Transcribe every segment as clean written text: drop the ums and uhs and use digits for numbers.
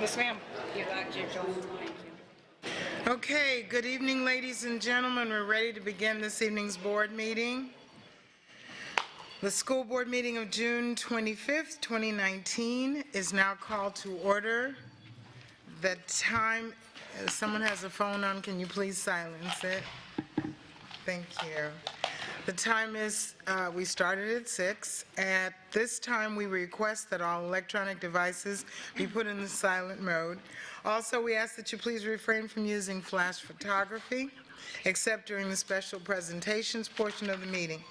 Yes, ma'am. You got your Joel. Thank you. Okay, good evening, ladies and gentlemen. We're ready to begin this evening's board meeting. The school board meeting of June 25th, 2019 is now called to order. The time, someone has a phone on, can you please silence it? Thank you. The time is, we started at 6. At this time, we request that all electronic devices be put in the silent mode. Also, we ask that you please refrain from using flash photography, except during the special presentations portion of the meeting.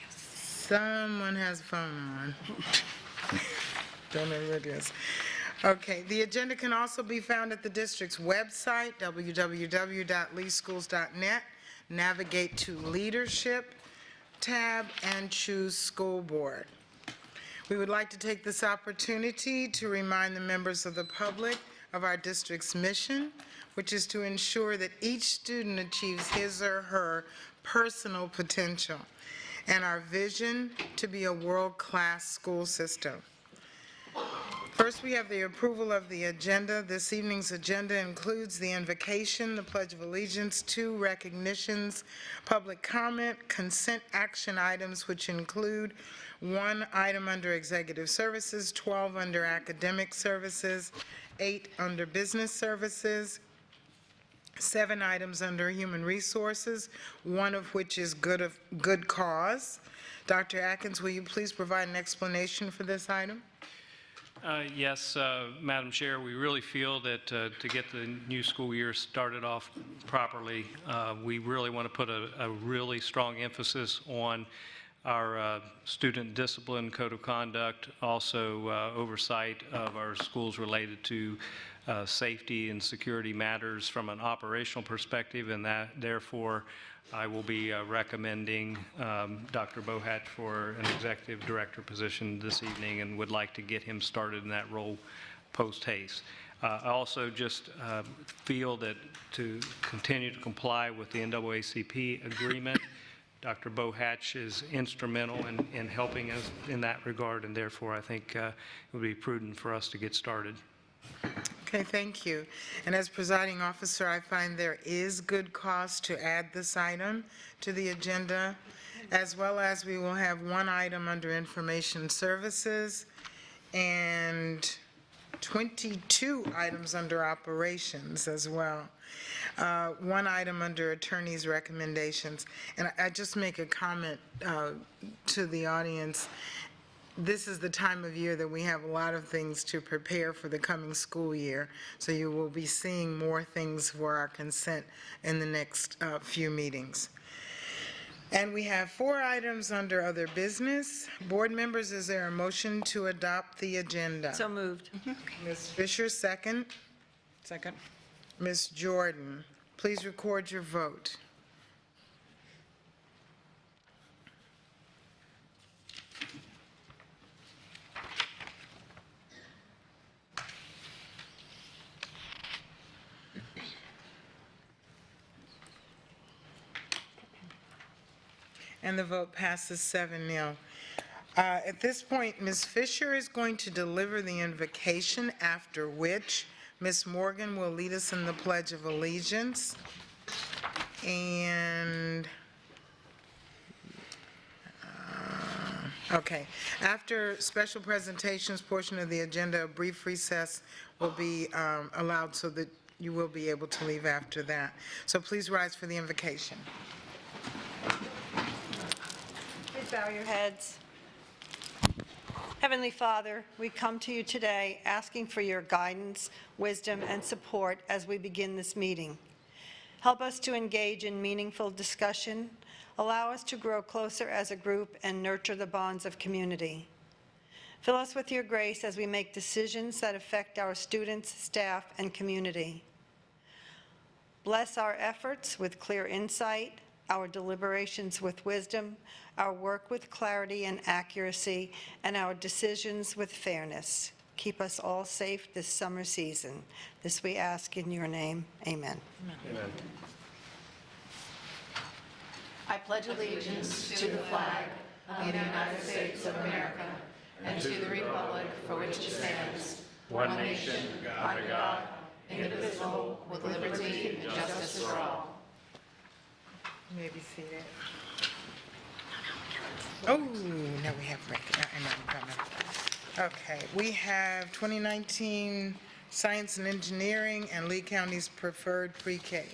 Someone has a phone on. Don't know who it is. Okay, the agenda can also be found at the district's website, www.leeschools.net. Navigate to Leadership tab and choose School Board. We would like to take this opportunity to remind the members of the public of our district's mission, which is to ensure that each student achieves his or her personal potential, and our vision to be a world-class school system. First, we have the approval of the agenda. This evening's agenda includes the invocation, the Pledge of Allegiance, 2 recognitions, public comment, consent action items, which include 1 item under Executive Services, 12 under Academic Services, 8 under Business Services, 7 items under Human Resources, 1 of which is good cause. Dr. Atkins, will you please provide an explanation for this item? Yes, Madam Chair, we really feel that to get the new school year started off properly, we really want to put a really strong emphasis on our student discipline code of conduct, also oversight of our schools related to safety and security matters from an operational perspective, and that therefore I will be recommending Dr. Bohatch for an executive director position this evening and would like to get him started in that role post-haste. I also just feel that to continue to comply with the NAACP agreement, Dr. Bohatch is instrumental in helping us in that regard, and therefore I think it would be prudent for us to get started. Okay, thank you. And as presiding officer, I find there is good cause to add this item to the agenda, as well as we will have 1 item under Information Services and 22 items under Operations as well. 1 item under Attorney's Recommendations. And I just make a comment to the audience. This is the time of year that we have a lot of things to prepare for the coming school year, so you will be seeing more things for our consent in the next few meetings. And we have 4 items under Other Business. Board members, is there a motion to adopt the agenda? So moved. Ms. Fisher, second. Second. Ms. Jordan, please record your vote. And the vote passes 7-0. At this point, Ms. Fisher is going to deliver the invocation, after which Ms. Morgan will lead us in the Pledge of Allegiance. And, okay, after special presentations portion of the agenda, a brief recess will be allowed so that you will be able to leave after that. So please rise for the invocation. Bow your heads. Heavenly Father, we come to you today asking for your guidance, wisdom, and support as we begin this meeting. Help us to engage in meaningful discussion, allow us to grow closer as a group, and nurture the bonds of community. Fill us with your grace as we make decisions that affect our students, staff, and community. Bless our efforts with clear insight, our deliberations with wisdom, our work with clarity and accuracy, and our decisions with fairness. Keep us all safe this summer season. This we ask in your name. Amen. Amen. I pledge allegiance to the flag of the United States of America and to the republic for which it stands, one nation, under God, indivisible, with liberty and justice for all. You may be seated. Oh, no, we have break. No. Okay, we have 2019 Science and Engineering and Lee County's preferred pre-K.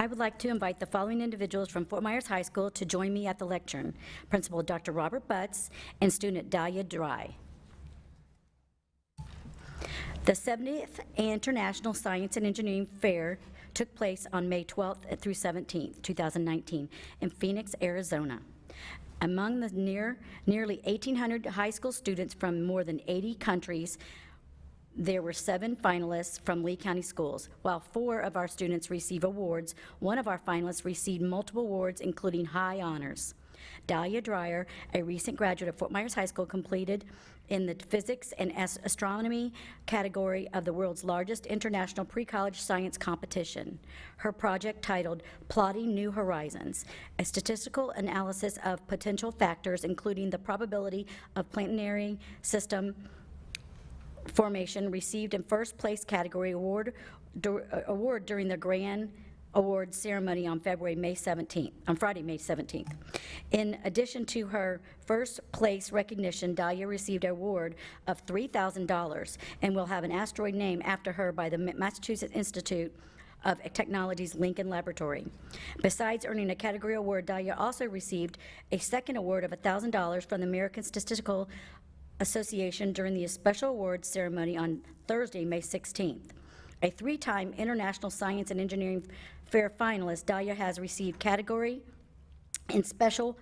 I would like to invite the following individuals from Fort Myers High School to join me at the lectern. Principal Dr. Robert Butts and student Dahlia Dry. The 70th International Science and Engineering Fair took place on May 12th through 17th, 2019, in Phoenix, Arizona. Among the nearly 1,800 high school students from more than 80 countries, there were 7 finalists from Lee County schools. While 4 of our students received awards, one of our finalists received multiple awards, including high honors. Dahlia Dreyer, a recent graduate of Fort Myers High School, completed in the physics and astronomy category of the world's largest international pre-college science competition. Her project, titled Plotting New Horizons, a statistical analysis of potential factors, including the probability of planetary system formation, received in first place category award during the grand award ceremony on Friday, May 17th. In addition to her first place recognition, Dahlia received an award of $3,000 and will have an asteroid named after her by the Massachusetts Institute of Technology's Lincoln Laboratory. Besides earning a category award, Dahlia also received a second award of $1,000 from the American Statistical Association during the special awards ceremony on Thursday, May 16th. A 3-time International Science and Engineering Fair finalist, Dahlia has received category and special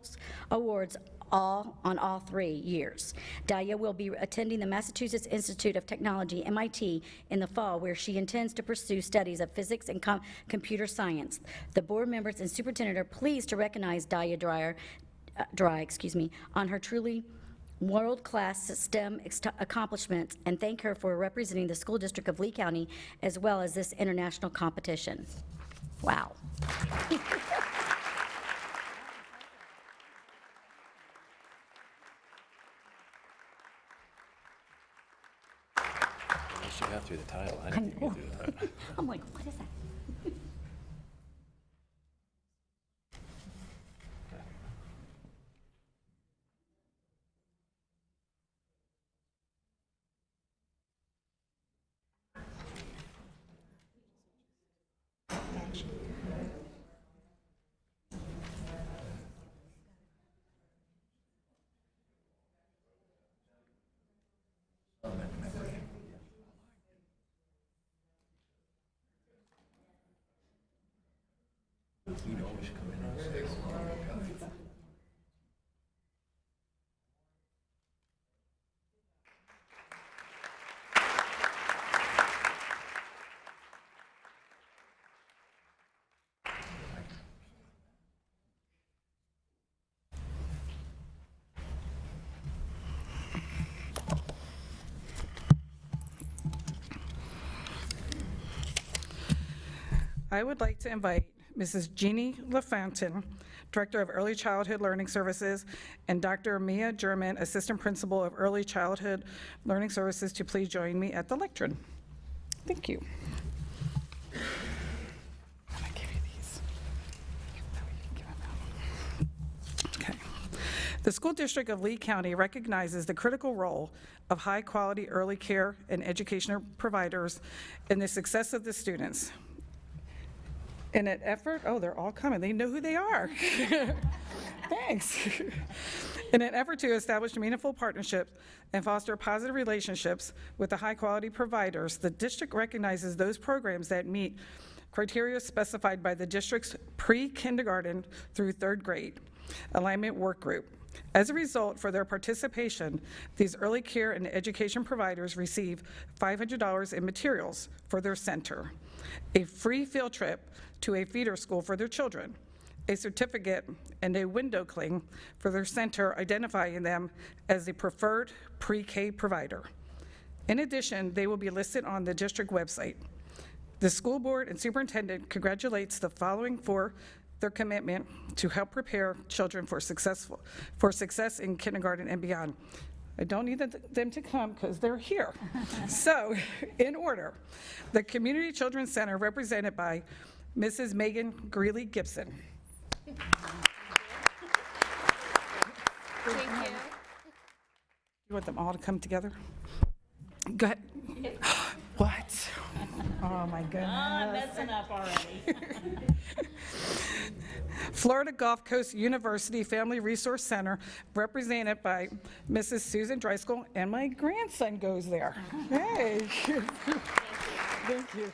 awards on all 3 years. Dahlia will be attending the Massachusetts Institute of Technology, MIT, in the fall, where she intends to pursue studies of physics and computer science. The board members and superintendent are pleased to recognize Dahlia Dry on her truly world-class STEM accomplishments and thank her for representing the school district of Lee County as well as this international competition. Wow. She got through the title. I didn't get through the title. I'm like, what is that? I would like to invite Mrs. Jeannie LaFountain, Director of Early Childhood Learning Services, and Dr. Mia German, Assistant Principal of Early Childhood Learning Services, to please join me at the lectern. Thank you. I give you these. Okay. The School District of Lee County recognizes the critical role of high-quality early care and educational providers in the success of the students. In an effort, oh, they're all coming. They know who they are. Thanks. In an effort to establish meaningful partnerships and foster positive relationships with the high-quality providers, the district recognizes those programs that meet criteria specified by the district's pre-kindergarten through 3rd grade alignment work group. As a result, for their participation, these early care and education providers receive $500 in materials for their center, a free field trip to a feeder school for their children, a certificate, and a window cling for their center, identifying them as a preferred pre-K provider. In addition, they will be listed on the district website. The school board and superintendent congratulates the following for their commitment to help prepare children for success in kindergarten and beyond. I don't need them to come because they're here. So, in order, the Community Children's Center, represented by Mrs. Megan Greeley Gibson. Thank you. You want them all to come together? Go ahead. What? Oh, my goodness. I'm messing up already. Florida Gulf Coast University Family Resource Center, represented by Mrs. Susan Dreiskell, and my grandson goes there. Hey. Thank you.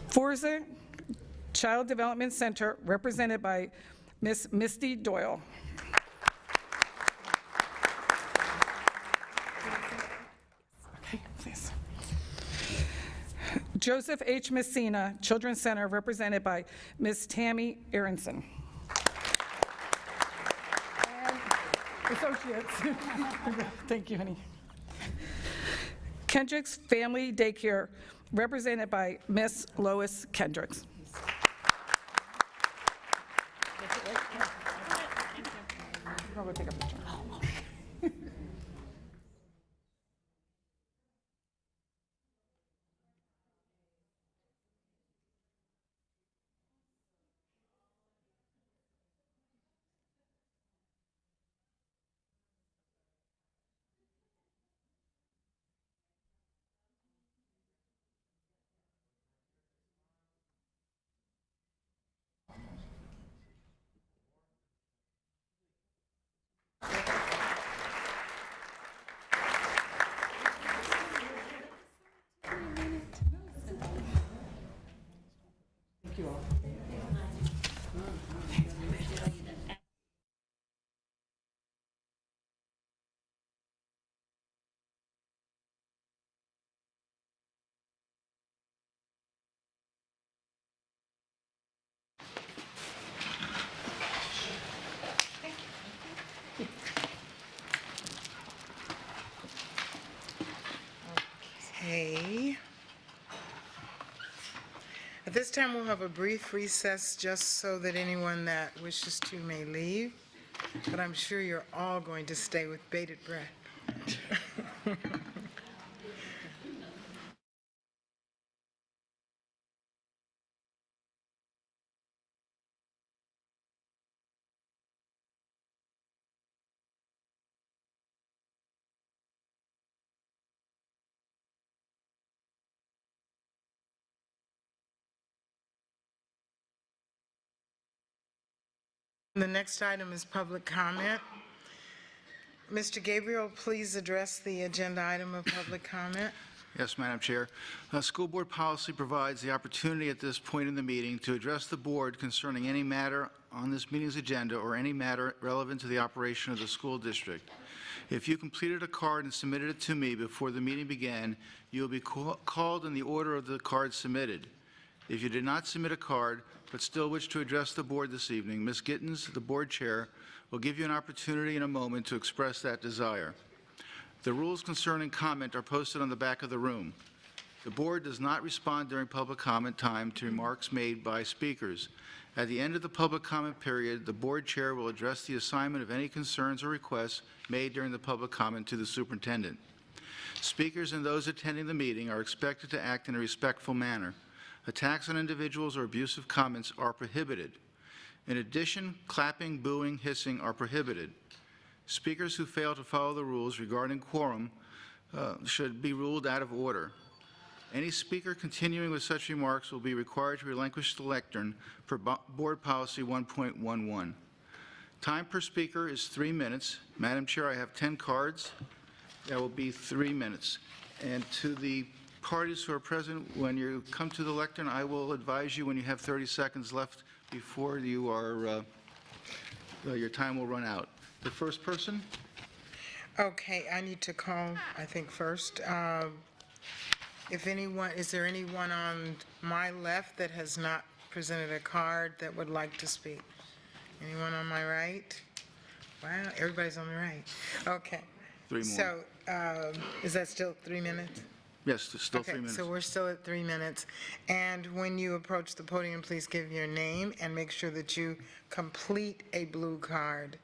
Forza Child Development Center, represented by Miss Misty Doyle. Okay, please. Joseph H. Messina Children's Center, represented by Miss Tammy Aronson. And associates. Thank you, honey. Kendrick's Family Daycare, represented by Miss Lois Kendricks. I'll go take a picture. Okay. At this time, we'll have a brief recess just so that anyone that wishes to may leave, but I'm sure you're all going to stay with bated breath. The next item is public comment. Mr. Gabriel, please address the agenda item of public comment. Yes, Madam Chair. School board policy provides the opportunity at this point in the meeting to address the board concerning any matter on this meeting's agenda or any matter relevant to the operation of the school district. If you completed a card and submitted it to me before the meeting began, you will be called in the order of the card submitted. If you did not submit a card but still wish to address the board this evening, Ms. Gittens, the board chair, will give you an opportunity in a moment to express that desire. The rules concerning comment are posted on the back of the room. The board does not respond during public comment time to remarks made by speakers. At the end of the public comment period, the board chair will address the assignment of any concerns or requests made during the public comment to the superintendent. Speakers and those attending the meeting are expected to act in a respectful manner. Attacks on individuals or abusive comments are prohibited. In addition, clapping, booing, hissing are prohibited. Speakers who fail to follow the rules regarding quorum should be ruled out of order. Any speaker continuing with such remarks will be required to relinquish the lectern per Board Policy 1.11. Time per speaker is 3 minutes. Madam Chair, I have 10 cards. That will be 3 minutes. And to the parties who are present, when you come to the lectern, I will advise you when you have 30 seconds left before you are Your time will run out. The first person? Okay, I need to call, I think, first. If anyone, is there anyone on my left that has not presented a card that would like to speak? Anyone on my right? Wow, everybody's on the right. Okay. 3 more. So, is that still 3 minutes? Yes, there's still 3 minutes. Okay, so we're still at 3 minutes. And when you approach the podium, please give your name and make sure that you complete a blue card.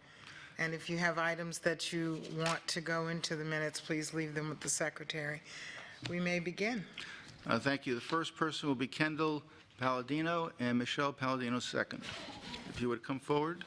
And if you have items that you want to go into the minutes, please leave them with the secretary. We may begin. Thank you. The first person will be Kendall Palladino and Michelle Palladino second. If you would come forward.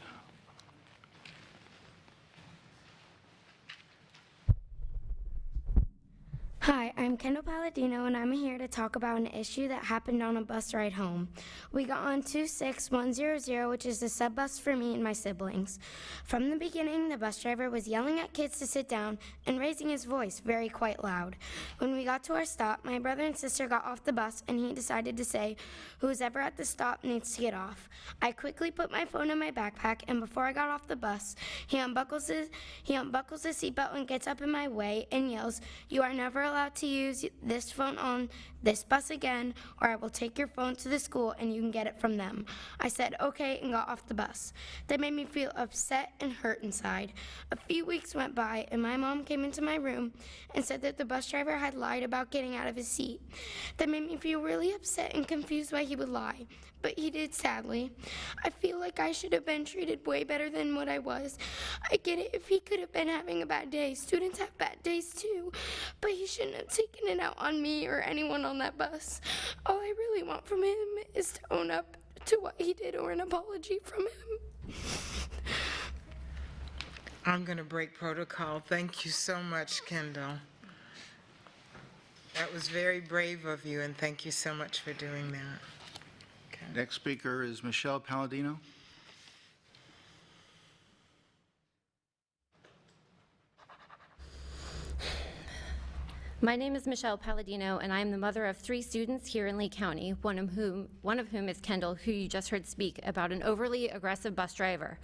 Hi, I'm Kendall Palladino, and I'm here to talk about an issue that happened on a bus ride home. We got on 26100, which is the sub bus for me and my siblings. From the beginning, the bus driver was yelling at kids to sit down and raising his voice quite loud. When we got to our stop, my brother and sister got off the bus, and he decided to say, "Who's ever at the stop needs to get off." I quickly put my phone in my backpack, and before I got off the bus, he unbuckles the seatbelt and gets up in my way and yells, "You are never allowed to use this phone on this bus again, or I will take your phone to the school and you can get it from them." I said okay and got off the bus. That made me feel upset and hurt inside. A few weeks went by and my mom came into my room and said that the bus driver had lied about getting out of his seat. That made me feel really upset and confused why he would lie, but he did, sadly. I feel like I should have been treated way better than what I was. I get it if he could have been having a bad day. Students have bad days too, but he shouldn't have taken it out on me or anyone on that bus. All I really want from him is to own up to what he did or an apology from him. I'm going to break protocol. Thank you so much, Kendall. That was very brave of you, and thank you so much for doing that. Okay. Next speaker is Michelle Palladino. My name is Michelle Palladino, and I am the mother of 3 students here in Lee County, one of whom is Kendall, who you just heard speak about an overly aggressive bus driver.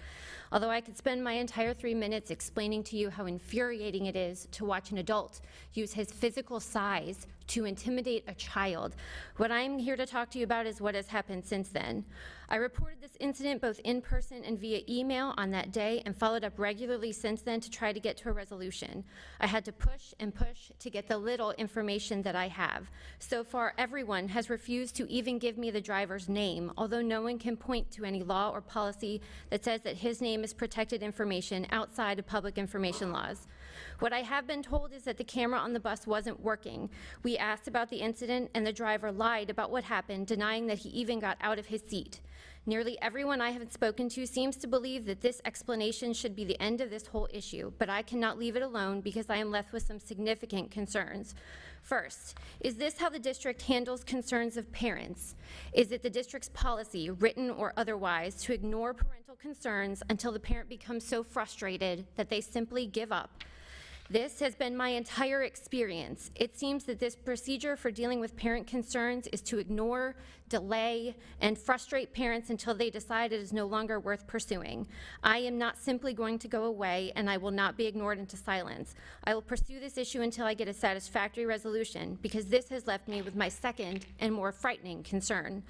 Although I could spend my entire 3 minutes explaining to you how infuriating it is to watch an adult use his physical size to intimidate a child, what I'm here to talk to you about is what has happened since then. I reported this incident both in person and via email on that day and followed up regularly since then to try to get to a resolution. I had to push and push to get the little information that I have. So far, everyone has refused to even give me the driver's name, although no one can point to any law or policy that says that his name is protected information outside of public information laws. What I have been told is that the camera on the bus wasn't working. We asked about the incident, and the driver lied about what happened, denying that he even got out of his seat. Nearly everyone I have spoken to seems to believe that this explanation should be the end of this whole issue, but I cannot leave it alone because I am left with some significant concerns. First, is this how the district handles concerns of parents? Is it the district's policy, written or otherwise, to ignore parental concerns until the parent becomes so frustrated that they simply give up? This has been my entire experience. It seems that this procedure for dealing with parent concerns is to ignore, delay, and frustrate parents until they decide it is no longer worth pursuing. I am not simply going to go away, and I will not be ignored into silence. I will pursue this issue until I get a satisfactory resolution, because this has left me with my second and more frightening concern.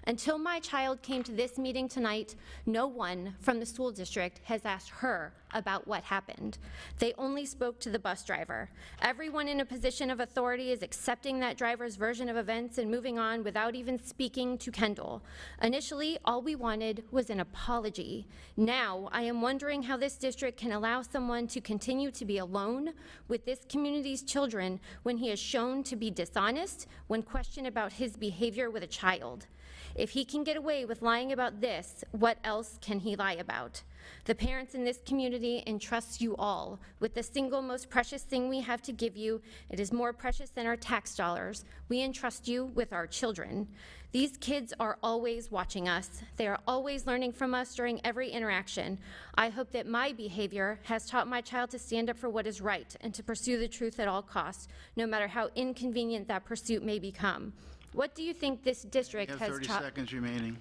Until my child came to this meeting tonight, no one from the school district has asked her about what happened. They only spoke to the bus driver. Everyone in a position of authority is accepting that driver's version of events and moving on without even speaking to Kendall. Initially, all we wanted was an apology. Now, I am wondering how this district can allow someone to continue to be alone with this community's children when he is shown to be dishonest when questioned about his behavior with a child. If he can get away with lying about this, what else can he lie about? The parents in this community entrust you all with the single most precious thing we have to give you. It is more precious than our tax dollars. We entrust you with our children. These kids are always watching us. They are always learning from us during every interaction. I hope that my behavior has taught my child to stand up for what is right and to pursue the truth at all costs, no matter how inconvenient that pursuit may become. What do you think this district You have has 30 taught? seconds remaining.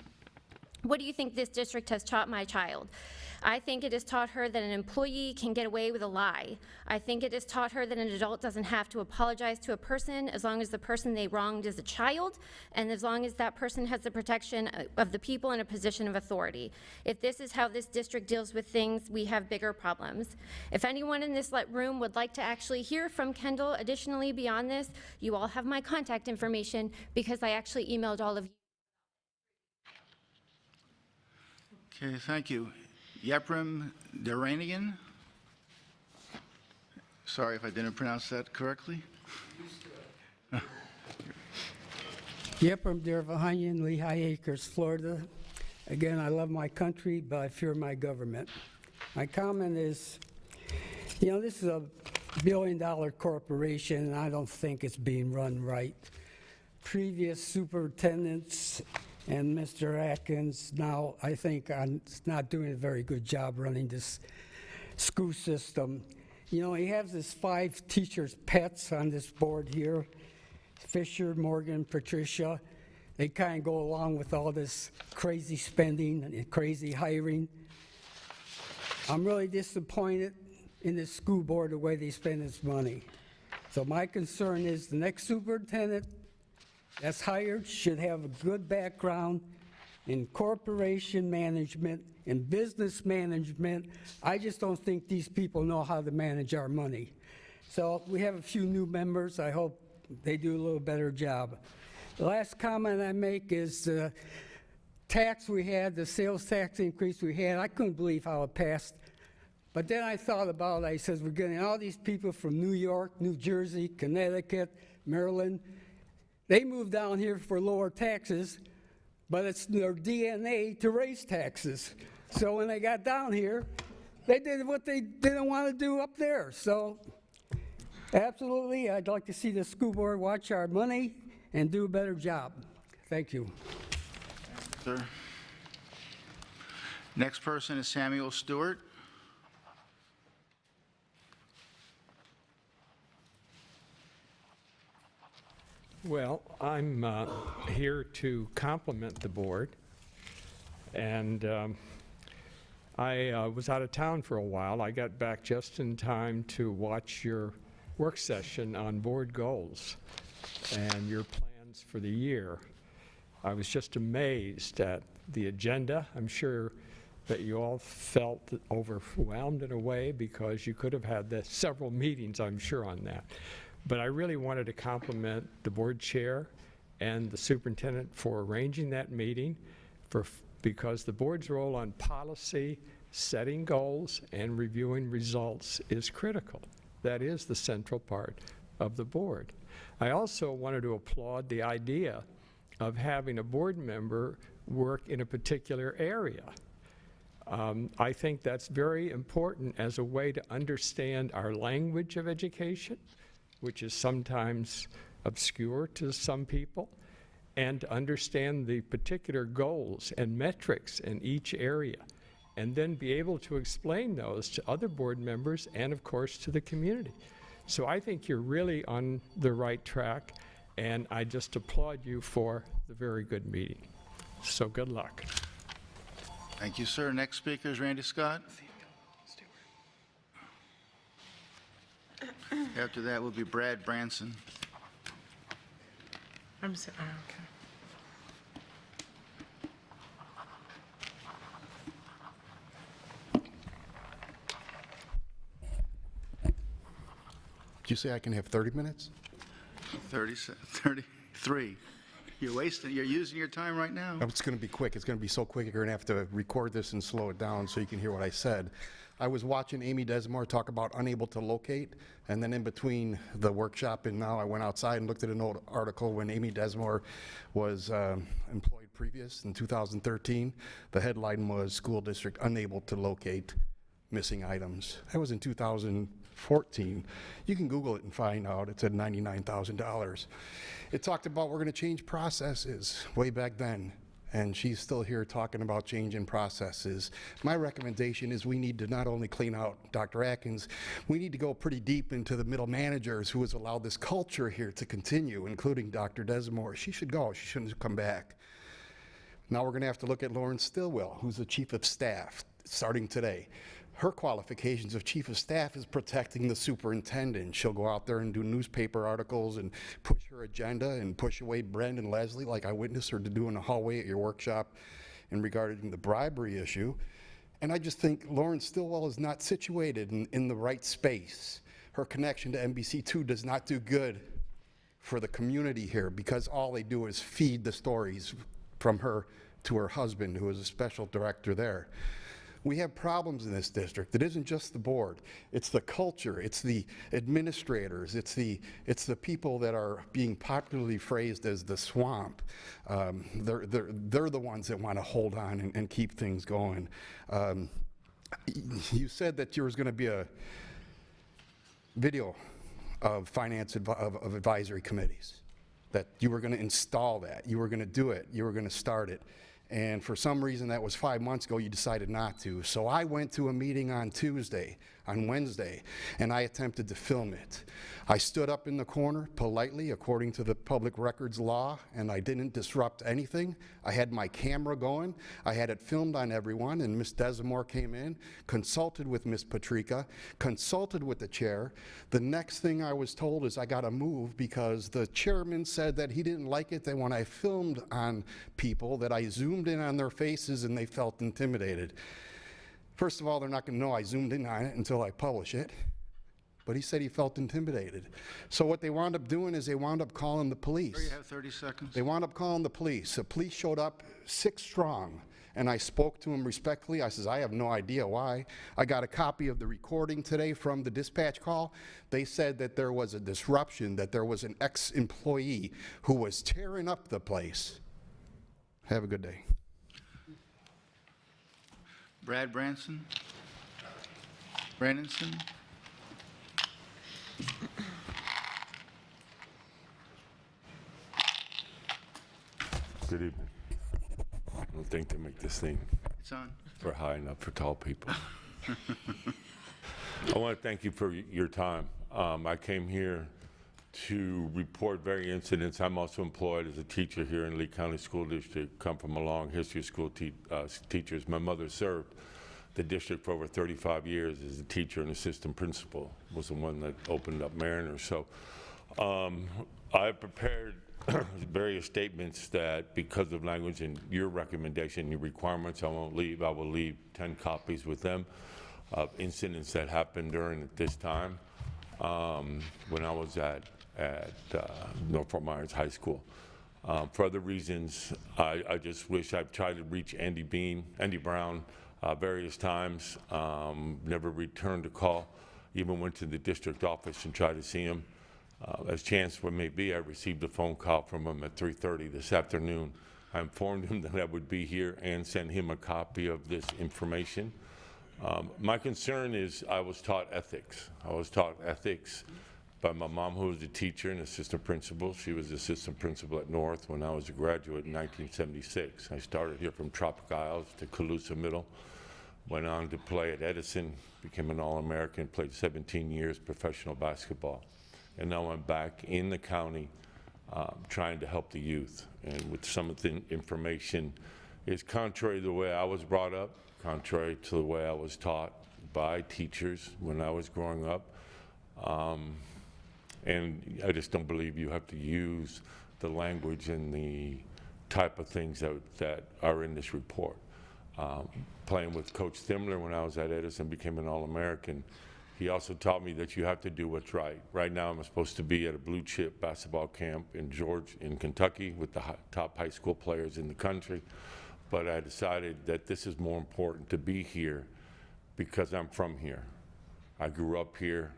What do you think this district has taught my child? I think it has taught her that an employee can get away with a lie. I think it has taught her that an adult doesn't have to apologize to a person as long as the person they wronged is a child, and as long as that person has the protection of the people in a position of authority. If this is how this district deals with things, we have bigger problems. If anyone in this room would like to actually hear from Kendall additionally beyond this, you all have my contact information because I actually emailed all of you. Okay, thank you. Yeprim Deranian? Sorry if I didn't pronounce that correctly. Yeprim Dervahanian, Lehigh Acres, Florida. Again, I love my country, but I fear my government. My comment is, you know, this is a billion-dollar corporation, and I don't think it's being run right. Previous superintendents and Mr. Atkins now, I think, is not doing a very good job running this school system. You know, he has his 5 teachers' pets on this board here, Fisher, Morgan, Patricia. They kind of go along with all this crazy spending and crazy hiring. I'm really disappointed in the school board the way they spend its money. So my concern is the next superintendent that's hired should have a good background in corporation management and business management. I just don't think these people know how to manage our money. So we have a few new members. I hope they do a little better job. The last comment I make is the tax we had, the sales tax increase we had, I couldn't believe how it passed. But then I thought about it. I said, we're getting all these people from New York, New Jersey, Connecticut, Maryland. They moved down here for lower taxes, but it's their DNA to raise taxes. So when they got down here, they did what they didn't want to do up there. So absolutely, I'd like to see the school board watch our money and do a better job. Thank you. Sir. Next person is Samuel Stewart. Well, I'm here to compliment the board, and I was out of town for a while. I got back just in time to watch your work session on board goals and your plans for the year. I was just amazed at the agenda. I'm sure that you all felt overwhelmed in a way because you could have had several meetings, I'm sure, on that. But I really wanted to compliment the board chair and the superintendent for arranging that meeting because the board's role on policy, setting goals, and reviewing results is critical. That is the central part of the board. I also wanted to applaud the idea of having a board member work in a particular area. I think that's very important as a way to understand our language of education, which is sometimes obscure to some people, and to understand the particular goals and metrics in each area, and then be able to explain those to other board members and, of course, to the community. So I think you're really on the right track, and I just applaud you for the very good meeting. So good luck. Thank you, sir. Next speaker is Randy Scott. After that will be Brad Branson. I'm sorry, okay. Did you say I can have 30 minutes? 33. You're using your time right now. It's going to be quick. It's going to be so quick, you're going to have to record this and slow it down so you can hear what I said. I was watching Amy Desmore talk about unable to locate, and then in between the workshop and now I went outside and looked at an old article when Amy Desmore was employed previous in 2013. The headline was School District Unable to Locate Missing Items. That was in 2014. You can Google it and find out. It said $99,000. It talked about we're going to change processes way back then. And she's still here talking about changing processes. My recommendation is we need to not only clean out Dr. Atkins, we need to go pretty deep into the middle managers who has allowed this culture here to continue, including Dr. Desmore. She should go. She shouldn't come back. Now we're going to have to look at Lauren Stillwell, who's the chief of staff. starting today. Her qualifications of chief of staff is protecting the superintendent. She'll go out there and do newspaper articles and push her agenda and push away Brandon Leslie, like I witnessed her to do in the hallway at your workshop in regarding the bribery issue. And I just think Lauren Stillwell is not situated in the right space. Her connection to NBC2 does not do good for the community here, because all they do is feed the stories from her to her husband, who is a special director there. We have problems in this district. It isn't just the board. It's the culture. It's the administrators. It's the people that are being popularly phrased as the swamp. They're the ones that want to hold on and keep things going. You said that there was going to be a video of finance of advisory committees, that you were going to install that. You were going to do it. You were going to start it. And for some reason, that was 5 months ago, you decided not to. So I went to a meeting on Wednesday, and I attempted to film it. I stood up in the corner politely, according to the public records law, and I didn't disrupt anything. I had my camera going. I had it filmed on everyone, and Ms. Desamore came in, consulted with Ms. Patrica, consulted with the chair. The next thing I was told is I got to move because the chairman said that he didn't like it, that when I filmed on people, that I zoomed in on their faces and they felt intimidated. First of all, they're not going to know I zoomed in on it until I publish it. But he said he felt intimidated. So what they wound up doing is they wound up calling the police. Sir, you have 30 seconds. They wound up calling the police. The police showed up 6 strong, and I spoke to him respectfully. I says, I have no idea why. I got a copy of the recording today from the dispatch call. They said that there was a disruption, that there was an ex-employee who was tearing up the place. Have a good day. Brad Branson. Brandonson. Good evening. I don't think they make this thing It's on. for high enough for tall people. I want to thank you for your time. I came here to report various incidents. I'm also employed as a teacher here in Lee County School District, come from a long history of school teachers. My mother served the district for over 35 years as a teacher and assistant principal, was the one that opened up Mariner. So I prepared various statements that, because of language and your recommendation, your requirements, I won't leave. I will leave 10 copies with them of incidents that happened during this time when I was at Norfolk Myers High School. For other reasons, I just wish I've tried to reach Andy Brown various times, never returned a call, even went to the district office and tried to see him. As chance may be, I received a phone call from him at 3:30 this afternoon. I informed him that I would be here and send him a copy of this information. My concern is I was taught ethics. I was taught ethics by my mom, who was a teacher and assistant principal. She was assistant principal at North when I was a graduate in 1976. I started here from Tropic Isles to Calusa Middle, went on to play at Edison, became an All-American, played 17 years professional basketball. And now I'm back in the county trying to help the youth. And with some of the information is contrary to the way I was brought up, contrary to the way I was taught by teachers when I was growing up. And I just don't believe you have to use the language and the type of things that are in this report. Playing with Coach Thimler when I was at Edison, became an All-American. He also taught me that you have to do what's right. Right now, I'm supposed to be at a blue chip basketball camp in Kentucky with the top high school players in the country. But I decided that this is more important to be here because I'm from here. I grew up here,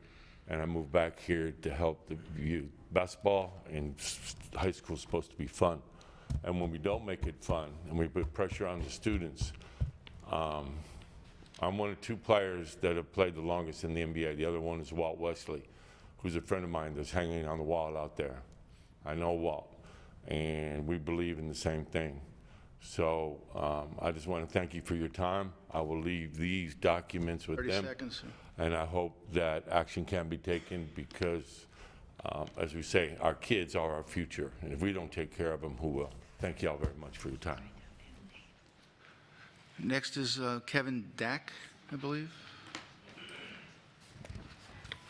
and I moved back here to help the youth. Basketball in high school is supposed to be fun. And when we don't make it fun and we put pressure on the students, I'm one of 2 players that have played the longest in the NBA. The other one is Walt Wesley, who's a friend of mine that's hanging on the wall out there. I know Walt, and we believe in the same thing. So I just want to thank you for your time. I will leave these documents with 30 them. seconds, sir. And I hope that action can be taken because, as we say, our kids are our future. And if we don't take care of them, who will? Thank you all very much for your time. Next is Kevin Dack, I believe.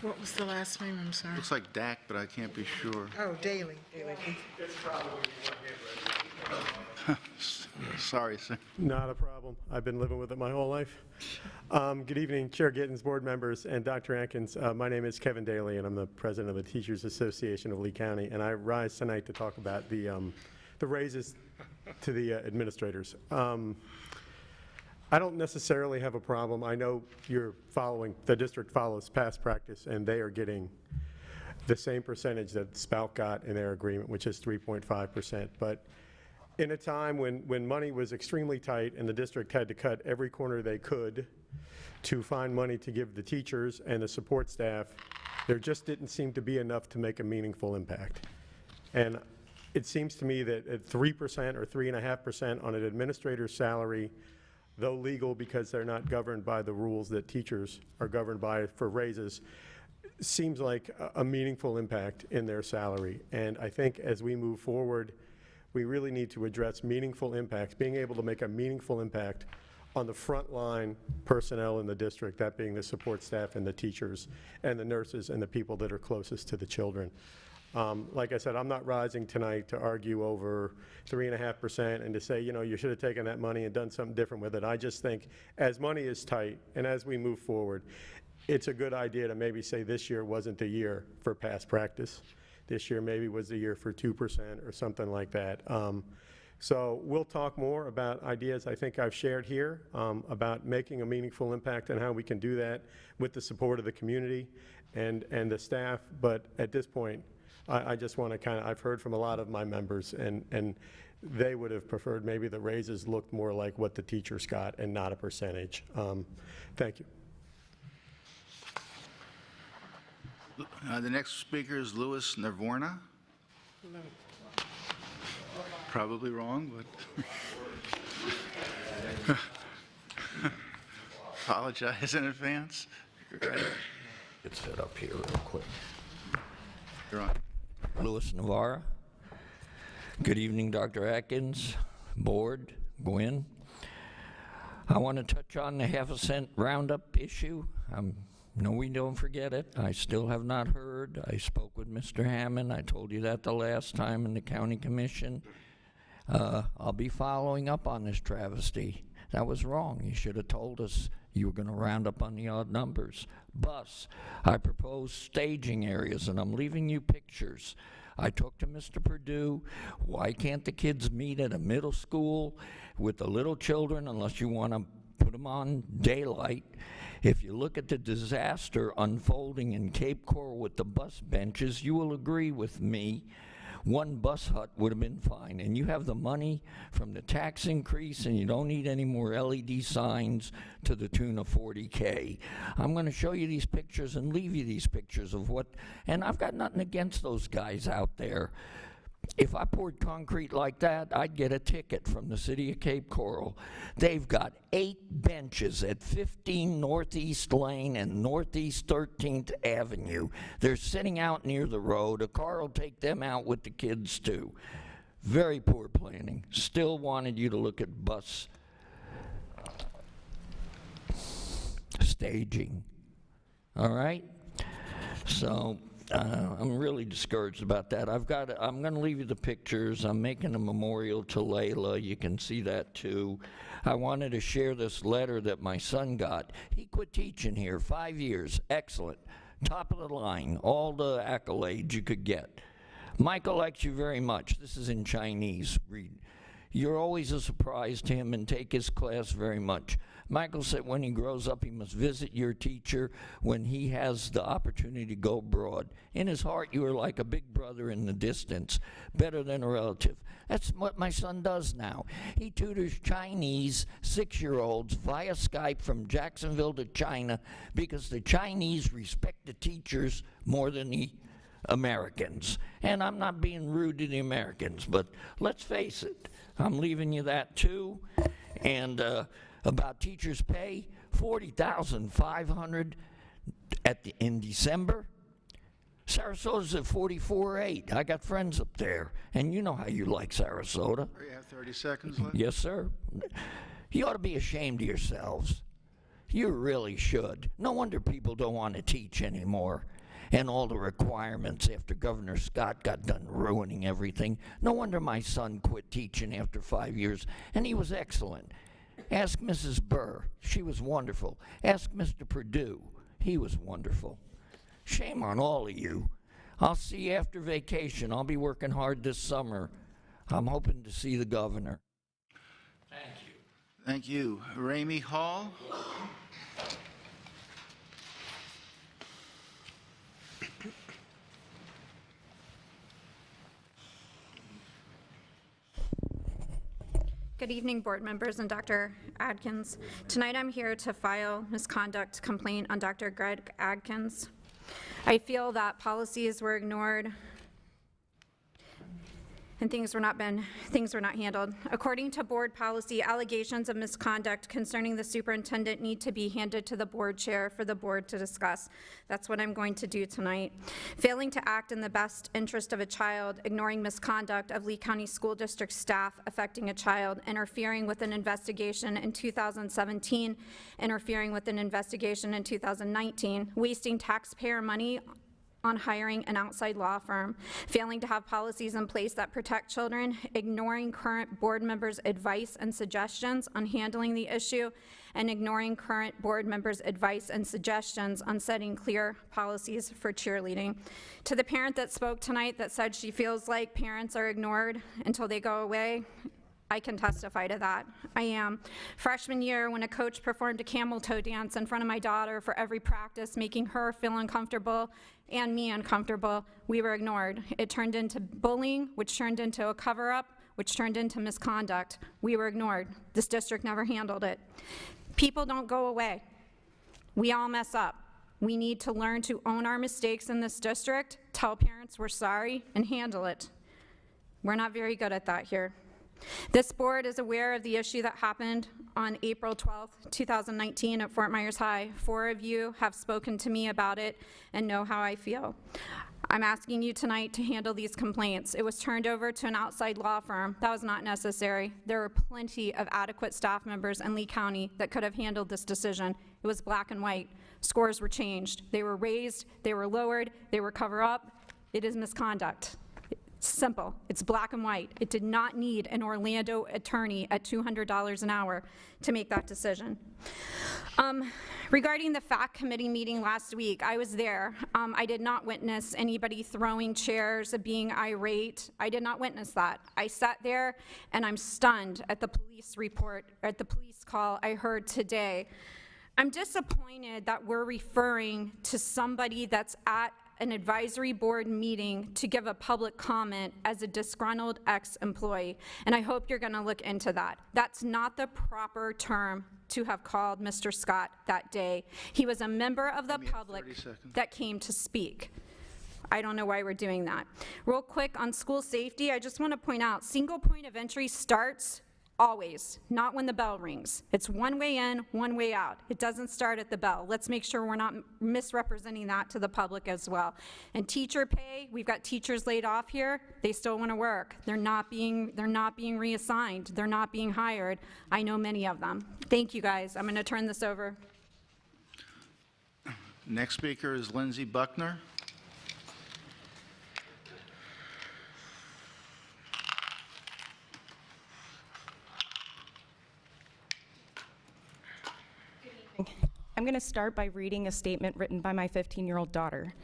What was the last name? I'm sorry. Looks like Dack, but I can't be sure. Oh, Daly. Sorry, sir. Not a problem. I've been living with it my whole life. Good evening, Chair Gittens, board members, and Dr. Atkins. My name is Kevin Daly, and I'm the president of the Teachers Association of Lee County, and I rise tonight to talk about the raises to the administrators. I don't necessarily have a problem. I know the district follows past practice, and they are getting the same percentage that Spout got in their agreement, which is 3.5%. But in a time when money was extremely tight and the district had to cut every corner they could to find money to give the teachers and the support staff, there just didn't seem to be enough to make a meaningful impact. And it seems to me that at 3% or 3.5% on an administrator's salary, though legal because they're not governed by the rules that teachers are governed by for raises, seems like a meaningful impact in their salary. And I think as we move forward, we really need to address meaningful impacts, being able to make a meaningful impact on the frontline personnel in the district, that being the support staff and the teachers and the nurses and the people that are closest to the children. Like I said, I'm not rising tonight to argue over 3.5% and to say, you should have taken that money and done something different with it. I just think as money is tight and as we move forward, it's a good idea to maybe say this year wasn't the year for past practice. This year maybe was the year for 2% or something like that. So we'll talk more about ideas I think I've shared here about making a meaningful impact and how we can do that with the support of the community and the staff. But at this point, I just want to I've heard from a lot of my members, and they would have preferred maybe the raises looked more like what the teachers got and not a percentage. Thank you. The next speaker is Louis Navorna. Probably wrong, but apologize in advance. Get set up here real quick. You're on. Louis Navarra. Good evening, Dr. Atkins, board, Gwen. I want to touch on the half-a-cent roundup issue. No, we don't forget it. I still have not heard. I spoke with Mr. Hammond. I told you that the last time in the county commission. I'll be following up on this travesty. That was wrong. You should have told us you were going to round up on the odd numbers. Bus, I proposed staging areas, and I'm leaving you pictures. I talked to Mr. Perdue. Why can't the kids meet at a middle school with the little children unless you want to put them on daylight? If you look at the disaster unfolding in Cape Coral with the bus benches, you will agree with me. One bus hut would have been fine, and you have the money from the tax increase, and you don't need any more LED signs to the tune of $40K. I'm going to show you these pictures and leave you these pictures of what, and I've got nothing against those guys out there. If I poured concrete like that, I'd get a ticket from the city of Cape Coral. They've got 8 benches at 15 Northeast Lane and Northeast 13th Avenue. They're sitting out near the road. A car will take them out with the kids too. Very poor planning. Still wanted you to look at bus staging. All right? So I'm really discouraged about that. I'm going to leave you the pictures. I'm making a memorial to Layla. You can see that too. I wanted to share this letter that my son got. He quit teaching here, 5 years. Excellent. Top of the line. All the accolades you could get. Michael likes you very much. This is in Chinese. Read. You're always a surprise to him and take his class very much. Michael said when he grows up, he must visit your teacher when he has the opportunity to go abroad. In his heart, you are like a big brother in the distance, better than a relative. That's what my son does now. He tutors Chinese 6-year-olds via Skype from Jacksonville to China because the Chinese respect the teachers more than the Americans. And I'm not being rude to the Americans, but let's face it, I'm leaving you that too. And about teachers' pay, $40,500 in December. Sarasota's at $44,800. I got friends up there, and you know how you like Sarasota. You have 30 seconds left. Yes, sir. You ought to be ashamed of yourselves. You really should. No wonder people don't want to teach anymore. And all the requirements after Governor Scott got done ruining everything. No wonder my son quit teaching after 5 years, and he was excellent. Ask Mrs. Burr. She was wonderful. Ask Mr. Perdue. He was wonderful. Shame on all of you. I'll see you after vacation. I'll be working hard this summer. I'm hoping to see the governor. Thank you. Thank you. Ramey Hall? Good evening, board members and Dr. Adkins. Tonight I'm here to file misconduct complaint on Dr. Greg Adkins. I feel that policies were ignored and things were not handled. According to board policy, allegations of misconduct concerning the superintendent need to be handed to the board chair for the board to discuss. That's what I'm going to do tonight. Failing to act in the best interest of a child, ignoring misconduct of Lee County School District staff affecting a child, interfering with an investigation in 2017, interfering with an investigation in 2019, wasting taxpayer money on hiring an outside law firm, failing to have policies in place that protect children, ignoring current board members' advice and suggestions on handling the issue, and ignoring current board members' advice and suggestions on setting clear policies for cheerleading. To the parent that spoke tonight that said she feels like parents are ignored until they go away, I can testify to that. I am. Freshman year, when a coach performed a camel toe dance in front of my daughter for every practice, making her feel uncomfortable and me uncomfortable, we were ignored. It turned into bullying, which turned into a cover-up, which turned into misconduct. We were ignored. This district never handled it. People don't go away. We all mess up. We need to learn to own our mistakes in this district, tell parents we're sorry, and handle it. We're not very good at that here. This board is aware of the issue that happened on April 12th, 2019 at Fort Myers High. 4 of you have spoken to me about it and know how I feel. I'm asking you tonight to handle these complaints. It was turned over to an outside law firm. That was not necessary. There were plenty of adequate staff members in Lee County that could have handled this decision. It was black and white. Scores were changed. They were raised, they were lowered, they were covered up. It is misconduct. Simple. It's black and white. It did not need an Orlando attorney at $200 an hour to make that decision. Regarding the FAC committee meeting last week, I was there. I did not witness anybody throwing chairs, being irate. I did not witness that. I sat there and I'm stunned at the police report, at the police call I heard today. I'm disappointed that we're referring to somebody that's at an advisory board meeting to give a public comment as a disgruntled ex-employee, and I hope you're going to look into that. That's not the proper term to have called Mr. Scott that day. He was a member of the public that came to speak. I don't know why we're doing that. Real quick on school safety, I just want to point out, single point of entry starts always, not when the bell rings. It's one way in, one way out. It doesn't start at the bell. Let's make sure we're not misrepresenting that to the public as well. And teacher pay, we've got teachers laid off here. They still want to work. They're not being reassigned. They're not being hired. I know many of them. Thank you, guys. I'm going to turn this over. Next speaker is Lindsay Buckner. I'm going to start by reading a statement written by my 15-year-old daughter.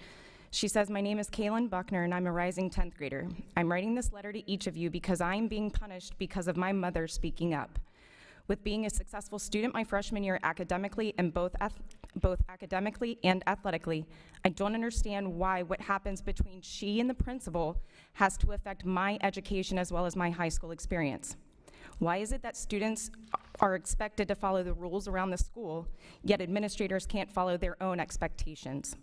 She says, "My name is Kaylin Buckner, and I'm a rising 10th grader. I'm writing this letter to each of you because I'm being punished because of my mother speaking up. With being a successful student my freshman year academically and both academically and athletically, I don't understand why what happens between she and the principal has to affect my education as well as my high school experience. Why is it that students are expected to follow the rules around the school, yet administrators can't follow their own expectations?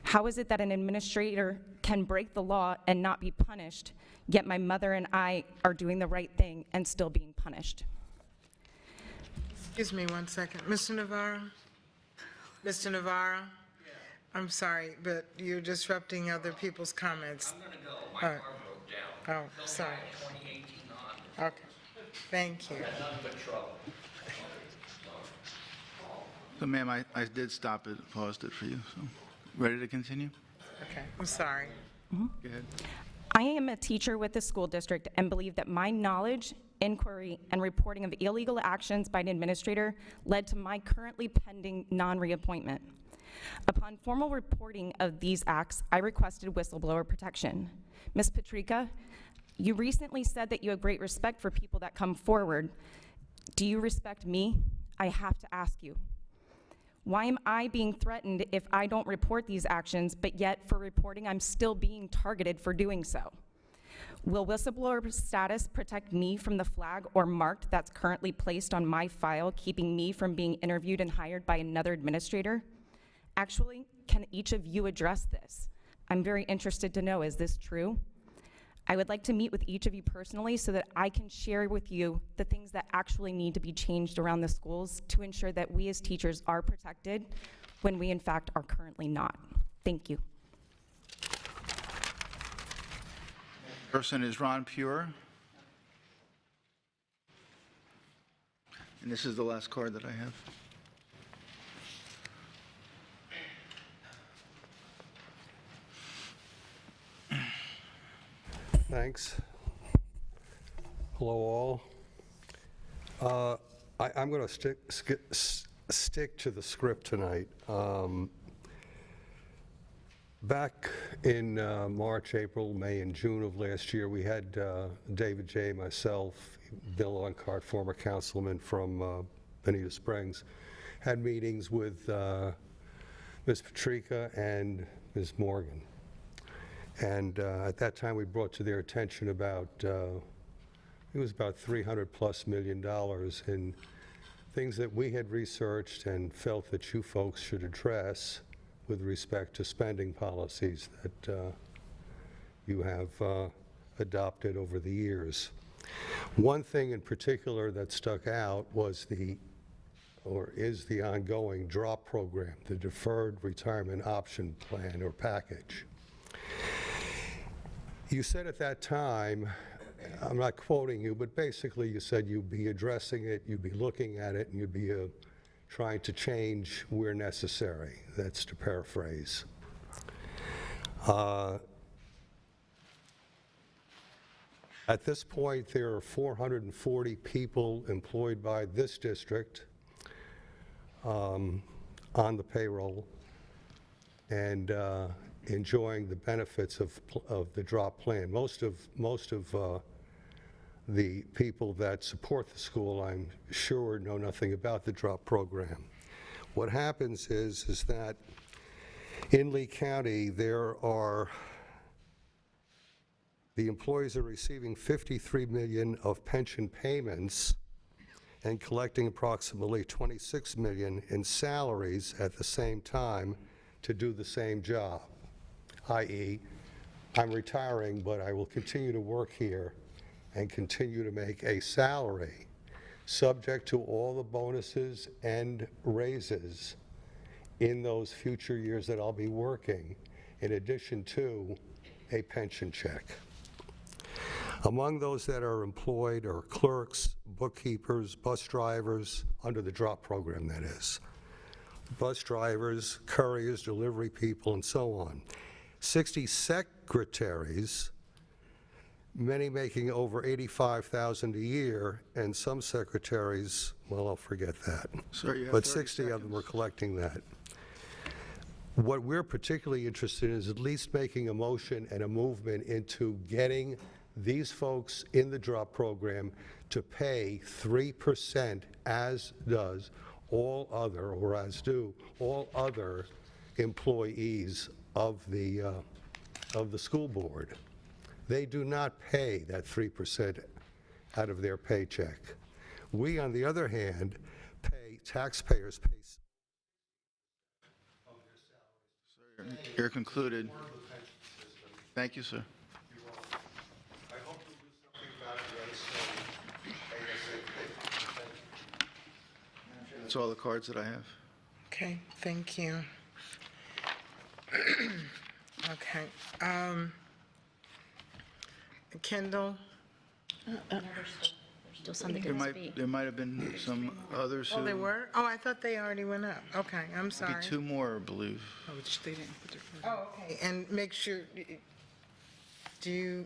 How is it that an administrator can break the law and not be punished, yet my mother and I are doing the right thing and still being punished?" Excuse me 1 second. Mr. Navarro? Mr. Navarro? I'm sorry, but you're disrupting other people's comments. I'm going to go. My car broke down. Oh, sorry. 2018 on. Okay. Thank you. Got nothing but trouble. So, ma'am, I did stop it, paused it for you, so. Ready to continue? Okay, I'm sorry. Go ahead. I am a teacher with the school district and believe that my knowledge, inquiry, and reporting of illegal actions by an administrator led to my currently pending non-reappointment. Upon formal reporting of these acts, I requested whistleblower protection. Ms. Patrica, you recently said that you have great respect for people that come forward. Do you respect me? I have to ask you. Why am I being threatened if I don't report these actions, but yet for reporting I'm still being targeted for doing so? Will whistleblower status protect me from the flag or mark that's currently placed on my file, keeping me from being interviewed and hired by another administrator? Actually, can each of you address this? I'm very interested to know, is this true? I would like to meet with each of you personally so that I can share with you the things that actually need to be changed around the schools to ensure that we as teachers are protected when we in fact are currently not. Thank you. Person is Ron Pure. And this is the last card that I have. Thanks. Hello, all. I'm going to stick to the script tonight. Back in March, April, May, and June of last year, we had David J., myself, Bill Onkart, former councilman from Bonita Springs, had meetings with Ms. Patrica and Ms. Morgan. And at that time, we brought to their attention about, it was about $300+ million in things that we had researched and felt that you folks should address with respect to spending policies that you have adopted over the years. One thing in particular that stuck out was is the ongoing DROP program, the Deferred Retirement Option Plan or package. You said at that time, I'm not quoting you, but basically you said you'd be addressing it, you'd be looking at it, and you'd be trying to change where necessary. That's to paraphrase. At this point, there are 440 people employed by this district on the payroll and enjoying the benefits of the DROP plan. Most of the people that support the school, I'm sure, know nothing about the DROP program. What happens is that in Lee County, the employees are receiving $53 million of pension payments and collecting approximately $26 million in salaries at the same time to do the same job, i.e., I'm retiring, but I will continue to work here and continue to make a salary subject to all the bonuses and raises in those future years that I'll be working, in addition to a pension check. Among those that are employed are clerks, bookkeepers, bus drivers, under the DROP program, that is. Bus drivers, couriers, delivery people, and so on. 60 secretaries, many making over $85,000 a year, and some secretaries, well, I'll forget that. Sir, you have But 30 60 of them are seconds. collecting that. What we're particularly interested in is at least making a motion and a movement into getting these folks in the DROP program to pay 3%, as does all other, or as do all other employees of the school board. They do not pay that 3% out of their paycheck. We, on the other hand, taxpayers pay. You're concluded. Thank you, sir. That's all the cards that I have. Okay, thank you. Okay. Kendall? still some that There could might, speak. there might have been some others who... Oh, they were? Oh, I thought they already went up. Okay, I'm sorry. Maybe two more, I believe. Oh, which they didn't put their. Oh, okay, and make sure, do you,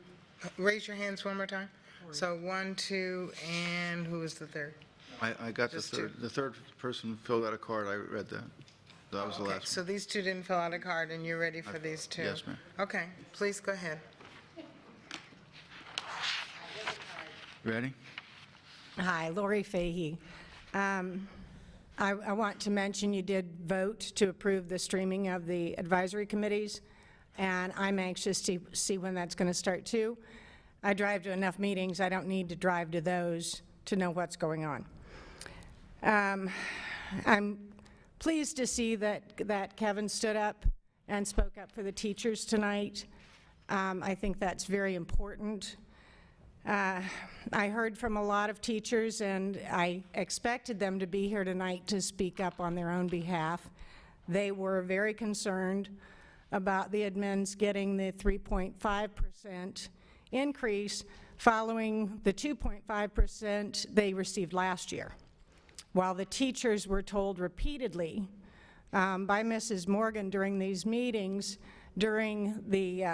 raise your hands one more time? So 1, 2, and who was the third? I got the Just third. two. The third person filled out a card. I read that. That was the Okay, last so these two didn't fill out a card, and you're ready for these two? yes, ma'am. Okay, please go ahead. Ready? Hi, Lori Fahey. I want to mention you did vote to approve the streaming of the advisory committees, and I'm anxious to see when that's going to start too. I drive to enough meetings, I don't need to drive to those to know what's going on. I'm pleased to see that Kevin stood up and spoke up for the teachers tonight. I think that's very important. I heard from a lot of teachers, and I expected them to be here tonight to speak up on their own behalf. They were very concerned about the admins getting the 3.5% increase following the 2.5% they received last year, while the teachers were told repeatedly by Mrs. Morgan during these meetings, during the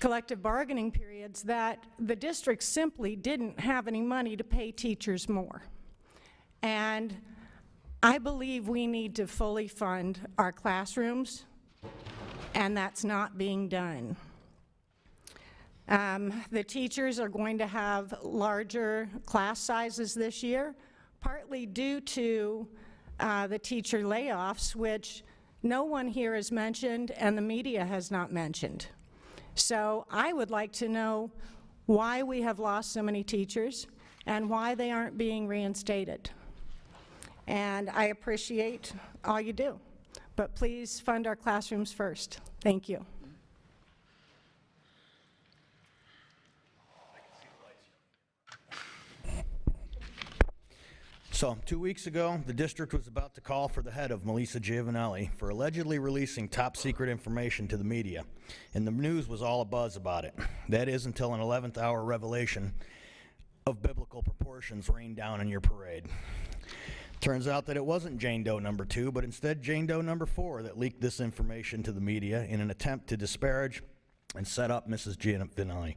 collective bargaining periods, that the district simply didn't have any money to pay teachers more. And I believe we need to fully fund our classrooms, and that's not being done. The teachers are going to have larger class sizes this year, partly due to the teacher layoffs, which no one here has mentioned and the media has not mentioned. So I would like to know why we have lost so many teachers and why they aren't being reinstated. And I appreciate all you do, but please fund our classrooms first. Thank you. So, 2 weeks ago, the district was about to call for the head of Melissa Giovanelli for allegedly releasing top-secret information to the media, and the news was all abuzz about it. That is until an 11th-hour revelation of biblical proportions rained down on your parade. Turns out that it wasn't Jane Doe number 2, but instead Jane Doe number 4 that leaked this information to the media in an attempt to disparage and set up Mrs. Giovanelli.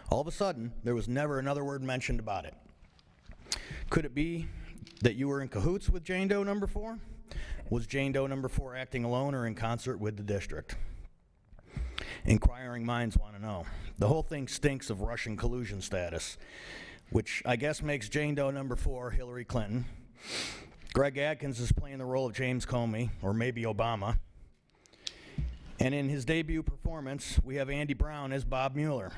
All of a sudden, there was never another word mentioned about it. Could it be that you were in cahoots with Jane Doe number 4? Was Jane Doe number 4 acting alone or in concert with the district? Inquiring minds want to know. The whole thing stinks of Russian collusion status, which I guess makes Jane Doe number 4 Hillary Clinton. Greg Adkins is playing the role of James Comey, or maybe Obama. And in his debut performance, we have Andy Brown as Bob Mueller.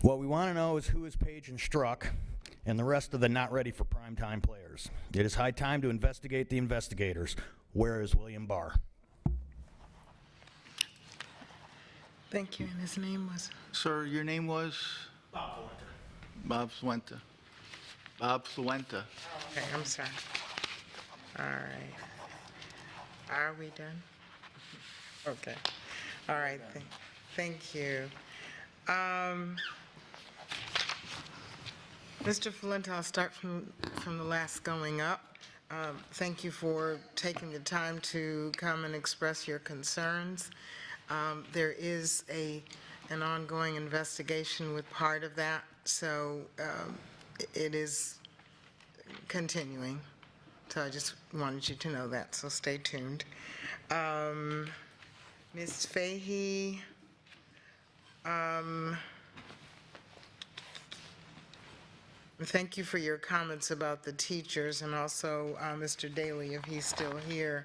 What we want to know is who is Page and Strzok, and the rest of the not ready for primetime players. It is high time to investigate the investigators. Where is William Barr? Thank you, and his name was? Sir, your name was? Bob Fluenta. Bob Fluenta. Okay, I'm sorry. All right. Are we done? Okay. All right, thank you. Mr. Fluenta, I'll start from the last going up. Thank you for taking the time to come and express your concerns. There is an ongoing investigation with part of that, so it is continuing. So I just wanted you to know that, so stay tuned. Ms. Fahey, thank you for your comments about the teachers, and also Mr. Daly, if he's still here.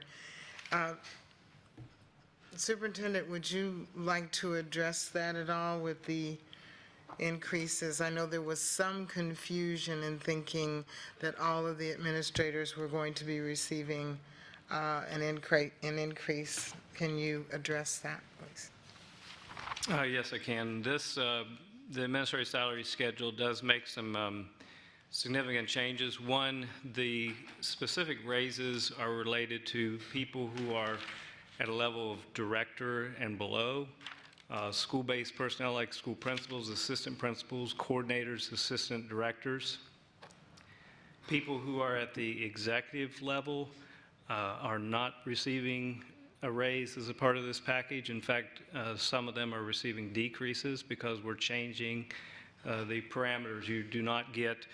Superintendent, would you like to address that at all with the increases? I know there was some confusion in thinking that all of the administrators were going to be receiving an increase. Can you address that, please? Yes, I can. The administrative salary schedule does make some significant changes. One, the specific raises are related to people who are at a level of director and below. school-based personnel like school principals, assistant principals, coordinators, assistant directors. People who are at the executive level are not receiving a raise as a part of this package. In fact, some of them are receiving decreases because we're changing the parameters. You do not get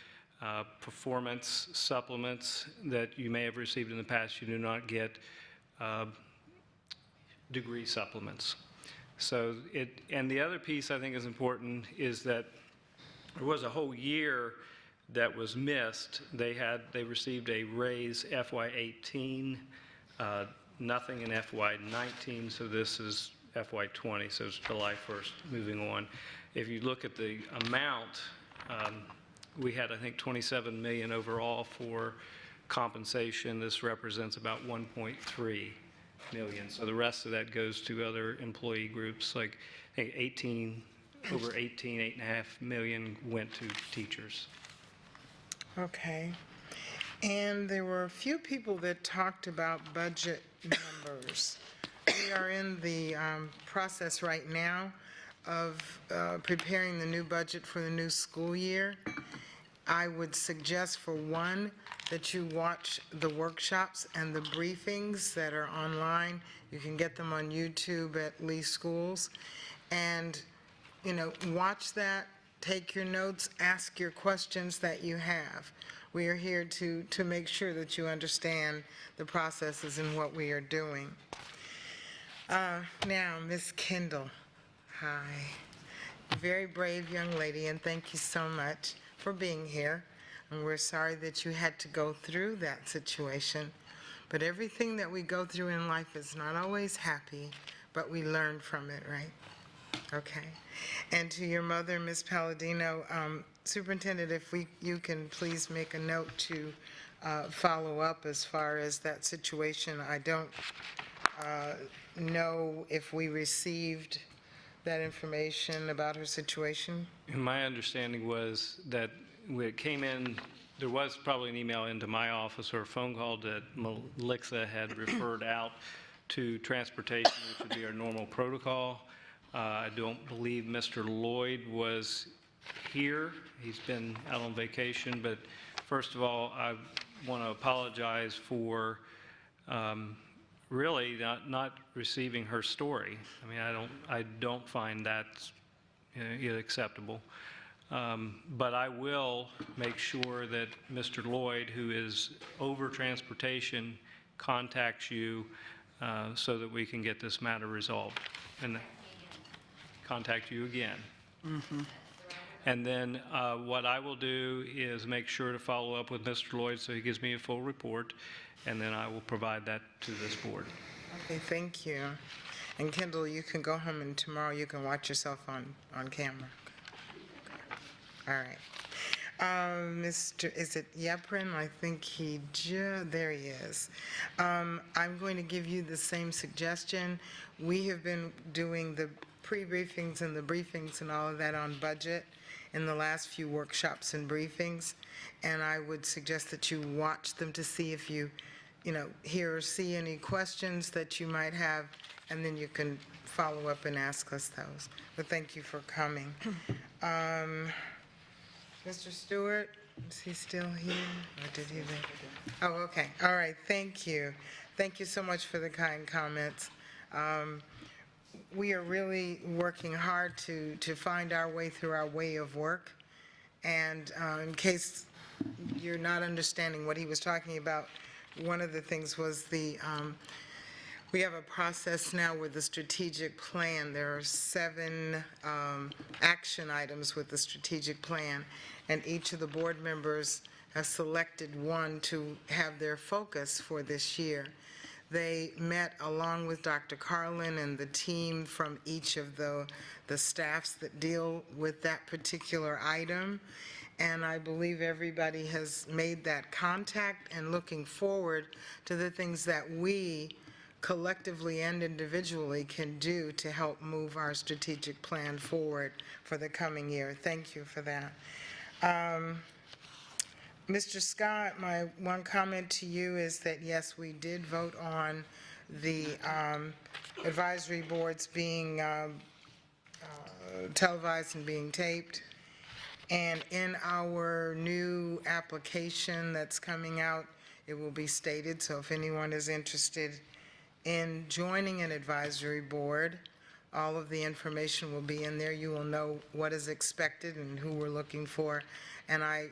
performance supplements that you may have received in the past. You do not get degree supplements. So and the other piece I think is important is that there was a whole year that was missed. They received a raise FY18, nothing in FY19, so this is FY20, so it's July 1st moving on. If you look at the amount, we had, I think, 27 million overall for compensation. This represents about 1.3 million. So the rest of that goes to other employee groups, like I think over 8.5 million went to teachers. Okay. And there were a few people that talked about budget numbers. We are in the process right now of preparing the new budget for the new school year. I would suggest, for one, that you watch the workshops and the briefings that are online. You can get them on YouTube at Lee Schools. And, watch that, take your notes, ask your questions that you have. We are here to make sure that you understand the processes and what we are doing. Now, Ms. Kendall, hi. Very brave young lady, and thank you so much for being here. And we're sorry that you had to go through that situation. But everything that we go through in life is not always happy, but we learn from it, right? Okay. And to your mother, Ms. Palladino, Superintendent, if you can please make a note to follow up as far as that situation. I don't know if we received that information about her situation. And my understanding was that when it came in, there was probably an email into my office or a phone call that Melissa had referred out to transportation, which would be our normal protocol. I don't believe Mr. Lloyd was here. He's been out on vacation. But first of all, I want to apologize for really not receiving her story. I mean, I don't find that acceptable. But I will make sure that Mr. Lloyd, who is over transportation, contacts you so that we can get this matter resolved and contact you again. Mm-hmm. And then what I will do is make sure to follow up with Mr. Lloyd so he gives me a full report, and then I will provide that to this board. Okay, thank you. And Kendall, you can go home, and tomorrow you can watch yourself on camera. All right. Is it Yeprin? I think there he is. I'm going to give you the same suggestion. We have been doing the pre-briefings and the briefings and all of that on budget in the last few workshops and briefings, and I would suggest that you watch them to see if you hear or see any questions that you might have, and then you can follow up and ask us those. But thank you for coming. Mr. Stewart, is he still here, or did he leave? Oh, okay, all right, thank you. Thank you so much for the kind comments. We are really working hard to find our way through our way of work. And in case you're not understanding what he was talking about, one of the things was we have a process now with the strategic plan. There are 7 action items with the strategic plan, and each of the board members has selected one to have their focus for this year. They met along with Dr. Carlin and the team from each of the staffs that deal with that particular item. And I believe everybody has made that contact and looking forward to the things that we collectively and individually can do to help move our strategic plan forward for the coming year. Thank you for that. Mr. Scott, my one comment to you is that, yes, we did vote on the advisory boards being televised and being taped. And in our new application that's coming out, it will be stated, so if anyone is interested in joining an advisory board, all of the information will be in there. You will know what is expected and who we're looking for. And I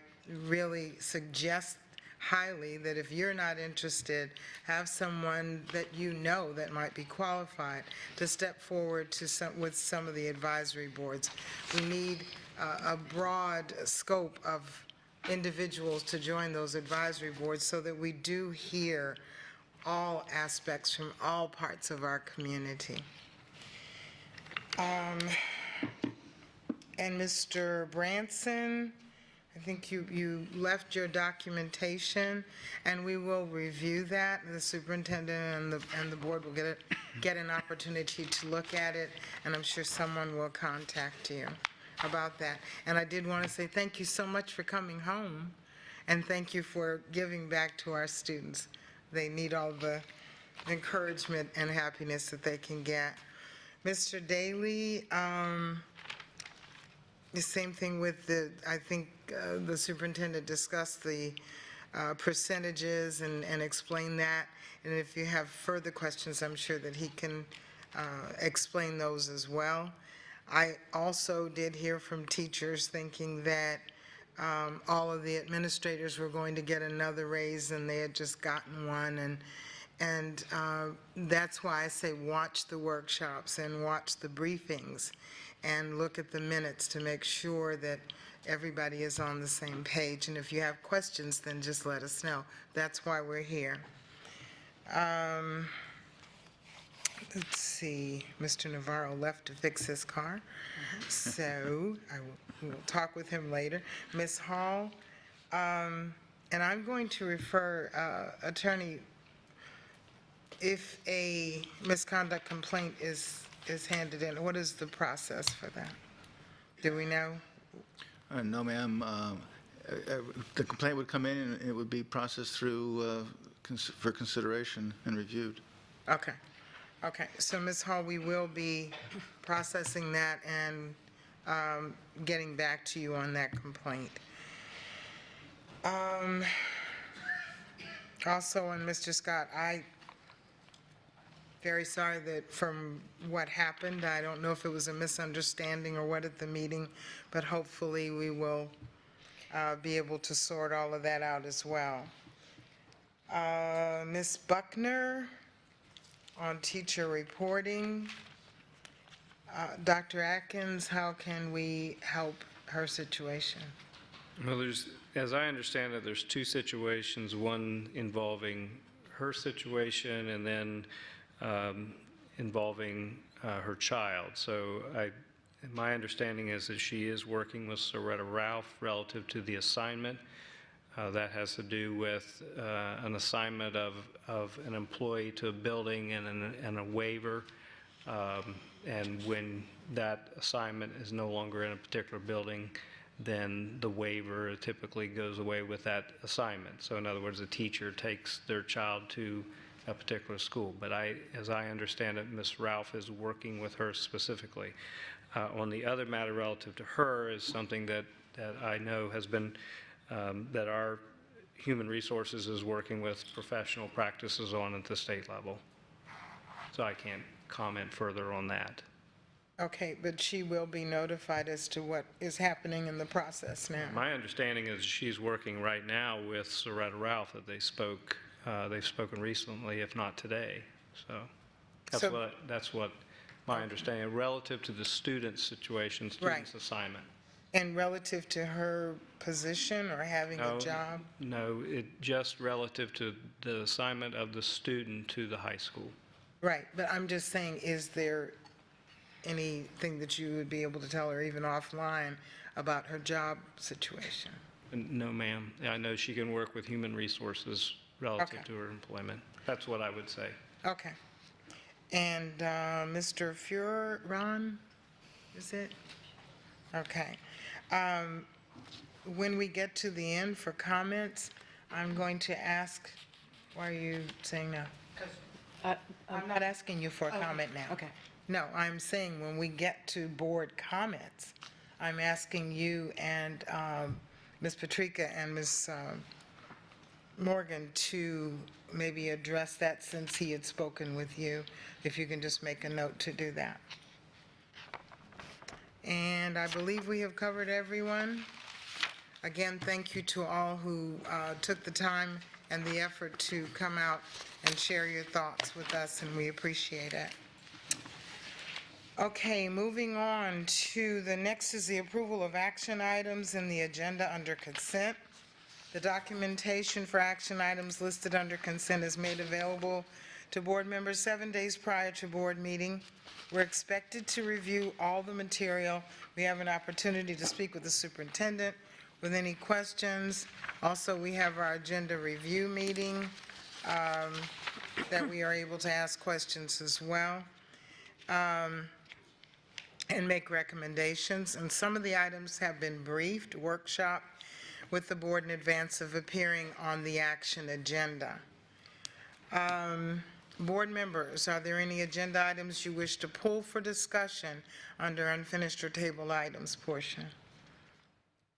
really suggest highly that if you're not interested, have someone that you know that might be qualified to step forward with some of the advisory boards. We need a broad scope of individuals to join those advisory boards so that we do hear all aspects from all parts of our community. And Mr. Branson, I think you left your documentation, and we will review that. The superintendent and the board will get an opportunity to look at it, and I'm sure someone will contact you about that. And I did want to say thank you so much for coming home, and thank you for giving back to our students. They need all the encouragement and happiness that they can get. Mr. Daly, the same thing with I think the superintendent discussed the percentages and explained that. And if you have further questions, I'm sure that he can explain those as well. I also did hear from teachers thinking that all of the administrators were going to get another raise and they had just gotten one. And that's why I say watch the workshops and watch the briefings and look at the minutes to make sure that everybody is on the same page. And if you have questions, then just let us know. That's why we're here. Let's see, Mr. Navarro left to fix his car, so we'll talk with him later. Ms. Hall, and I'm going to refer, Attorney, if a misconduct complaint is handed in, what is the process for that? Do we know? No, ma'am. The complaint would come in and it would be processed through for consideration and reviewed. Okay. Okay, so Ms. Hall, we will be processing that and getting back to you on that complaint. Also, on Mr. Scott, very sorry that from what happened, I don't know if it was a misunderstanding or what at the meeting, but hopefully we will be able to sort all of that out as well. Ms. Buckner, on teacher reporting. Dr. Atkins, how can we help her situation? Well, as I understand it, there's two situations, one involving her situation and then involving her child. So my understanding is that she is working with Soretta Ralph relative to the assignment. That has to do with an assignment of an employee to a building and a waiver. And when that assignment is no longer in a particular building, then the waiver typically goes away with that assignment. So in other words, a teacher takes their child to a particular school. But as I understand it, Ms. Ralph is working with her specifically. On the other matter relative to her is something that I know has been that our human resources is working with professional practices on at the state level. So I can't comment further on that. Okay, but she will be notified as to what is happening in the process now. My understanding is she's working right now with Soretta Ralph, that they've spoken recently, if not today. So that's what my understanding relative to the student situation, student's assignment. And relative to her position or having a job? No, just relative to the assignment of the student to the high school. Right, but I'm just saying, is there anything that you would be able to tell her even offline about her job situation? No, ma'am. I know she can work with human resources relative to her employment. That's what I would say. Okay. And Mr. Furon, is it? Okay. When we get to the end for comments, I'm going to ask, why are you saying no? I'm not asking you for a comment now. Okay. No, I'm saying when we get to board comments, I'm asking you and Ms. Patrica and Ms. Morgan to maybe address that since he had spoken with you, if you can just make a note to do that. And I believe we have covered everyone. Again, thank you to all who took the time and the effort to come out and share your thoughts with us, and we appreciate it. Okay, moving on to the next is the approval of action items in the agenda under consent. The documentation for action items listed under consent is made available to board members 7 days prior to board meeting. We're expected to review all the material. We have an opportunity to speak with the superintendent with any questions. Also, we have our agenda review meeting that we are able to ask questions as well. And make recommendations. And some of the items have been briefed, workshop with the board in advance of appearing on the action agenda. Board members, are there any agenda items you wish to pull for discussion under unfinished or tabled items portion?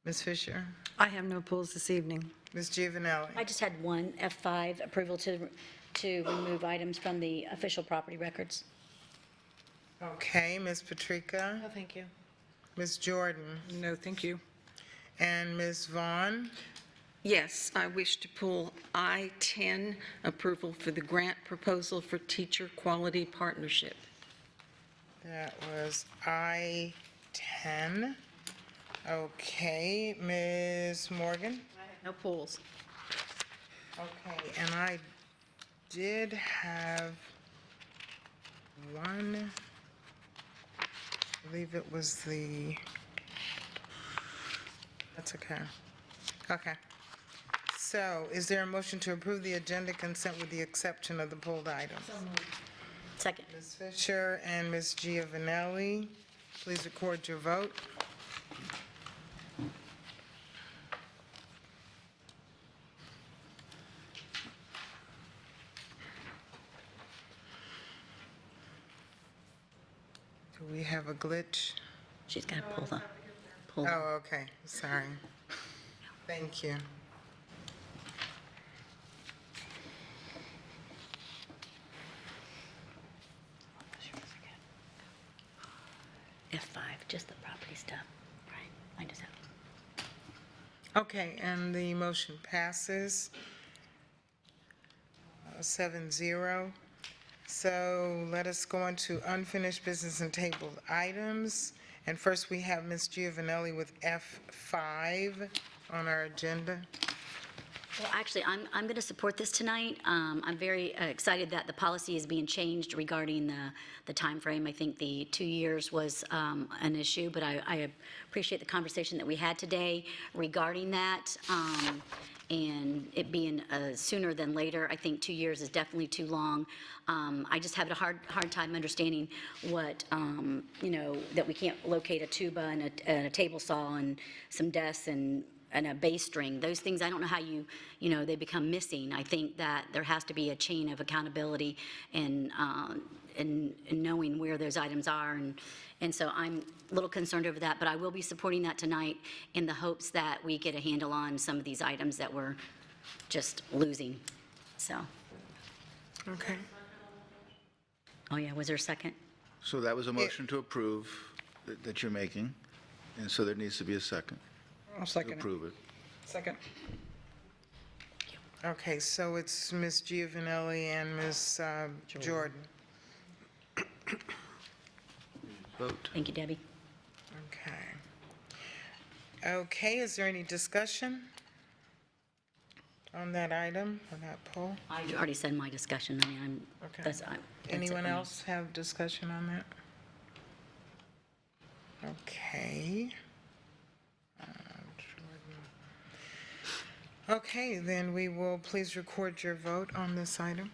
Ms. Fisher? I have no pulls this evening. Ms. Giovanelli? I just had one, F5, approval to remove items from the official property records. Okay, Ms. Patrica? No, thank you. Ms. Jordan? No, thank you. And Ms. Vaughn? Yes, I wish to pull I-10, approval for the grant proposal for teacher quality partnership. That was I-10. Okay, Ms. Morgan? No pulls. Okay, and I did have one, I believe it was that's okay. Okay. So is there a motion to approve the agenda consent with the exception of the pulled items? Second. Ms. Fisher and Ms. Giovanelli, please record your vote. Do we have a glitch? She's got to pull. Oh, okay, sorry. Thank you. F5, just the property stuff. Right, I just have. Okay, and the motion passes 7-0. So let us go on to unfinished business and tabled items. And first, we have Ms. Giovanelli with F5 on our agenda. Well, actually, I'm going to support this tonight. I'm very excited that the policy is being changed regarding the timeframe. I think the 2 years was an issue, but I appreciate the conversation that we had today regarding that. And it being sooner than later. I think 2 years is definitely too long. I just have a hard time understanding what, that we can't locate a tuba and a table saw and some desks and a bass string. Those things, I don't know how they become missing. I think that there has to be a chain of accountability and knowing where those items are. And so I'm a little concerned over that, but I will be supporting that tonight in the hopes that we get a handle on some of these items that we're just losing, so. Okay. Oh, yeah, was there a second? So that was a motion to approve that you're making, and so there needs to be a second. I'll second To approve it. Second. Okay, so it's Ms. Giovanelli and Ms. Jordan. Vote. Thank you, Debbie. Okay. Okay, is there any discussion on that item, on that poll? I already said my discussion. I mean, Okay. that's it Anyone for me. else have discussion on that? Okay. Okay, then we will please record your vote on this item.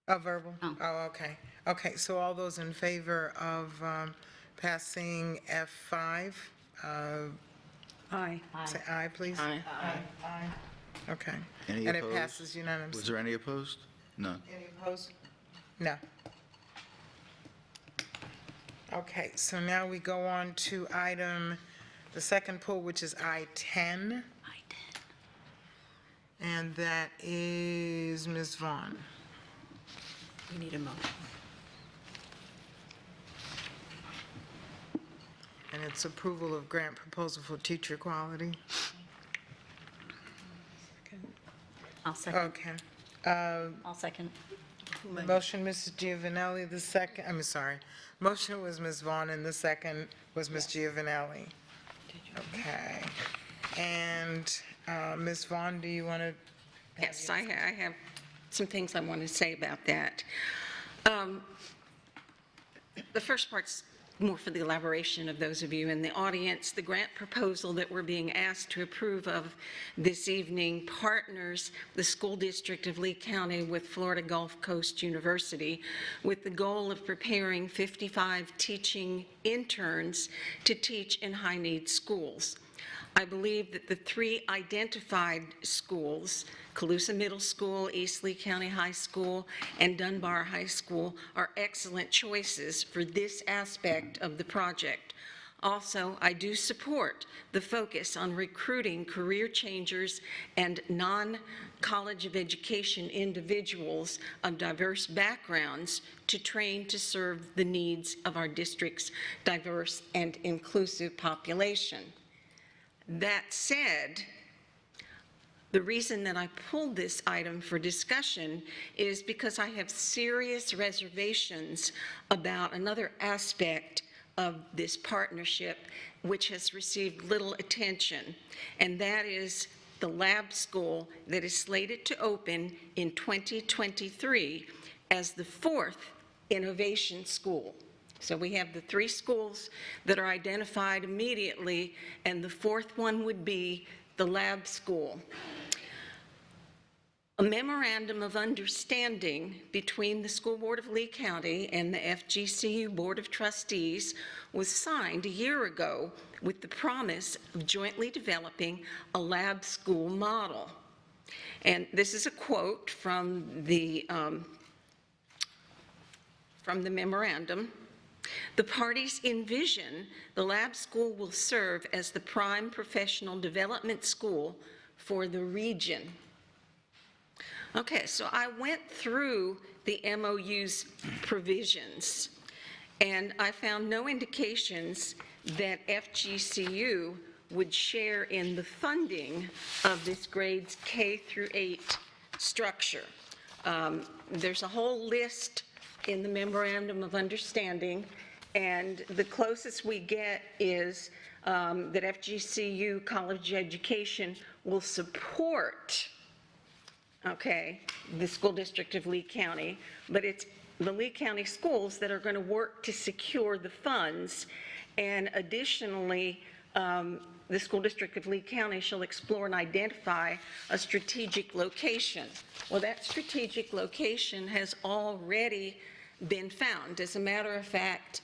A verbal? Oh, okay. Okay, so all those in favor of passing F5? Aye. Say aye, please. Aye. Aye. Okay. Any And opposed? it passes unanimously. Was there any opposed? None. Any opposed? No. Okay, so now we go on to the second pull, which is I-10. And that is Ms. Vaughn. We need a motion. And it's approval of grant proposal for teacher quality. I'll second. Okay. I'll second. The motion, Mrs. Giovanelli, the second, I'm sorry. Motion was Ms. Vaughn, and the second was Ms. Giovanelli. Okay. And Ms. Vaughn, do you want to? Yes, I have some things I want to say about that. The first part's more for the elaboration of those of you in the audience. The grant proposal that we're being asked to approve of this evening partners the School District of Lee County with Florida Gulf Coast University with the goal of preparing 55 teaching interns to teach in high-need schools. I believe that the three identified schools, Colusa Middle School, East Lee County High School, and Dunbar High School, are excellent choices for this aspect of the project. Also, I do support the focus on recruiting career changers and non-college of education individuals of diverse backgrounds to train to serve the needs of our district's diverse and inclusive population. That said, the reason that I pulled this item for discussion is because I have serious reservations about another aspect of this partnership which has received little attention, and that is the lab school that is slated to open in 2023 as the fourth innovation school. So we have the three schools that are identified immediately, and the fourth one would be the lab school. A memorandum of understanding between the School Board of Lee County and the FGCU Board of Trustees was signed a year ago with the promise of jointly developing a lab school model. And this is a quote from the memorandum. The parties envision the lab school will serve as the prime professional development school for the region. Okay, so I went through the MOU's provisions, and I found no indications that FGCU would share in the funding of this grades K through 8 structure. There's a whole list in the memorandum of understanding, and the closest we get is that FGCU College Education will support, okay, the School District of Lee County, but it's the Lee County schools that are going to work to secure the funds, and additionally, the School District of Lee County shall explore and identify a strategic location. Well, that strategic location has already been found. As a matter of fact,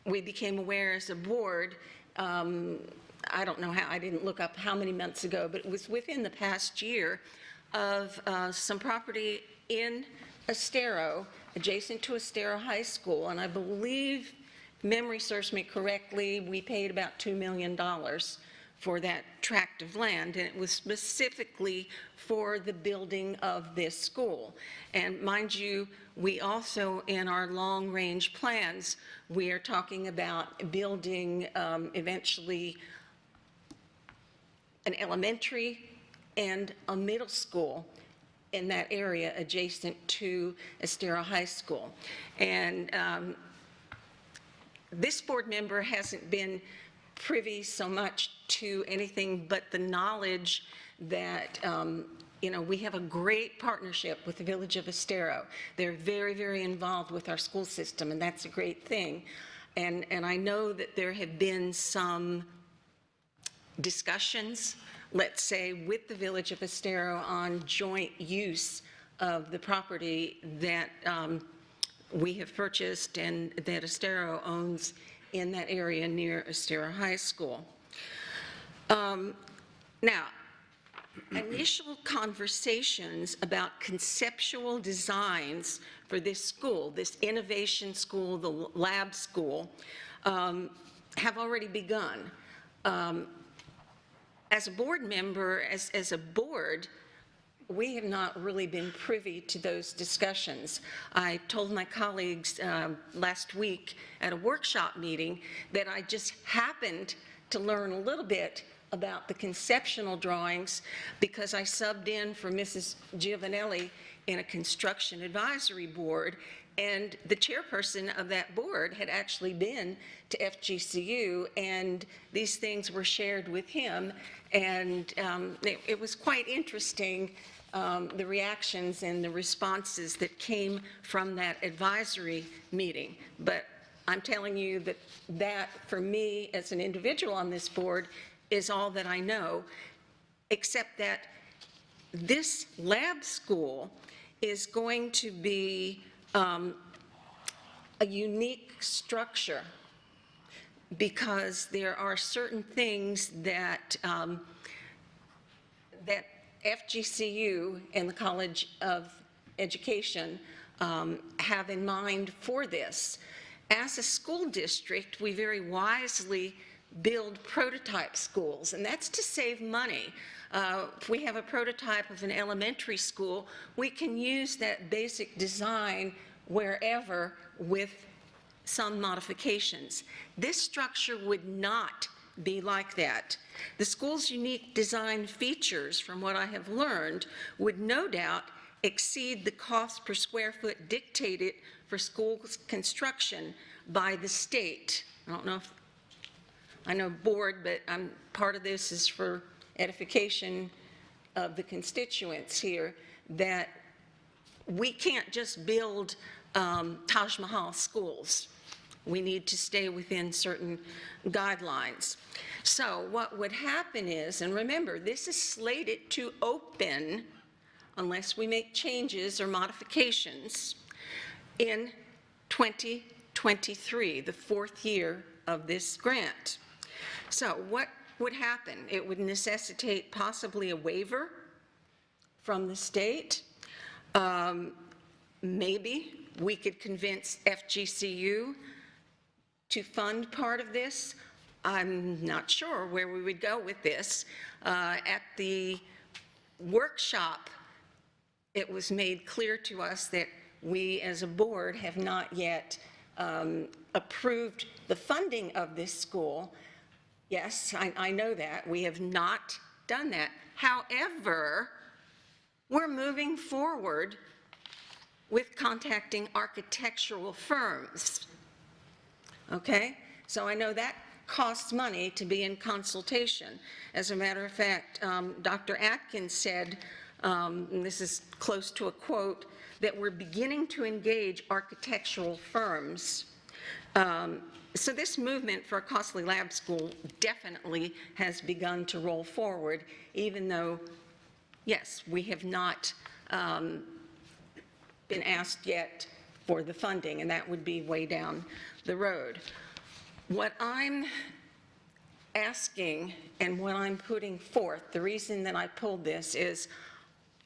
we became aware as a board, I don't know how, I didn't look up how many months ago, but it was within the past year, of some property in Estero, adjacent to Estero High School, and I believe, memory serves me correctly, we paid about $2 million for that tract of land, and it was specifically for the building of this school. And mind you, we also, in our long-range plans, we are talking about building eventually an elementary and a middle school in that area adjacent to Estero High School. And this board member hasn't been privy so much to anything but the knowledge that you know, we have a great partnership with the Village of Estero. They're very, very involved with our school system, and that's a great thing. And I know that there have been some discussions, let's say, with the Village of Estero on joint use of the property that we have purchased and that Estero owns in that area near Estero High School. Now, initial conversations about conceptual designs for this school, this innovation school, the lab school, have already begun. As a board member, as a board, we have not really been privy to those discussions. I told my colleagues last week at a workshop meeting that I just happened to learn a little bit about the conceptual drawings because I subbed in for Mrs. Giovanelli in a construction advisory board, and the chairperson of that board had actually been to FGCU, and these things were shared with him, and it was quite interesting, the reactions and the responses that came from that advisory meeting. But I'm telling you that for me as an individual on this board is all that I know, except that this lab school is going to be a unique structure because there are certain things that that FGCU and the College of Education have in mind for this. As a school district, we very wisely build prototype schools, and that's to save money. If we have a prototype of an elementary school, we can use that basic design wherever with some modifications. This structure would not be like that. The school's unique design features, from what I have learned, would no doubt exceed the cost per square foot dictated for school construction by the state. I don't know if I know board, but part of this is for edification of the constituents here, that we can't just build Taj Mahal schools. We need to stay within certain guidelines. So what would happen is, and remember, this is slated to open unless we make changes or modifications in 2023, the fourth year of this grant. So what would happen? It would necessitate possibly a waiver from the state. Maybe we could convince FGCU to fund part of this. I'm not sure where we would go with this. At the workshop, it was made clear to us that we as a board have not yet approved the funding of this school. Yes, I know that. We have not done that. However, we're moving forward with contacting architectural firms. Okay? So I know that costs money to be in consultation. As a matter of fact, Dr. Atkins said, and this is close to a quote, that we're beginning to engage architectural firms. So this movement for a costly lab school definitely has begun to roll forward, even though, yes, we have not been asked yet for the funding, and that would be way down the road. What I'm asking and what I'm putting forth, the reason that I pulled this is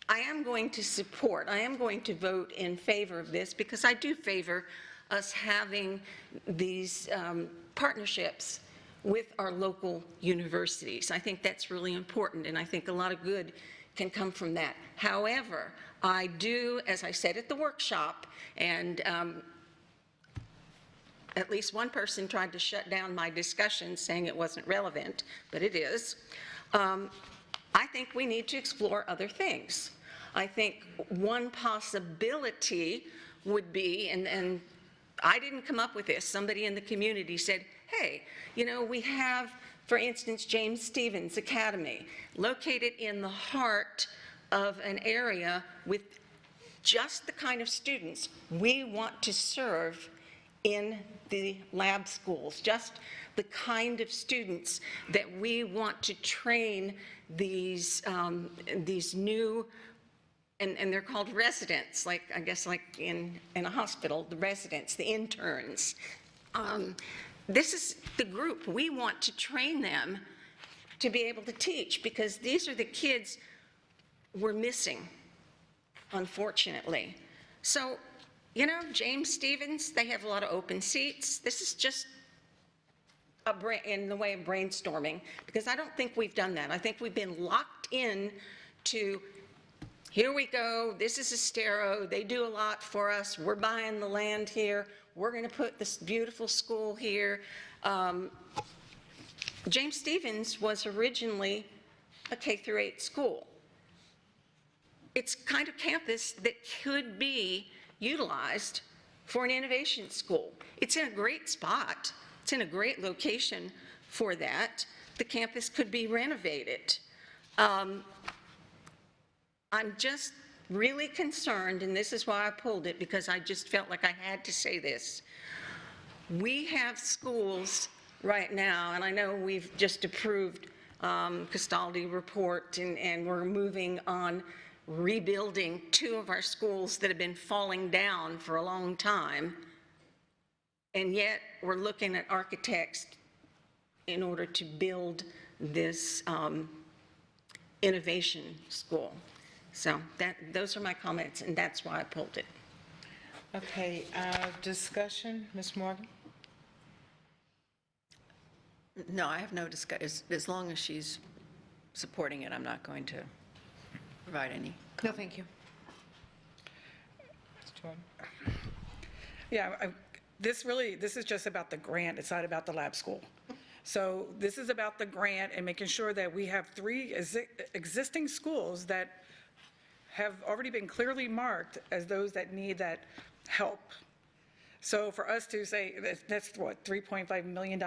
I am going to support, I am going to vote in favor of this because I do favor us having these partnerships with our local universities. I think that's really important, and I think a lot of good can come from that. However, I do, as I said at the workshop, and at least one person tried to shut down my discussion saying it wasn't relevant, but it is. I think we need to explore other things. I think one possibility would be, and I didn't come up with this, somebody in the community said, hey, you know, we have, for instance, James Stevens Academy, located in the heart of an area with just the kind of students we want to serve in the lab schools, just the kind of students that we want to train these new, and they're called residents, like I guess like in a hospital, the residents, the interns. This is the group. We want to train them to be able to teach because these are the kids we're missing, unfortunately. So you know, James Stevens, they have a lot of open seats. This is just in the way of brainstorming, because I don't think we've done that. I think we've been locked in to, here we go, this is Estero, they do a lot for us, we're buying the land here, we're going to put this beautiful school here. James Stevens was originally a K-8 school. It's kind of campus that could be utilized for an innovation school. It's in a great spot. It's in a great location for that. The campus could be renovated. I'm just really concerned, and this is why I pulled it, because I just felt like I had to say this. We have schools right now, and I know we've just approved Castaldi report, and we're moving on rebuilding 2 of our schools that have been falling down for a long time. And yet, we're looking at architects in order to build this innovation school. So those are my comments, and that's why I pulled it. Okay, discussion, Ms. Morgan? No, I have no discussion. As long as she's supporting it, I'm not going to provide any. No, thank you. Ms. Jordan? Yeah, this is just about the grant. It's not about the lab school. So this is about the grant and making sure that we have 3 existing schools that have already been clearly marked as those that need that help. So for us to say, that's what, $3.5 million?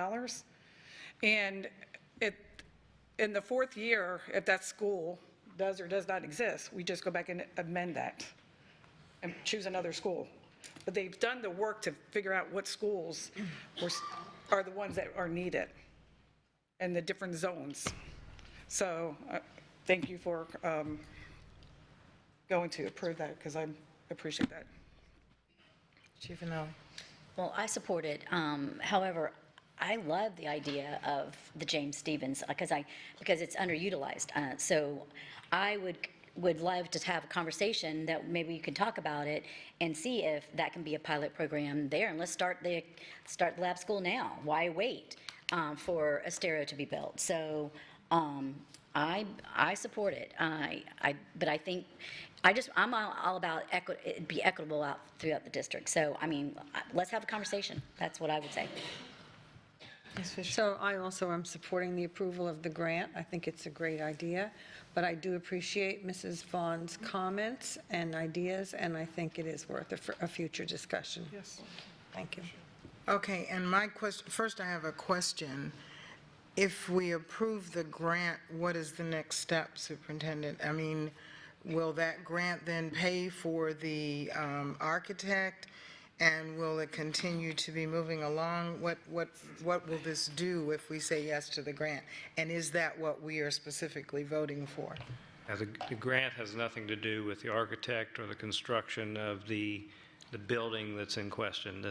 And in the 4th year, if that school does or does not exist, we just go back and amend that and choose another school. But they've done the work to figure out what schools are the ones that are needed and the different zones. So thank you for going to approve that, because I appreciate that. Chief Anelli? Well, I support it. However, I love the idea of the James Stevens because it's underutilized. So I would love to have a conversation that maybe you can talk about it and see if that can be a pilot program there. And let's start the lab school now. Why wait for Estero to be built? So I support it. But I think I'm all about be equitable out throughout the district. So I mean, let's have a conversation. That's what I would say. So I also am supporting the approval of the grant. I think it's a great idea, but I do appreciate Mrs. Vaughn's comments and ideas, and I think it is worth a future discussion. Yes. Thank you. Okay, and my question, first I have a question. If we approve the grant, what is the next step, Superintendent? I mean, will that grant then pay for the architect? And will it continue to be moving along? What will this do if we say yes to the grant? And is that what we are specifically voting for? The grant has nothing to do with the architect or the construction of the building that's in question.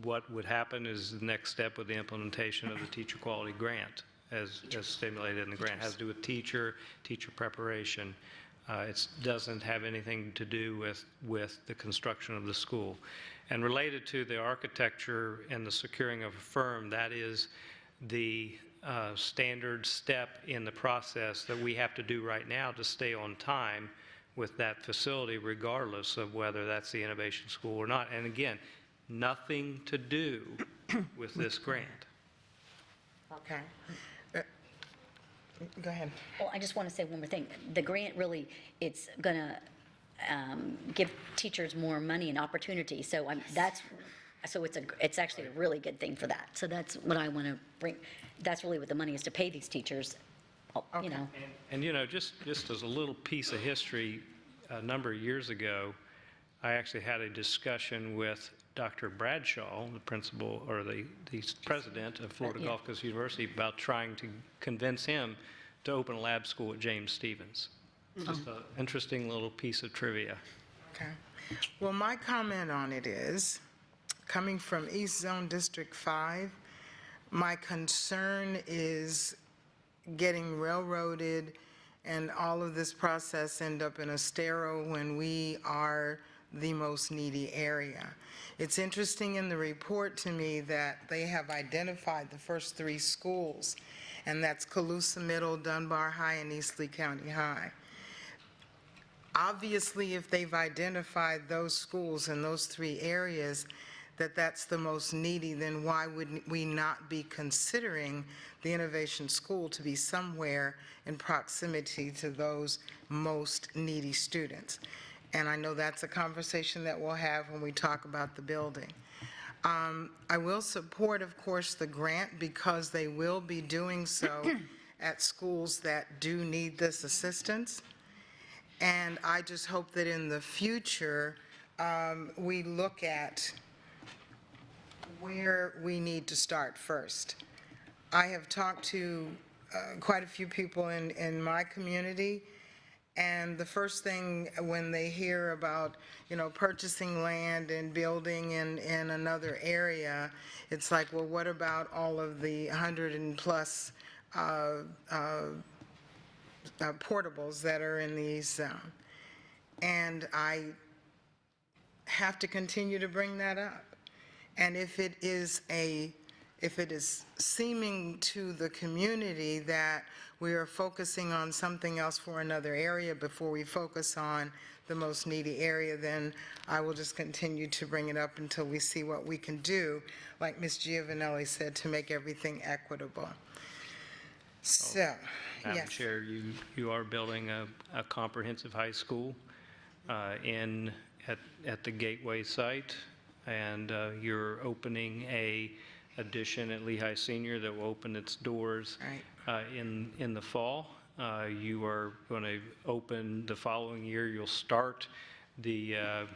What would happen is the next step with the implementation of the teacher quality grant, as stimulated in the grant, has to do with teacher preparation. It doesn't have anything to do with the construction of the school. And related to the architecture and the securing of a firm, that is the standard step in the process that we have to do right now to stay on time with that facility, regardless of whether that's the innovation school or not. And again, nothing to do with this grant. Okay. Go ahead. Well, I just want to say one more thing. The grant really, it's going to give teachers more money and opportunity. So it's actually a really good thing for that. So that's what I want to bring. That's really what the money is, to pay these teachers. You know. And you know, just as a little piece of history, a number of years ago, I actually had a discussion with Dr. Bradshaw, the principal or the president of Florida Gulf Coast University, about trying to convince him to open a lab school at James Stevens. Just an interesting little piece of trivia. Okay. Well, my comment on it is, coming from East Zone District 5, my concern is getting railroaded and all of this process end up in Estero when we are the most needy area. It's interesting in the report to me that they have identified the first 3 schools, and that's Colusa Middle, Dunbar High, and East Lee County High. Obviously, if they've identified those schools in those 3 areas, that's the most needy, then why would we not be considering the Innovation School to be somewhere in proximity to those most needy students? And I know that's a conversation that we'll have when we talk about the building. I will support, of course, the grant because they will be doing so at schools that do need this assistance. And I just hope that in the future, we look at where we need to start first. I have talked to quite a few people in my community, and the first thing when they hear about, purchasing land and building in another area, it's like, well, what about all of the 100 and plus portables that are in the East Zone? And I have to continue to bring that up. And if it is seeming to the community that we are focusing on something else for another area before we focus on the most needy area, then I will just continue to bring it up until we see what we can do, like Ms. Giovanelli said, to make everything equitable. So, Madam yes. Chair, you are building a comprehensive high school at the Gateway site, and you're opening a addition at Lehigh Senior that will open its doors in the fall. You are going to open the following year. You'll start the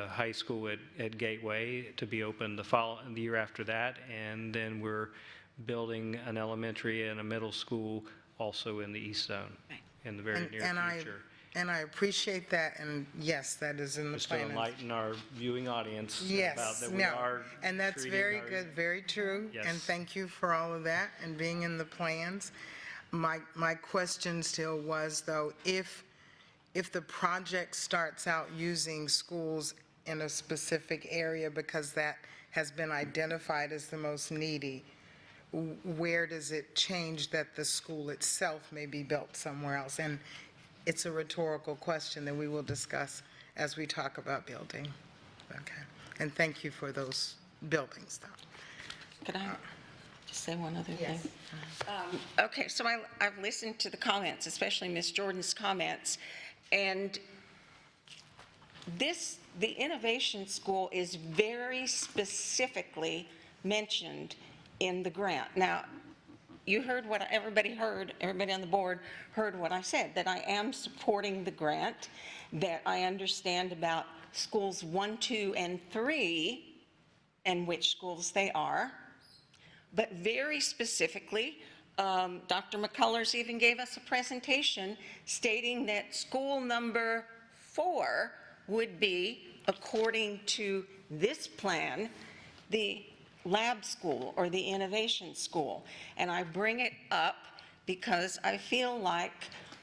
high school at Gateway to be open the year after that, and then we're building an elementary and a middle school also in the East Zone in the very near future. And I appreciate that, and yes, that is in the Just to plan. enlighten our viewing audience about Yes, that we no, are and that's treating very our- good, very true, and Yes. thank you for all of that and being in the plans. My question still was, though, if the project starts out using schools in a specific area because that has been identified as the most needy, where does it change that the school itself may be built somewhere else? And it's a rhetorical question that we will discuss as we talk about building. Okay. And thank you for those buildings, though. Could I just say one other thing? Okay, so I've listened to the comments, especially Ms. Jordan's comments, and the Innovation School is very specifically mentioned in the grant. Now, you heard what everybody on the board heard what I said, that I am supporting the grant, that I understand about schools 1, 2, and 3, and which schools they are. But very specifically, Dr. McCullers even gave us a presentation stating that school number 4 would be, according to this plan, the lab school or the innovation school. And I bring it up because I feel like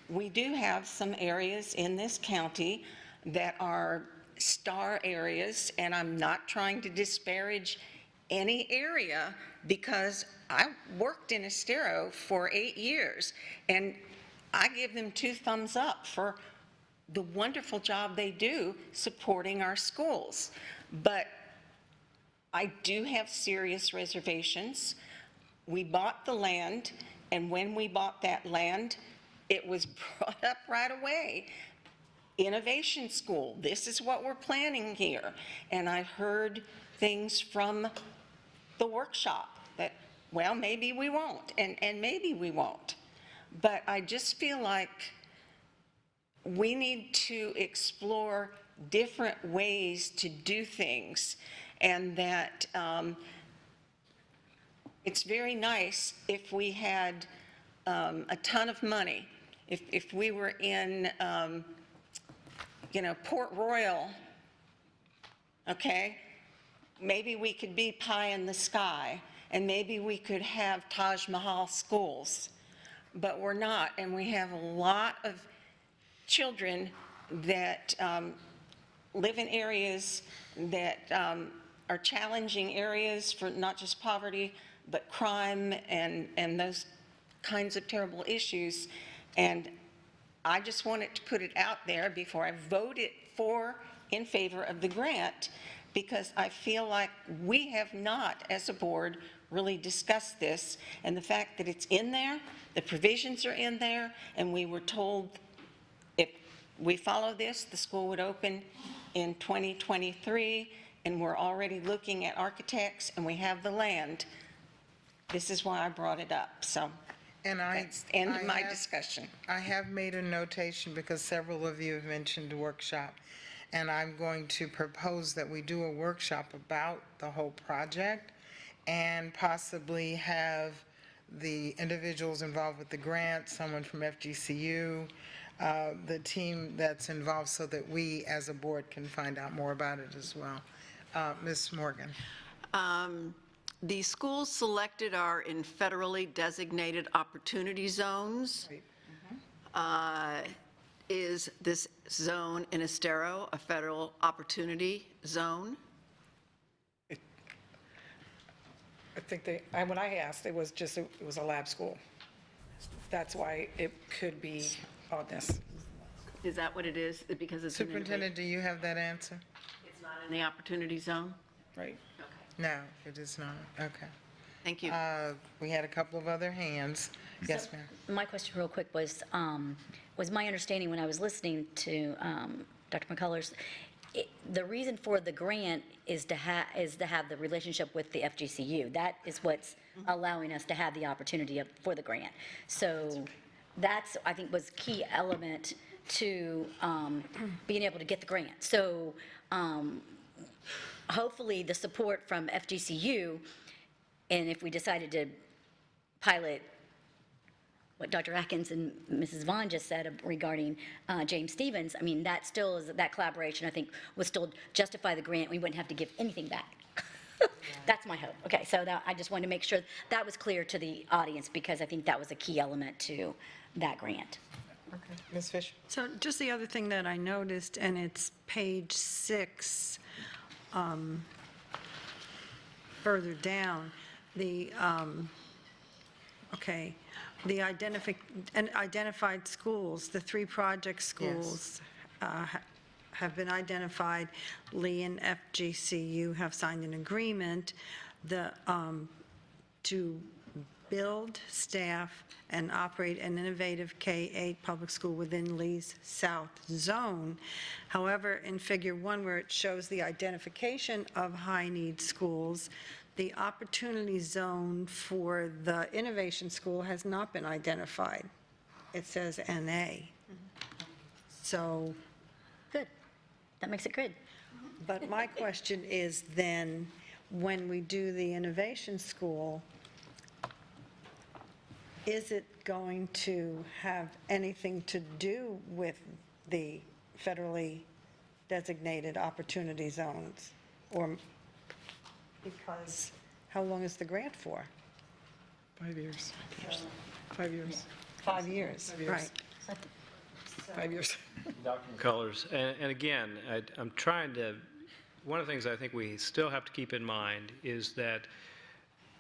we do have some areas in this county that are star areas, and I'm not trying to disparage any area because I worked in Estero for 8 years, and I give them 2 thumbs up for the wonderful job they do supporting our schools. But I do have serious reservations. We bought the land, and when we bought that land, it was brought up right away. Innovation School, this is what we're planning here. And I heard things from the workshop that, well, maybe we won't, and maybe we won't. But I just feel like we need to explore different ways to do things, and that it's very nice if we had a ton of money. If we were in, Port Royal, okay, maybe we could be pie in the sky, and maybe we could have Taj Mahal schools, but we're not, and we have a lot of children that live in areas that are challenging areas for not just poverty, but crime and those kinds of terrible issues. And I just wanted to put it out there before I voted in favor of the grant, because I feel like we have not, as a board, really discussed this. And the fact that it's in there, the provisions are in there, and we were told if we follow this, the school would open in 2023, and we're already looking at architects, and we have the land. This is why I brought it up, so. And that's the end of my discussion. I have made a notation because several of you have mentioned a workshop, and I'm going to propose that we do a workshop about the whole project and possibly have the individuals involved with the grant, someone from FGCU, the team that's involved, so that we as a board can find out more about it as well. Ms. Morgan. The schools selected are in federally designated opportunity zones. Is this zone in Estero a federal opportunity zone? I think when I asked, it was a lab school. That's why it could be on this. Is that what it is? Because it's an Superintendent, do you have that answer? It's not in the opportunity zone? Right. No, it is not. Okay. Thank you. We had a couple of other hands. Yes, ma'am. My question real quick was my understanding when I was listening to Dr. McCullers, the reason for the grant is to have the relationship with the FGCU. That is what's allowing us to have the opportunity for the grant. So that's, I think, was key element to being able to get the grant. So hopefully the support from FGCU, and if we decided to pilot what Dr. Atkins and Mrs. Vaughn just said regarding James Stevens, I mean, that still is, that collaboration, I think, would still justify the grant. We wouldn't have to give anything back. That's my hope. Okay, so I just wanted to make sure that was clear to the audience, because I think that was a key element to that grant. Okay. Ms. Fisher? So just the other thing that I noticed, and it's page 6, further down, the identified schools, the 3 project schools have been identified. Lee and FGCU have signed an agreement to build, staff, and operate an innovative K-8 public school within Lee's South Zone. However, in Figure 1, where it shows the identification of high-need schools, the opportunity zone for the innovation school has not been identified. It says NA. So. Good. That makes it good. But my question is then, when we do the innovation school, is it going to have anything to do with the federally designated opportunity zones? Or because how long is the grant for? 5 years. 5 years. 5 years, right. 5 years. Dr. McCullers, and again, I'm trying to, one of the things I think we still have to keep in mind is that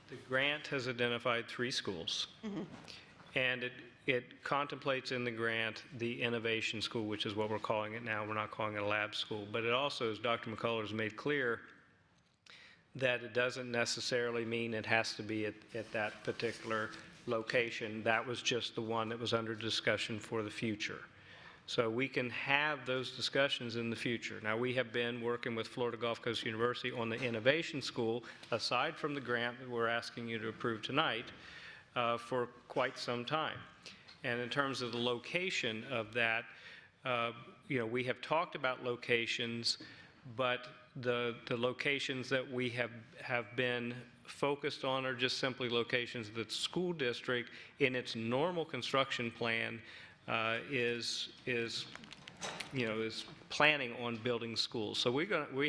the grant has identified 3 schools, and it contemplates in the grant the innovation school, which is what we're calling it now. We're not calling it a lab school, but it also, as Dr. McCullers made clear, that it doesn't necessarily mean it has to be at that particular location. That was just the one that was under discussion for the future. So we can have those discussions in the future. Now, we have been working with Florida Gulf Coast University on the innovation school, aside from the grant that we're asking you to approve tonight, for quite some time. And in terms of the location of that, we have talked about locations, but the locations that we have been focused on are just simply locations that the school district, in its normal construction plan, is planning on building schools. So we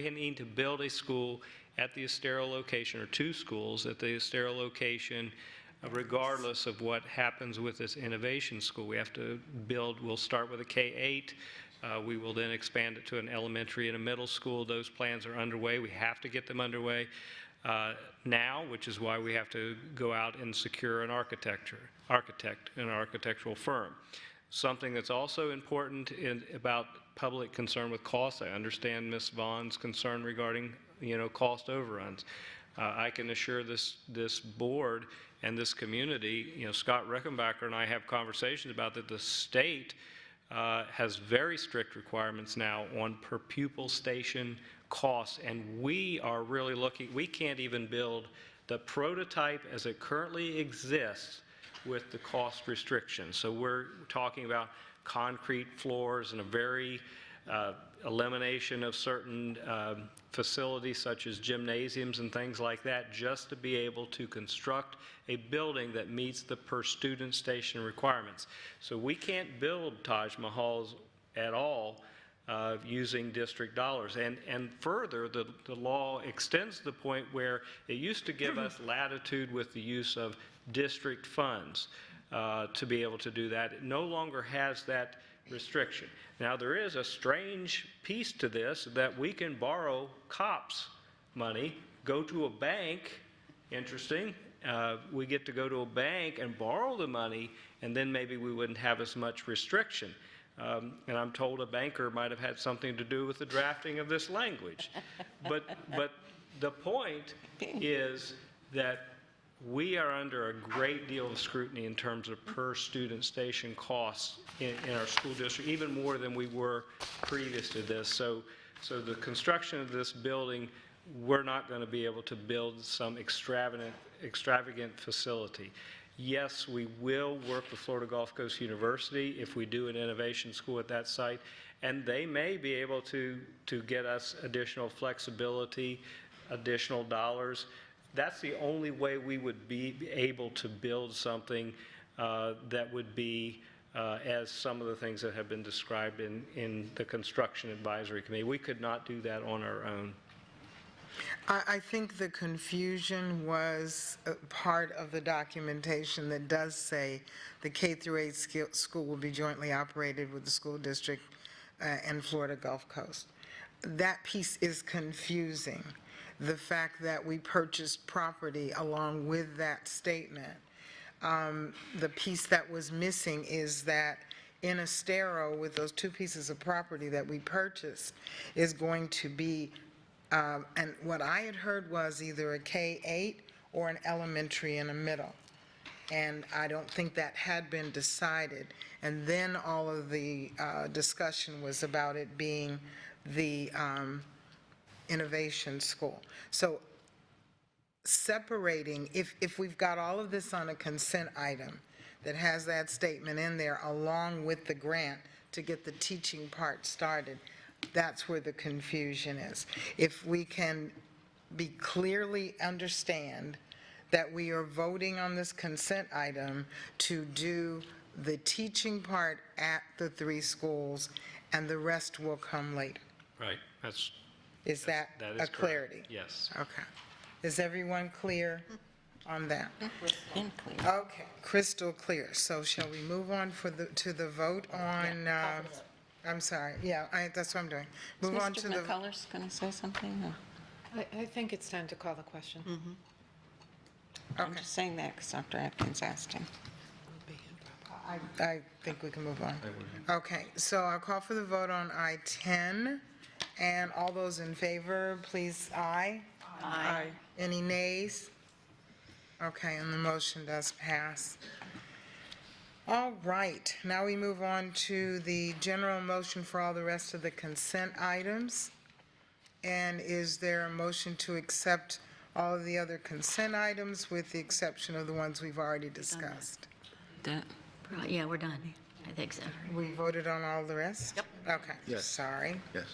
need to build a school at the Estero location, or 2 schools at the Estero location, regardless of what happens with this innovation school. We have to build, we'll start with a K-8, We will then expand it to an elementary and a middle school. Those plans are underway. We have to get them underway now, which is why we have to go out and secure an architect, an architectural firm. Something that's also important about public concern with costs. I understand Ms. Vaughn's concern regarding, cost overruns. I can assure this board and this community, Scott Reckenbacker and I have conversations about that the state has very strict requirements now on per pupil station costs, and we are really looking, we can't even build the prototype as it currently exists with the cost restrictions. So we're talking about concrete floors and a very elimination of certain facilities such as gymnasiums and things like that, just to be able to construct a building that meets the per student station requirements. So we can't build Taj Mahals at all using district dollars. And further, the law extends to the point where it used to give us latitude with the use of district funds to be able to do that. It no longer has that restriction. Now, there is a strange piece to this that we can borrow COPS money, go to a bank, interesting, we get to go to a bank and borrow the money, and then maybe we wouldn't have as much restriction. And I'm told a banker might have had something to do with the drafting of this language. But the point is that we are under a great deal of scrutiny in terms of per student station costs in our school district, even more than we were previous to this. So the construction of this building, we're not going to be able to build some extravagant facility. Yes, we will work with Florida Gulf Coast University if we do an innovation school at that site, and they may be able to get us additional flexibility, additional dollars. That's the only way we would be able to build something that would be as some of the things that have been described in the Construction Advisory Committee. We could not do that on our own. I think the confusion was part of the documentation that does say the K-8 school will be jointly operated with the school district and Florida Gulf Coast. That piece is confusing. The fact that we purchased property along with that statement. The piece that was missing is that in Estero, with those two pieces of property that we purchased, is going to be, and what I had heard was either a K-8 or an elementary and a middle. And I don't think that had been decided. And then all of the discussion was about it being the innovation school. So separating, if we've got all of this on a consent item that has that statement in there along with the grant to get the teaching part started, that's where the confusion is. If we can be clearly understand that we are voting on this consent item to do the teaching part at the 3 schools and the rest will come later. Right. Is that a clarity? Yes. Okay. Is everyone clear on that? Okay, crystal clear. So shall we move on to the vote on, I'm sorry, that's what I'm doing. Move on to the. Mr. McCullers going to say something? No. I think it's time to call the question. I'm just saying that because Dr. Atkins asked him. I think we can move on. Okay, so I'll call for the vote on I-10, and all those in favor, please, aye. Aye. Any nays? Okay, and the motion does pass. All right, now we move on to the general motion for all the rest of the consent items. And is there a motion to accept all of the other consent items with the exception of the ones we've already discussed? Yeah, we're done. I think so. We voted on all the rest? Yep. Okay. Yes. Sorry. Yes.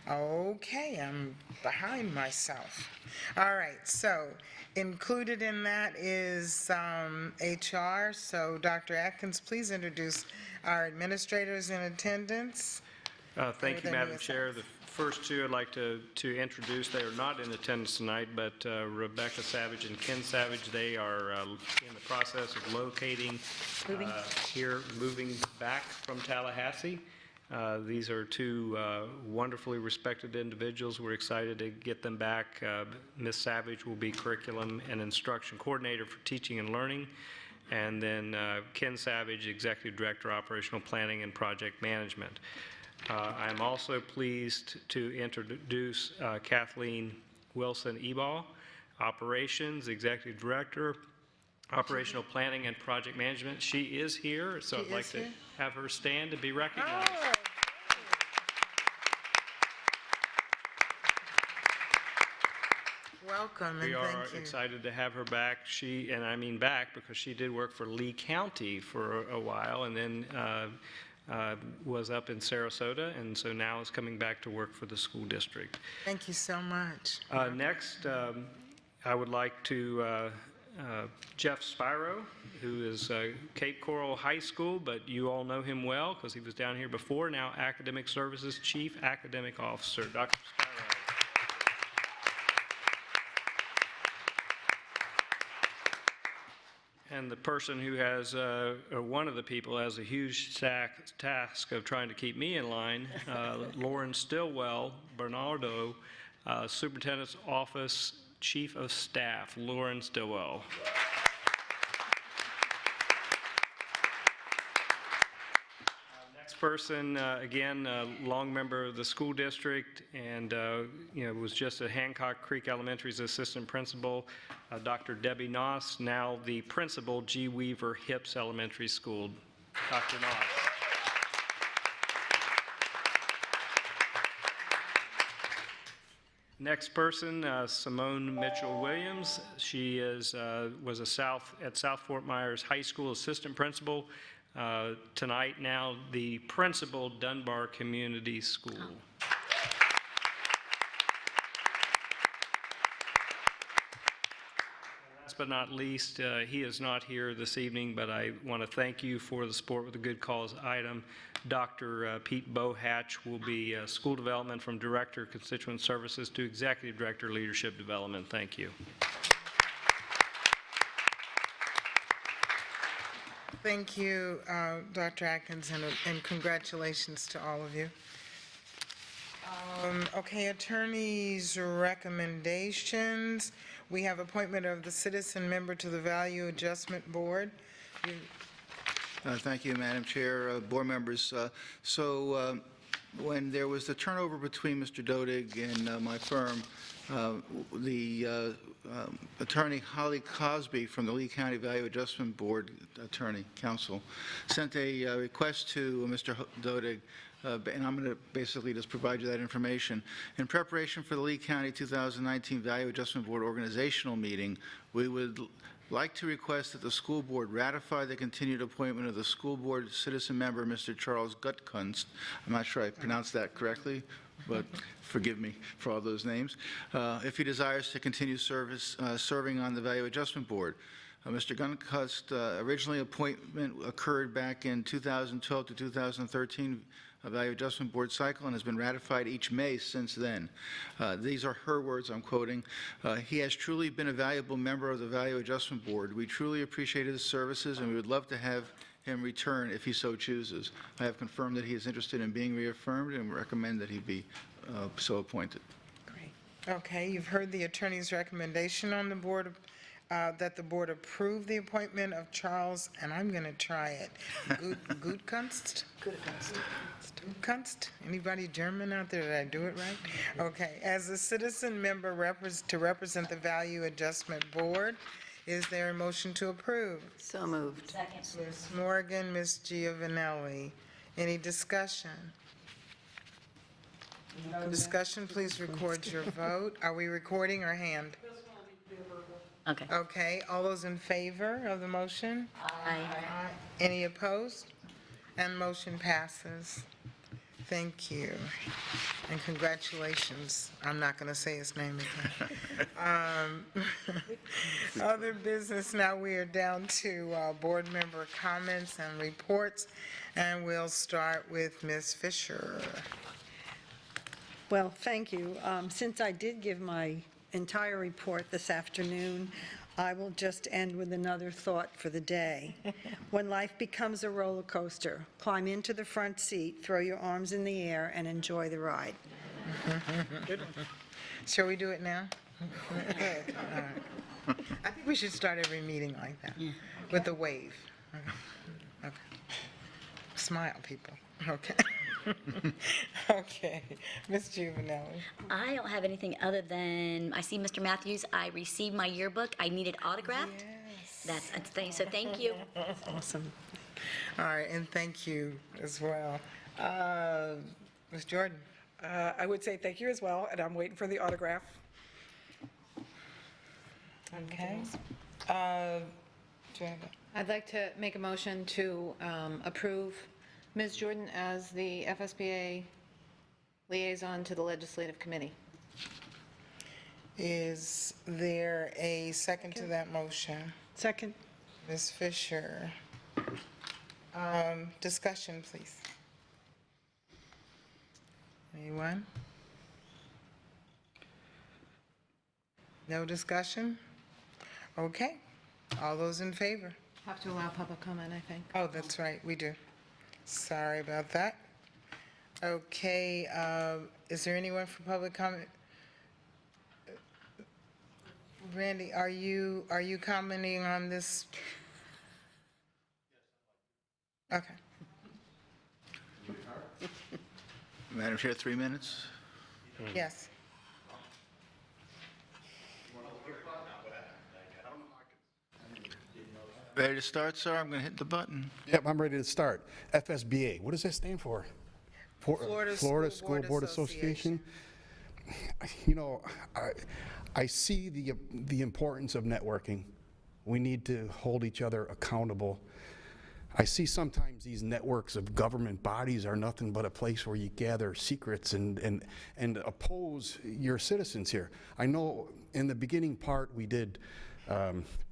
Okay, I'm behind myself. All right, so included in that is HR. So Dr. Atkins, please introduce our administrators in attendance. Thank you, Madam Chair. The first two I'd like to introduce, they are not in attendance tonight, but Rebecca Savage and Ken Savage, they are in the process of locating moving back from Tallahassee. These are two wonderfully respected individuals. We're excited to get them back. Ms. Savage will be Curriculum and Instruction Coordinator for Teaching and Learning, and then Ken Savage, Executive Director, Operational Planning and Project Management. I am also pleased to introduce Kathleen Wilson-Ebal, Operations, Executive Director, Operational Planning and Project Management. She is here, so I'd like to have her stand to be recognized. Oh. Welcome, and We are thank you. excited to have her back. She, and I mean back, because she did work for Lee County for a while, and then was up in Sarasota, and so now is coming back to work for the school district. Thank you so much. Next, I would like to Jeff Spiro, who is Cape Coral High School, but you all know him well because he was down here before, now Academic Services Chief Academic Officer. Dr. Spiro. And the person who has, or one of the people has a huge task of trying to keep me in line, Lauren Stillwell, Bernardo, Superintendent's Office Chief of Staff, Lauren Stillwell. Next person, again, a long member of the school district, and was just at Hancock Creek Elementary's assistant principal, Dr. Debbie Noss, now the principal, G. Weaver Hips Elementary School. Dr. Noss. Next person, Simone Mitchell-Williams. She was at South Fort Myers High School assistant principal. Tonight now the principal, Dunbar Community School. Last but not least, he is not here this evening, but I want to thank you for the Support with a Good Cause item. Dr. Pete Bohatch will be School Development from Director, Constituent Services to Executive Director, Leadership Development. Thank you. Thank you, Dr. Atkins, and congratulations to all of you. Okay, attorney's recommendations. We have appointment of the citizen member to the Value Adjustment Board. Thank you, Madam Chair, board members. When there was the turnover between Mr. Dodig and my firm, the attorney Holly Cosby from the Lee County Value Adjustment Board Attorney Council sent a request to Mr. Dodig, and I'm going to basically just provide you that information. In preparation for the Lee County 2019 Value Adjustment Board organizational meeting, we would like to request that the school board ratify the continued appointment of the school board citizen member, Mr. Charles Gutkunst. I'm not sure I pronounced that correctly, but forgive me for all those names. If he desires to continue serving on the Value Adjustment Board. Mr. Gutkunst, originally appointment occurred back in 2012 to 2013 Value Adjustment Board cycle and has been ratified each May since then. These are her words, I'm quoting. He has truly been a valuable member of the Value Adjustment Board. We truly appreciate his services and we would love to have him return if he so chooses. I have confirmed that he is interested in being reaffirmed and recommend that he be so appointed. Great. Okay, you've heard the attorney's recommendation on the board, that the board approve the appointment of Charles, and I'm going to try it, Gutkunst? Gutkunst? Anybody German out there? Did I do it right? Okay, as a citizen member to represent the Value Adjustment Board, is there a motion to approve? So moved. Second. Ms. Morgan, Ms. Giovanelli. Any discussion? Discussion, please record your vote. Are we recording or hand? Okay. Okay, all those in favor of the motion? Aye. Any opposed? And motion passes. Thank you. And congratulations. I'm not going to say his name again. Other business, now we are down to board member comments and reports, and we'll start with Ms. Fisher. Well, thank you. Since I did give my entire report this afternoon, I will just end with another thought for the day. When life becomes a roller coaster, climb into the front seat, throw your arms in the air, and enjoy the ride. Good one. Shall we do it now? All right. I think we should start every meeting like that, with a wave. Okay. Smile, people. Okay. Okay. Ms. Juvenile. I don't have anything other than, I see Mr. Matthews, I received my yearbook. I need it autographed. That's a thing, so thank you. Awesome. All right, and thank you as well. Ms. Jordan. I would say thank you as well, and I'm waiting for the autograph. Okay. I'd like to make a motion to approve Ms. Jordan as the FSBA liaison to the Legislative Committee. Is there a second to that motion? Second. Ms. Fisher. Discussion, please. Anyone? No discussion? Okay. All those in favor? Have to allow public comment, I think. Oh, that's right, we do. Sorry about that. Okay, is there anyone for public comment? Randy, are you commenting on this? Okay. Madam Chair, 3 minutes? Yes. Ready to start, sir? I'm going to hit the button. Yep, I'm ready to start. FSBA, what does that stand for? Florida School Board Association. You know, I see the importance of networking. We need to hold each other accountable. I see sometimes these networks of government bodies are nothing but a place where you gather secrets and oppose your citizens here. I know in the beginning part we did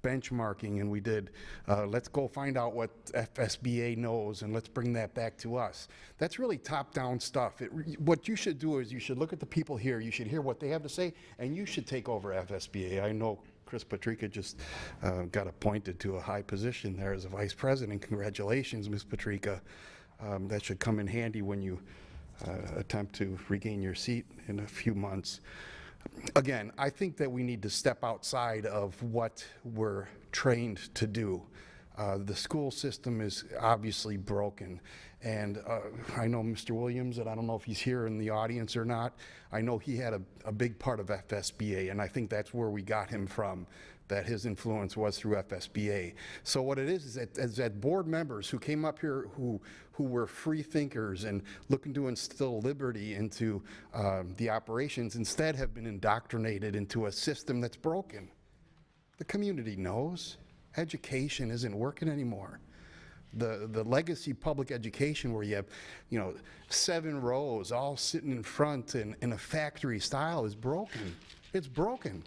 benchmarking, and we did, let's go find out what FSBA knows and let's bring that back to us. That's really top-down stuff. What you should do is you should look at the people here, you should hear what they have to say, and you should take over FSBA. I know Chris Patrica just got appointed to a high position there as a vice president. Congratulations, Ms. Patrica. That should come in handy when you attempt to regain your seat in a few months. Again, I think that we need to step outside of what we're trained to do. The school system is obviously broken, and I know Mr. Williams, and I don't know if he's here in the audience or not. I know he had a big part of FSBA, and I think that's where we got him from, that his influence was through FSBA. So what it is that board members who came up here who were free thinkers and looking to instill liberty into the operations instead have been indoctrinated into a system that's broken. The community knows. Education isn't working anymore. The legacy public education where you have, 7 rows all sitting in front in a factory style is broken. It's broken.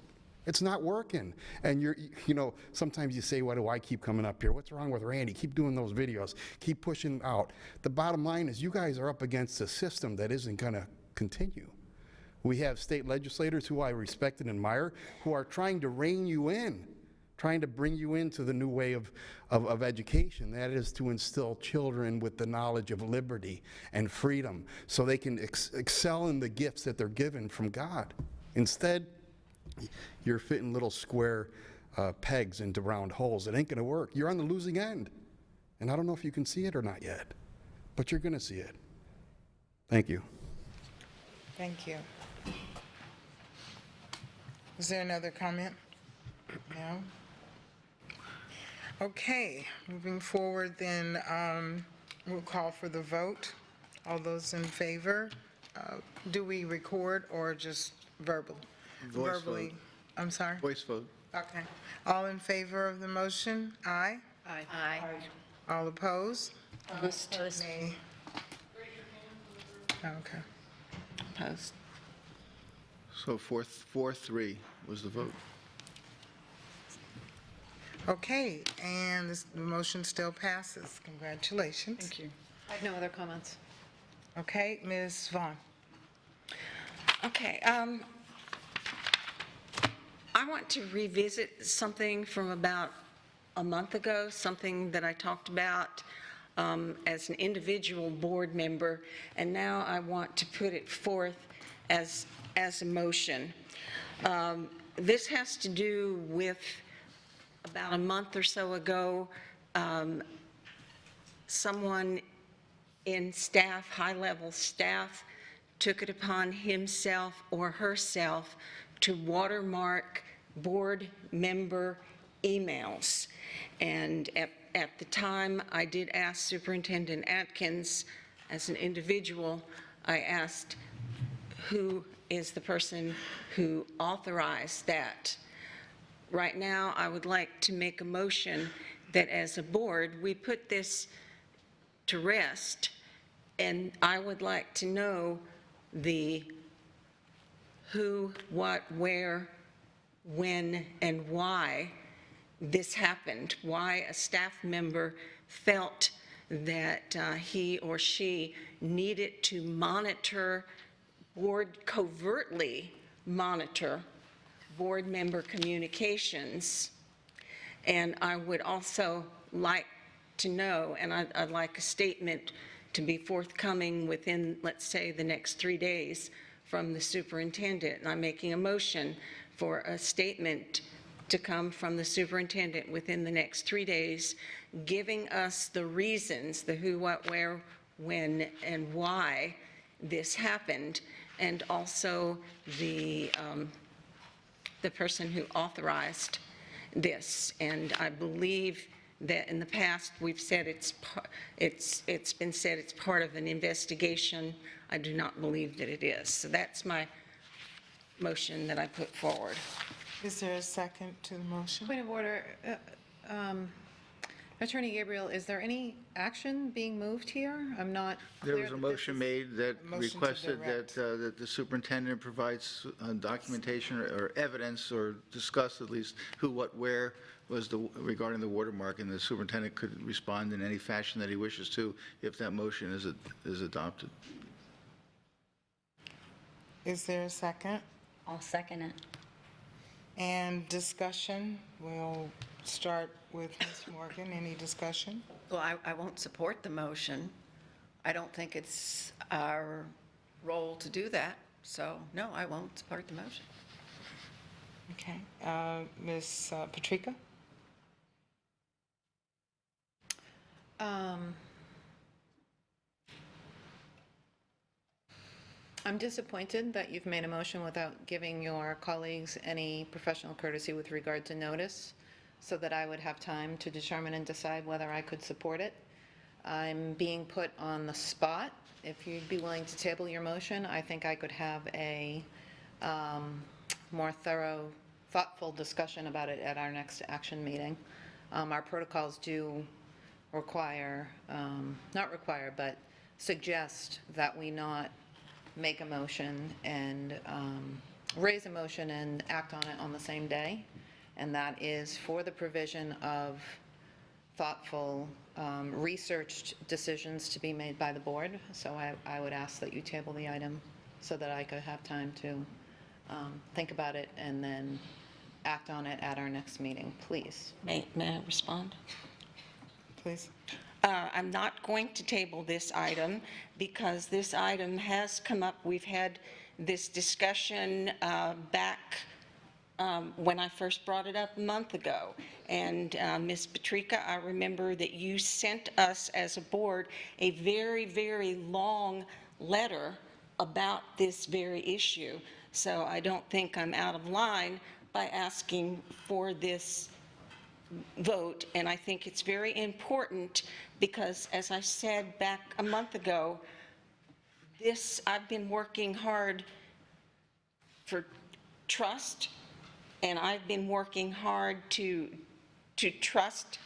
It's not working. And sometimes you say, why do I keep coming up here? What's wrong with Randy? Keep doing those videos. Keep pushing out. The bottom line is you guys are up against a system that isn't going to continue. We have state legislators who I respect and admire who are trying to rein you in, trying to bring you into the new way of education. That is to instill children with the knowledge of liberty and freedom so they can excel in the gifts that they're given from God. Instead, you're fitting little square pegs into round holes. It ain't going to work. You're on the losing end. And I don't know if you can see it or not yet, but you're going to see it. Thank you. Thank you. Is there another comment? No? Okay, moving forward then, we'll call for the vote. All those in favor, do we record or just verbal? Voice Verbally. vote. I'm sorry? Voice vote. Okay. All in favor of the motion? Aye. Aye. All opposed? Opposed. Nay. Okay. Opposed. So 4-3 was the vote. Okay, and the motion still passes. Congratulations. Thank you. I have no other comments. Okay, Ms. Vaughn. Okay, I want to revisit something from about a month ago, something that I talked about as an individual board member, and now I want to put it forth as a motion. This has to do with about a month or so ago, someone in staff, high-level staff, took it upon himself or herself to watermark board member emails. And at the time, I did ask Superintendent Atkins, as an individual, I asked who is the person who authorized that. Right now, I would like to make a motion that as a board, we put this to rest, and I would like to know the who, what, where, when, and why this happened, why a staff member felt that he or she needed to covertly monitor board member communications. And I would also like to know, and I'd like a statement to be forthcoming within, let's say, the next 3 days from the superintendent. And I'm making a motion for a statement to come from the superintendent within the next 3 days, giving us the reasons, the who, what, where, when, and why this happened, and also the person who authorized this. And I believe that in the past we've said it's been said it's part of an investigation. I do not believe that it is. So that's my motion that I put forward. Is there a second to the motion? Point of order. Attorney Gabriel, is there any action being moved here? I'm not clear. There was a motion made that Motion to requested direct. that the superintendent provides documentation or evidence, or discuss at least who, what, where was regarding the watermark, and the superintendent could respond in any fashion that he wishes to if that motion is adopted. Is there a second? I'll second it. And discussion, we'll start with Ms. Morgan. Any discussion? Well, I won't support the motion. I don't think it's our role to do that. So, no, I won't support the motion. Okay. Ms. Patrica? I'm disappointed that you've made a motion without giving your colleagues any professional courtesy with regard to notice, so that I would have time to determine and decide whether I could support it. I'm being put on the spot. If you'd be willing to table your motion, I think I could have a more thorough, thoughtful discussion about it at our next action meeting. Our protocols do require, not require, but suggest that we not make a motion and raise a motion and act on it on the same day. And that is for the provision of thoughtful, researched decisions to be made by the board. So I would ask that you table the item so that I could have time to think about it and then act on it at our next meeting, please. May I respond? Please. I'm not going to table this item because this item has come up. We've had this discussion back when I first brought it up a month ago. And Ms. Patrica, I remember that you sent us as a board a very, very long letter about this very issue. So I don't think I'm out of line by asking for this vote. And I think it's very important because, as I said back a month ago, I've been working hard for trust, and I've been working hard to trust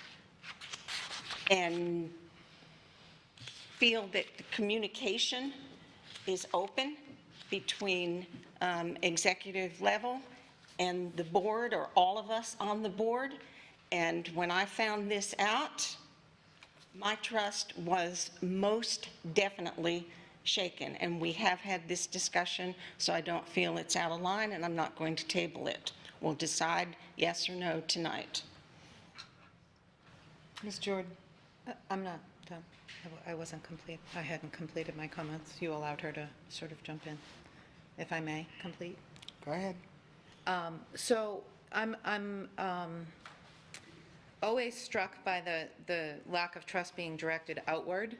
and feel that the communication is open between executive level and the board, or all of us on the board. And when I found this out, my trust was most definitely shaken. And we have had this discussion, so I don't feel it's out of line, and I'm not going to table it. will decide yes or no tonight. Ms. Jordan? I'm not done. I wasn't complete. I hadn't completed my comments. You allowed her to sort of jump in. If I may, complete? Go ahead. So I'm always struck by the lack of trust being directed outward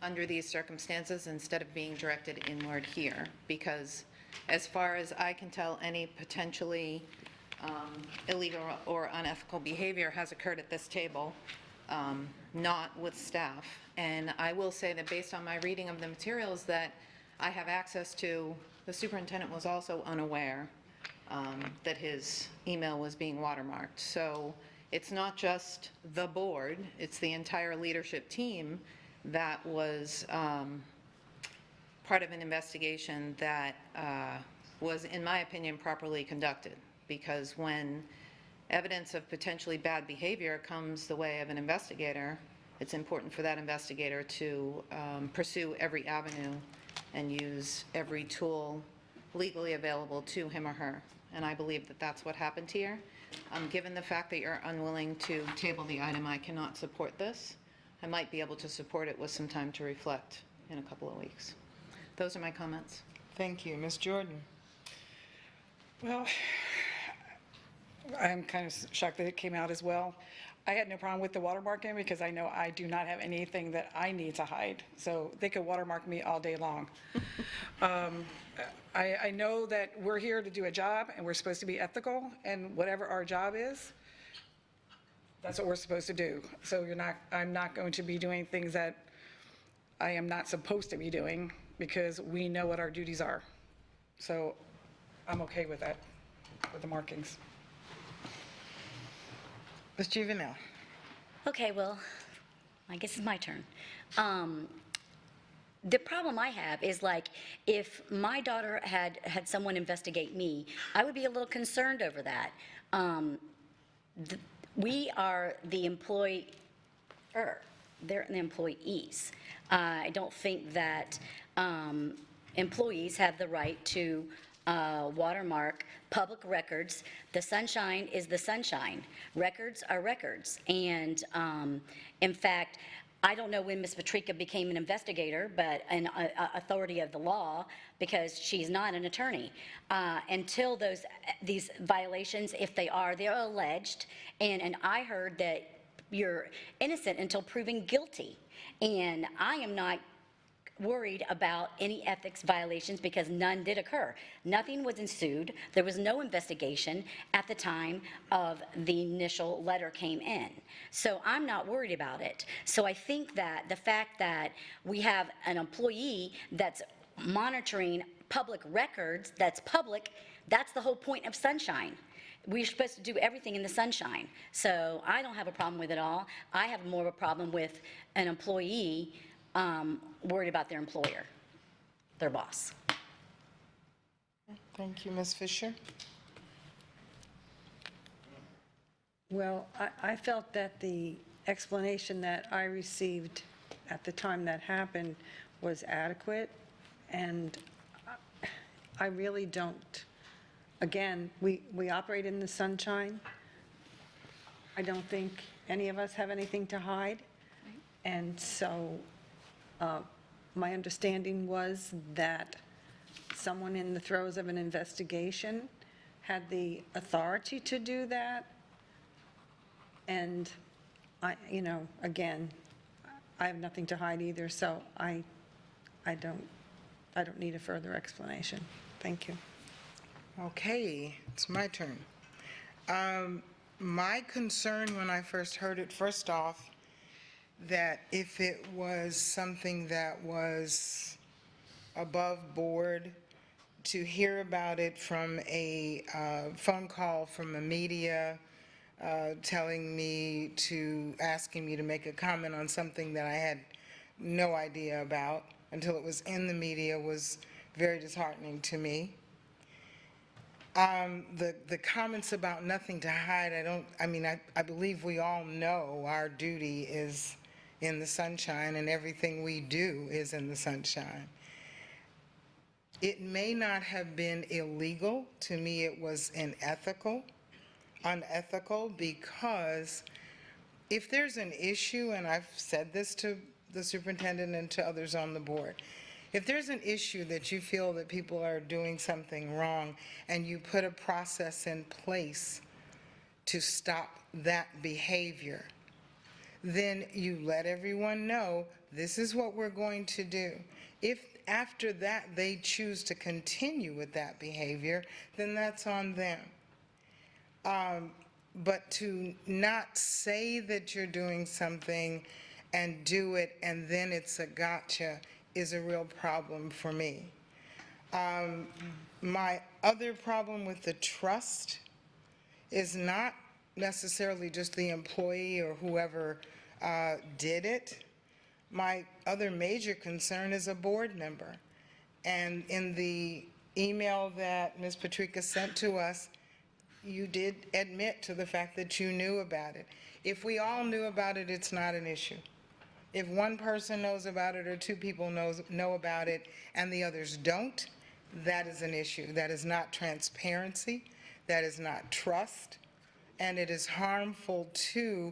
under these circumstances instead of being directed inward here, because as far as I can tell, any potentially illegal or unethical behavior has occurred at this table, not with staff. And I will say that based on my reading of the materials that I have access to, the superintendent was also unaware that his email was being watermarked. So it's not just the board, it's the entire leadership team that was part of an investigation that was, in my opinion, properly conducted. Because when evidence of potentially bad behavior comes the way of an investigator, it's important for that investigator to pursue every avenue and use every tool legally available to him or her. And I believe that that's what happened here. Given the fact that you're unwilling to table the item, I cannot support this. I might be able to support it with some time to reflect in a couple of weeks. Those are my comments. Thank you. Ms. Jordan? Well, I'm kind of shocked that it came out as well. I had no problem with the watermarking because I know I do not have anything that I need to hide. So they could watermark me all day long. I know that we're here to do a job and we're supposed to be ethical, and whatever our job is, that's what we're supposed to do. So I'm not going to be doing things that I am not supposed to be doing because we know what our duties are. So I'm okay with that, with the markings. Ms. Juvenile? Okay, well, I guess it's my turn. The problem I have is, like, if my daughter had someone investigate me, I would be a little concerned over that. We are the employer, they're the employees. I don't think that employees have the right to watermark public records. The sunshine is the sunshine. Records are records. And in fact, I don't know when Ms. Patrika became an investigator, but an authority of the law, because she's not an attorney. Until these violations, if they're alleged, and I heard that you're innocent until proven guilty. And I am not worried about any ethics violations because none did occur. Nothing was ensued. There was no investigation at the time of the initial letter came in. So I'm not worried about it. So I think that the fact that we have an employee that's monitoring public records, that's public, that's the whole point of sunshine. We're supposed to do everything in the sunshine. So I don't have a problem with it all. I have more of a problem with an employee worried about their employer, their boss. Thank you. Ms. Fisher? Well, I felt that the explanation that I received at the time that happened was adequate, and I really don't. Again, we operate in the sunshine. I don't think any of us have anything to hide. And so my understanding was that someone in the throes of an investigation had the authority to do that. And again, I have nothing to hide either, so I don't need a further explanation. Thank you. Okay, it's my turn. My concern when I first heard it, first off, that if it was something that was above board, to hear about it from a phone call from a media asking me to make a comment on something that I had no idea about until it was in the media was very disheartening to me. The comments about nothing to hide, I believe we all know our duty is in the sunshine and everything we do is in the sunshine. It may not have been illegal. To me, it was unethical, because if there's an issue, and I've said this to the superintendent and to others on the board, if there's an issue that you feel that people are doing something wrong and you put a process in place to stop that behavior, then you let everyone know, this is what we're going to do. If after that they choose to continue with that behavior, then that's on them. But to not say that you're doing something and do it and then it's a gotcha is a real problem for me. My other problem with the trust is not necessarily just the employee or whoever did it. My other major concern is a board member. And in the email that Ms. Patrica sent to us, you did admit to the fact that you knew about it. If we all knew about it, it's not an issue. If one person knows about it or two people know about it and the others don't, that is an issue. That is not transparency. That is not trust. And it is harmful to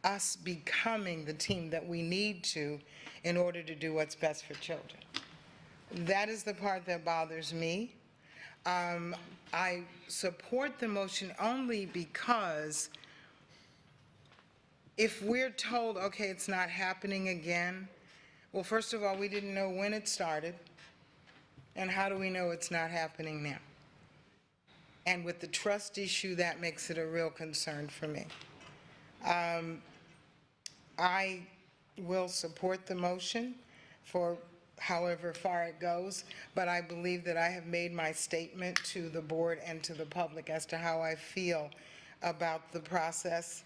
us becoming the team that we need to in order to do what's best for children. That is the part that bothers me. I support the motion only because if we're told, okay, it's not happening again, well, first of all, we didn't know when it started, and how do we know it's not happening now? And with the trust issue, that makes it a real concern for me. I will support the motion for however far it goes, but I believe that I have made my statement to the board and to the public as to how I feel about the process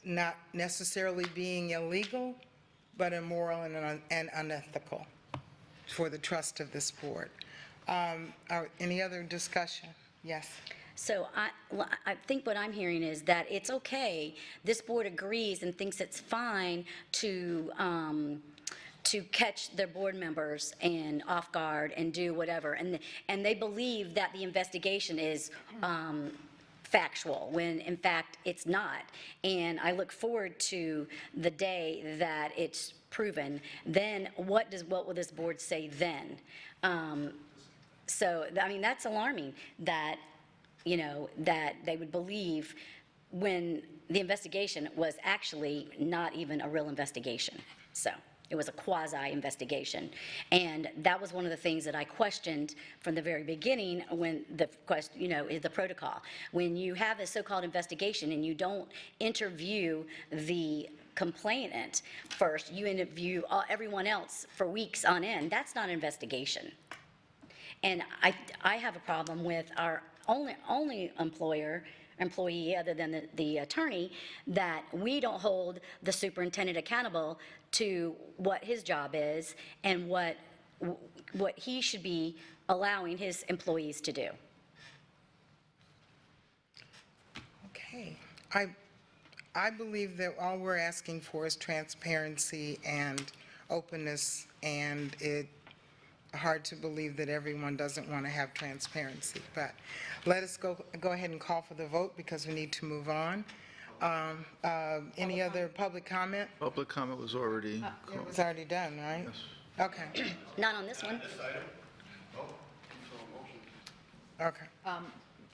not necessarily being illegal, but immoral and unethical for the trust of this board. Any other discussion? Yes. So I think what I'm hearing is that it's okay, this board agrees and thinks it's fine to catch their board members and off guard and do whatever. And they believe that the investigation is factual, when in fact it's not. And I look forward to the day that it's proven. Then what will this board say then? So, I mean, that's alarming that, you know, that they would believe when the investigation was actually not even a real investigation. So it was a quasi-investigation. And that was one of the things that I questioned from the very beginning when the protocol. When you have a so-called investigation and you don't interview the complainant first, you interview everyone else for weeks on end, that's not an investigation. And I have a problem with our only employee other than the attorney, that we don't hold the superintendent accountable to what his job is and what he should be allowing his employees to do. Okay. I believe that all we're asking for is transparency and openness, and it's hard to believe that everyone doesn't want to have transparency. But let us go ahead and call for the vote because we need to move on. Any other public comment? Public comment was already It was already done, right? Yes. Okay. Not on this one. Okay.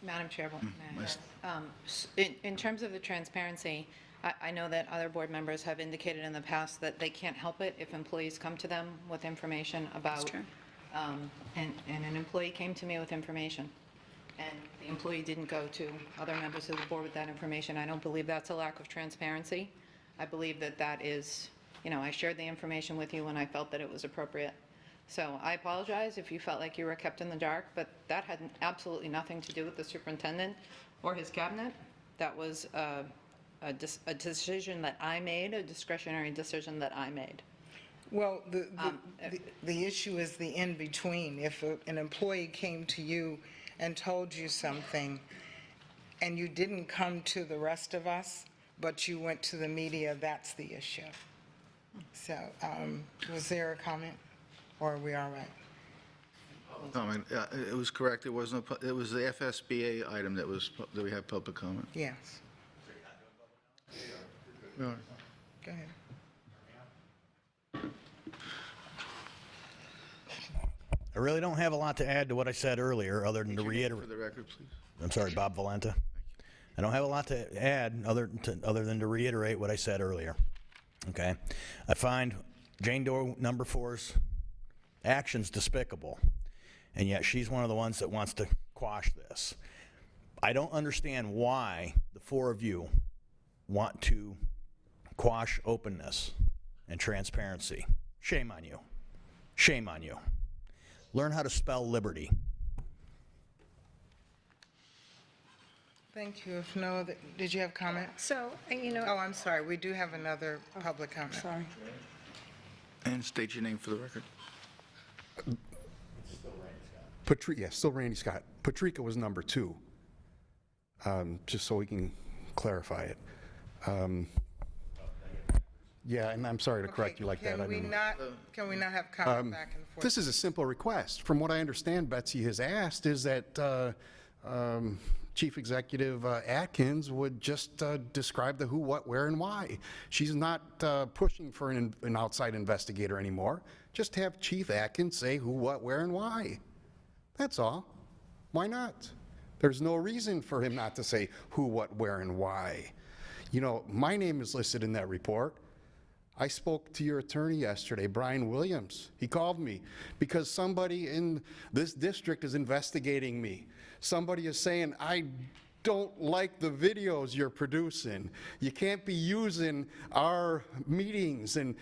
Madam Chair, in terms of the transparency, I know that other board members have indicated in the past that they can't help it if employees come to them with information about. That's true. And an employee came to me with information, and the employee didn't go to other members of the board with that information. I don't believe that's a lack of transparency. I believe that is, I shared the information with you when I felt that it was appropriate. So I apologize if you felt like you were kept in the dark, but that had absolutely nothing to do with the superintendent or his cabinet. That was a decision that I made, a discretionary decision that I made. Well, the issue is the in-between. If an employee came to you and told you something, and you didn't come to the rest of us, but you went to the media, that's the issue. So, was there a comment, or are we all right? comment. It was correct. It was no, it was the FSBA item that that we had public comment. Yes. Go ahead. I really don't have a lot to add to what I said earlier, other than to reiterate. For the record, please. I'm sorry, Bob Valenta. I don't have a lot to add other than to reiterate what I said earlier. Okay? I find Jane Doe number 4's actions despicable, and yet she's one of the ones that wants to quash this. I don't understand why the 4 of you want to quash openness and transparency. Shame on you. Shame on you. Learn how to spell liberty. Thank you. If no other, did you have comment? So, Oh, I'm sorry. We do have another public comment. Sorry. And state your name for the record. Still Randy Scott. Patrica was number 2, just so we can clarify it. Yeah, and I'm sorry to correct you like that. Can we not have comment back and forth? This is a simple request. From what I understand Betsy has asked is that Chief Executive Atkins would just describe the who, what, where, and why. She's not pushing for an outside investigator anymore. Just have Chief Atkins say who, what, where, and why. That's all. Why not? There's no reason for him not to say who, what, where, and why. You know, my name is listed in that report. I spoke to your attorney yesterday, Brian Williams. He called me because somebody in this district is investigating me. Somebody is saying, I don't like the videos you're producing. You can't be using our meetings and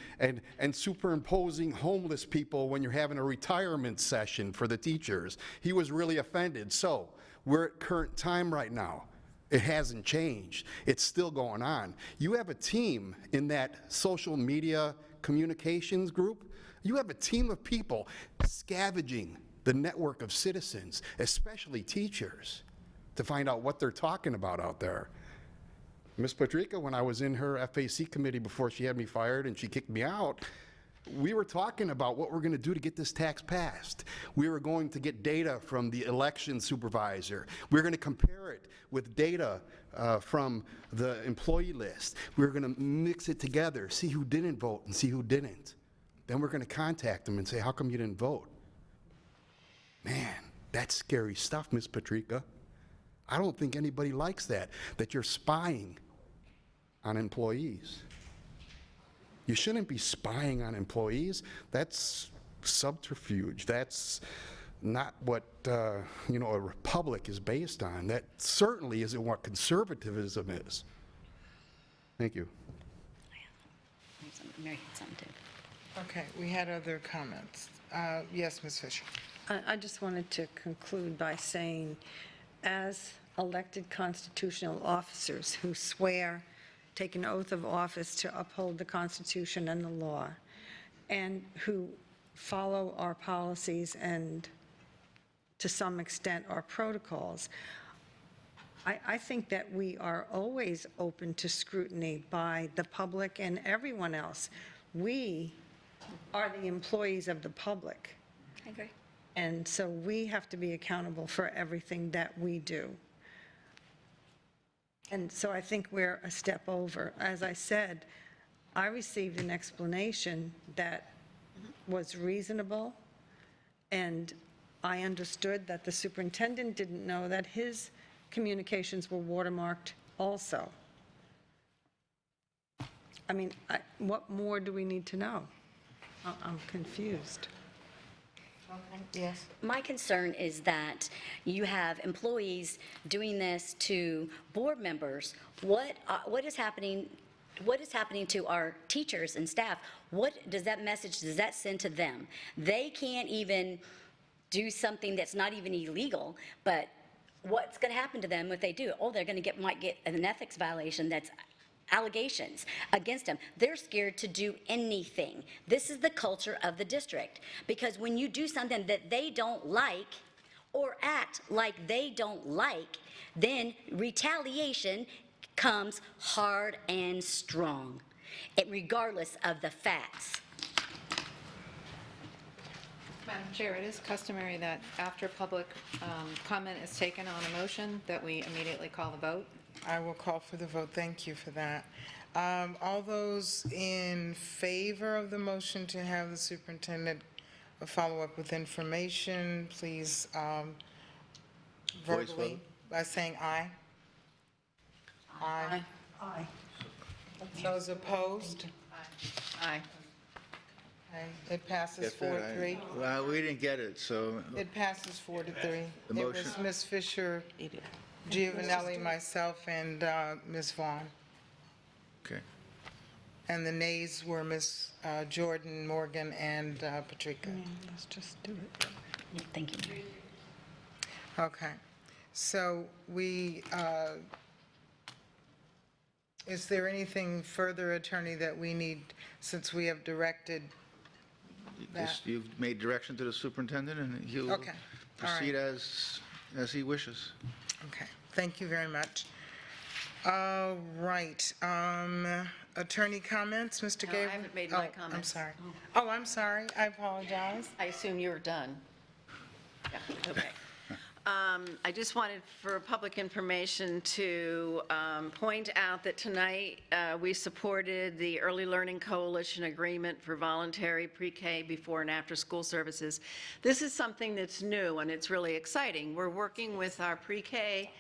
superimposing homeless people when you're having a retirement session for the teachers. He was really offended. So we're at current time right now. It hasn't changed. It's still going on. You have a team in that social media communications group. You have a team of people scavenging the network of citizens, especially teachers, to find out what they're talking about out there. Ms. Patrica, when I was in her FAC committee before she had me fired and she kicked me out, we were talking about what we're going to do to get this tax passed. We were going to get data from the election supervisor. We're going to compare it with data from the employee list. We're going to mix it together, see who didn't vote and see who didn't. Then we're going to contact them and say, how come you didn't vote? Man, that's scary stuff, Ms. Patrica. I don't think anybody likes that you're spying on employees. You shouldn't be spying on employees. That's subterfuge. That's not what a republic is based on. That certainly isn't what conservatism is. Thank you. Mary had something too. Okay, we had other comments. Yes, Ms. Fisher. I just wanted to conclude by saying, as elected constitutional officers who swear, take an oath of office to uphold the Constitution and the law, and who follow our policies and, to some extent, our protocols, I think that we are always open to scrutiny by the public and everyone else. We are the employees of the public. I agree. And so we have to be accountable for everything that we do. And so I think we're a step over. As I said, I received an explanation that was reasonable, and I understood that the superintendent didn't know that his communications were watermarked also. I mean, what more do we need to know? I'm confused. Yes. My concern is that you have employees doing this to board members. What is happening? What is happening to our teachers and staff? What does that message does that send to them? They can't even do something that's not even illegal, but what's going to happen to them if they do? Oh, they're going to might get an ethics violation. That's allegations against them. They're scared to do anything. This is the culture of the district, because when you do something that they don't like or act like they don't like, then retaliation comes hard and strong, regardless of the facts. Madam Chair, it is customary that after public comment is taken on a motion, that we immediately call the vote. I will call for the vote. Thank you for that. All those in favor of the motion to have the superintendent follow up with information, please Voice verbally vote. by saying aye. Aye. Aye. Those opposed? Aye. Okay, it passes Get that? 4-3. Well, we didn't get it, so It passes 4-3. The It was motion- Ms. Fisher, Giovanelli, myself, and Ms. Vaughn. okay. And the nays were Ms. Jordan, Morgan, and Patrica. Let's just do it. Thank you. Okay, so is there anything further, Attorney, that we need, since we have directed that? You've made direction to the superintendent, and he'll Okay, all right. proceed as he wishes. Okay, thank you very much. All right, attorney comments, Mr. No, I Gabriel? haven't made my I'm comments. sorry. Oh, I'm sorry, I apologize. I assume you're done. Yeah, okay. I just wanted for public information to point out that tonight we supported the Early Learning Coalition Agreement for Voluntary Pre-K Before and After School Services. This is something that's new and it's really exciting. We're working with our pre-K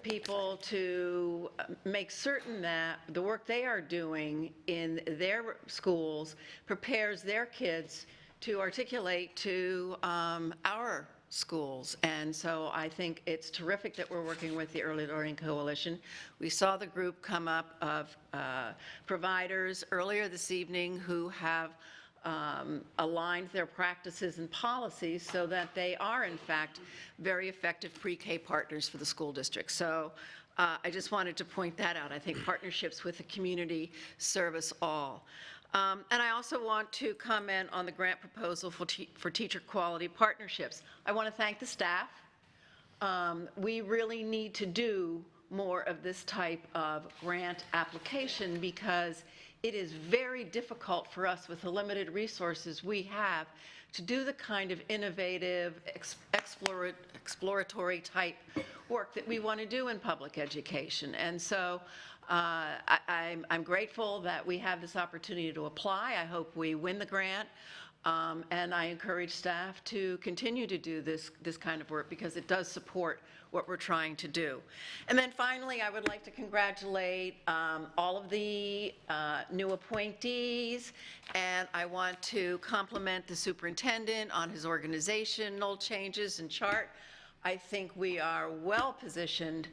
people to make certain that the work they are doing in their schools prepares their kids to articulate to our schools. And so I think it's terrific that we're working with the Early Learning Coalition. We saw the group come up of providers earlier this evening who have aligned their practices and policies so that they are, in fact, very effective pre-K partners for the school district. So I just wanted to point that out. I think partnerships with the community serve us all. And I also want to comment on the grant proposal for teacher quality partnerships. I want to thank the staff. We really need to do more of this type of grant application because it is very difficult for us with the limited resources we have to do the kind of innovative, exploratory type work that we want to do in public education. And so I'm grateful that we have this opportunity to apply. I hope we win the grant. And I encourage staff to continue to do this kind of work because it does support what we're trying to do. And then finally, I would like to congratulate all of the new appointees, and I want to compliment the superintendent on his organizational changes and chart. I think we are well positioned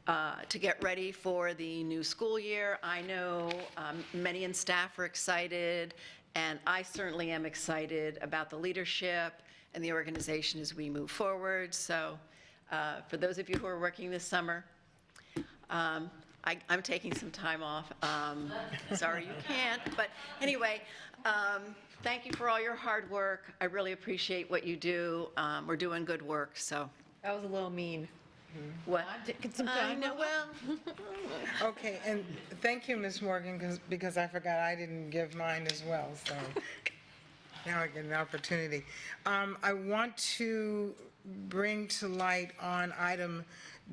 to get ready for the new school year. I know many in staff are excited, and I certainly am excited about the leadership and the organization as we move forward. So for those of you who are working this summer, I'm taking some time off. Sorry you can't, but anyway, thank you for all your hard work. I really appreciate what you do. We're doing good work, so. That was a little mean. What? Taking some I time know, off. well. Okay, and thank you, Ms. Morgan, because I forgot I didn't give mine as well, so now I get an opportunity. I want to bring to light on item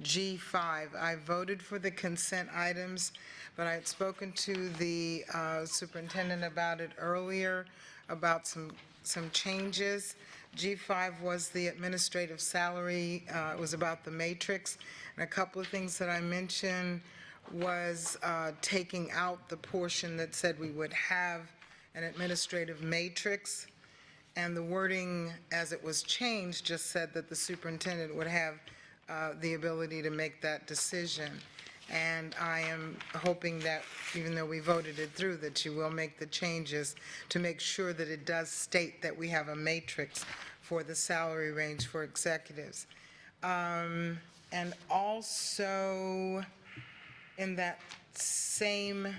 G5. I voted for the consent items, but I had spoken to the superintendent about it earlier, about some changes. G5 was the administrative salary. It was about the matrix. And a couple of things that I mentioned was taking out the portion that said we would have an administrative matrix. And the wording, as it was changed, just said that the superintendent would have the ability to make that decision. And I am hoping that, even though we voted it through, that you will make the changes to make sure that it does state that we have a matrix for the salary range for executives. And also, in that same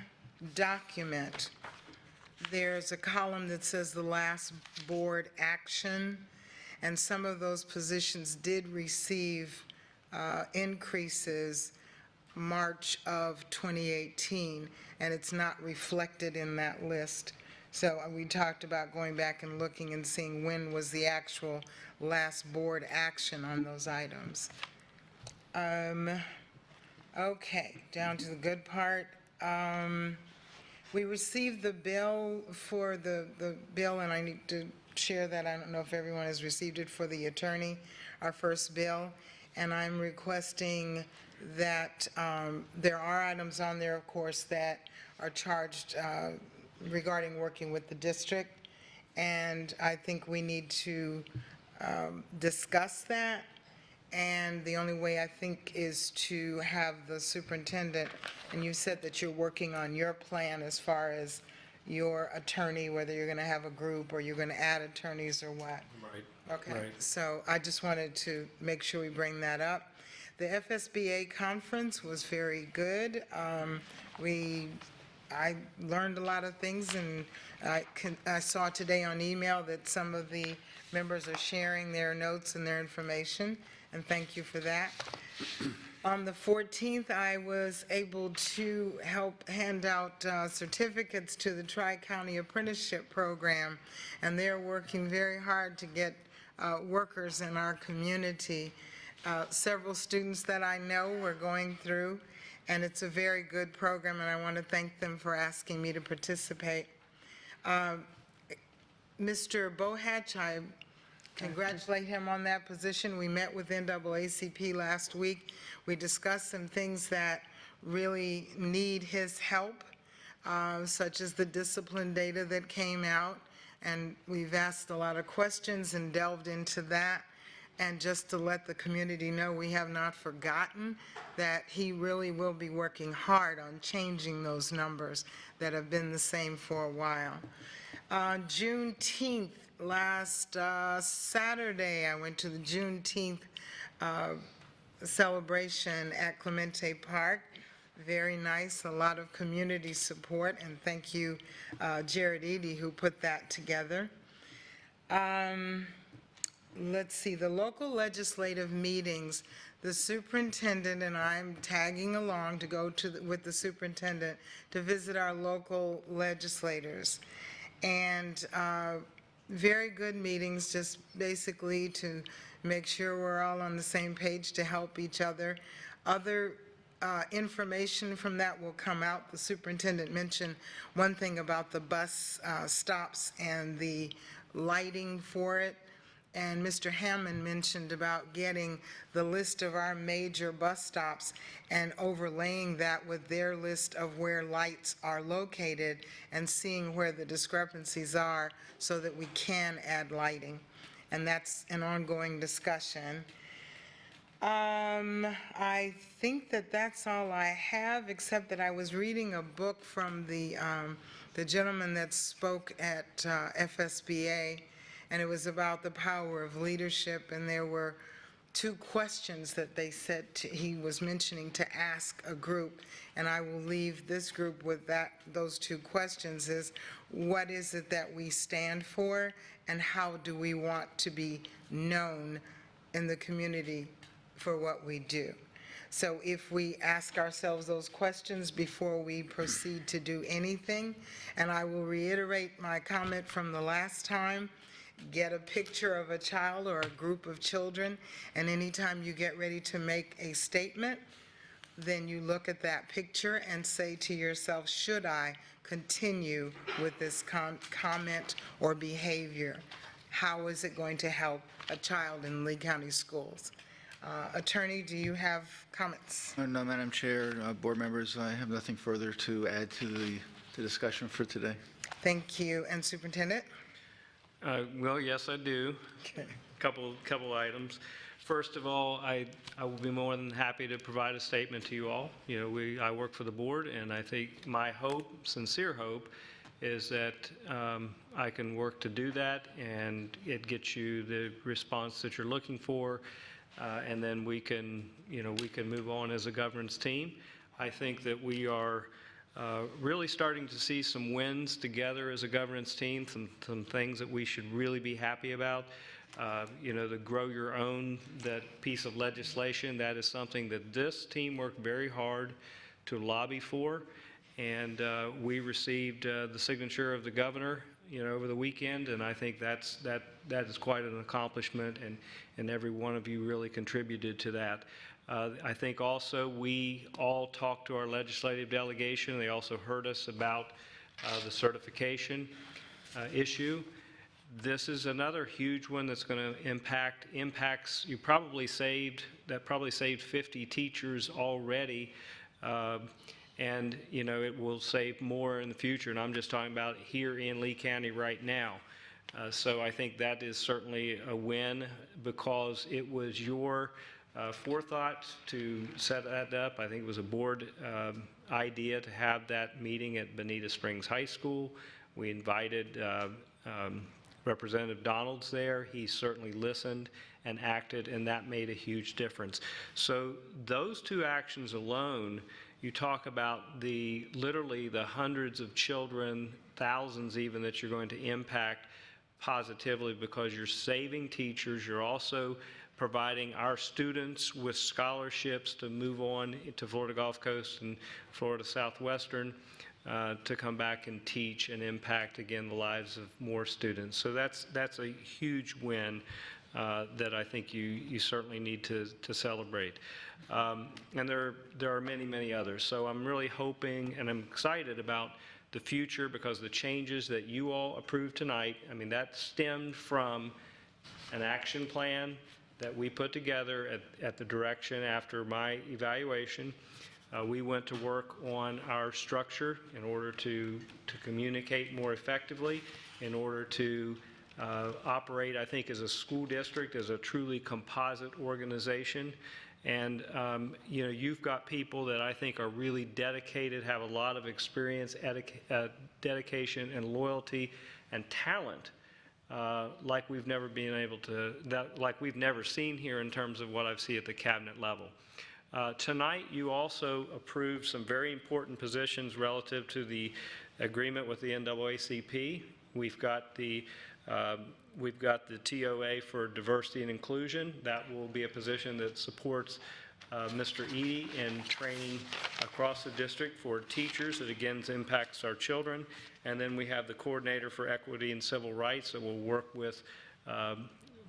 document, there's a column that says the last board action, and some of those positions did receive increases March of 2018, and it's not reflected in that list. So we talked about going back and looking and seeing when was the actual last board action on those items. Okay, down to the good part. We received the bill for the bill, and I need to share that. I don't know if everyone has received it for the attorney, our first bill. And I'm requesting that there are items on there, of course, that are charged regarding working with the district. And I think we need to discuss that. And the only way I think is to have the superintendent, and you said that you're working on your plan as far as your attorney, whether you're going to have a group or you're going to add attorneys or what. Right. Okay, Right. so I just wanted to make sure we bring that up. The FSBA conference was very good. I learned a lot of things, and I saw today on email that some of the members are sharing their notes and their information, and thank you for that. On the 14th, I was able to help hand out certificates to the Tri-County Apprenticeship Program, and they're working very hard to get workers in our community. Several students that I know were going through, and it's a very good program, and I want to thank them for asking me to participate. Mr. Bohatch, I congratulate him on that position. We met with NAACP last week. We discussed some things that really need his help, such as the discipline data that came out, and we've asked a lot of questions and delved into that. And just to let the community know, we have not forgotten that he really will be working hard on changing those numbers that have been the same for a while. Juneteenth, last Saturday, I went to the Juneteenth celebration at Clemente Park. Very nice, a lot of community support, and thank you, Jared Eady, who put that together. Let's see, the local legislative meetings, the superintendent and I'm tagging along to go to with the superintendent to visit our local legislators. And very good meetings, just basically to make sure we're all on the same page to help each other. Other information from that will come out. The superintendent mentioned one thing about the bus stops and the lighting for it. And Mr. Hammond mentioned about getting the list of our major bus stops and overlaying that with their list of where lights are located and seeing where the discrepancies are so that we can add lighting. And that's an ongoing discussion. I think that that's all I have, except that I was reading a book from the gentleman that spoke at FSBA, and it was about the power of leadership, and there were 2 questions that they said he was mentioning to ask a group, and I will leave this group with those 2 questions is, what is it that we stand for, and how do we want to be known in the community for what we do? So if we ask ourselves those questions before we proceed to do anything, and I will reiterate my comment from the last time, get a picture of a child or a group of children, and anytime you get ready to make a statement, then you look at that picture and say to yourself, should I continue with this comment or behavior? How is it going to help a child in Lee County schools? Attorney, do you have comments? No, Madam Chair, board members, I have nothing further to add to the discussion for today. Thank you. And Superintendent? Well, yes, I do. Okay. Couple items. First of all, I will be more than happy to provide a statement to you all. You know, I work for the board, and I think my hope, sincere hope, is that I can work to do that, and it gets you the response that you're looking for, and then we can move on as a governance team. I think that we are really starting to see some wins together as a governance team, some things that we should really be happy about. The Grow Your Own, that piece of legislation, that is something that this team worked very hard to lobby for, And we received the signature of the governor, over the weekend, and I think that is quite an accomplishment, and every one of you really contributed to that. I think also we all talked to our legislative delegation. They also heard us about the certification issue. This is another huge one that's going to impacts, probably saved 50 teachers already, and it will save more in the future, and I'm just talking about here in Lee County right now. So I think that is certainly a win, because it was your forethought to set that up. I think it was a board idea to have that meeting at Bonita Springs High School. We invited Representative Donalds there. He certainly listened and acted, and that made a huge difference. So those two actions alone, you talk about literally the hundreds of children, thousands even, that you're going to impact positively, because you're saving teachers. You're also providing our students with scholarships to move on to Florida Gulf Coast and Florida Southwestern, to come back and teach and impact, again, the lives of more students. So that's a huge win that I think you certainly need to celebrate. And there are many, many others. So I'm really hoping, and I'm excited about the future, because the changes that you all approved tonight, I mean, that stemmed from an action plan that we put together at the direction after my evaluation. We went to work on our structure in order to communicate more effectively, in order to operate, I think, as a school district, as a truly composite organization. And, you've got people that I think are really dedicated, have a lot of experience, dedication, and loyalty, and talent, like we've never seen here in terms of what I've seen at the cabinet level. Tonight, you also approved some very important positions relative to the agreement with the NAACP. We've got the TOA for diversity and inclusion. That will be a position that supports Mr. Eady in training across the district for teachers that, again, impacts our children. And then we have the coordinator for equity and civil rights that will work with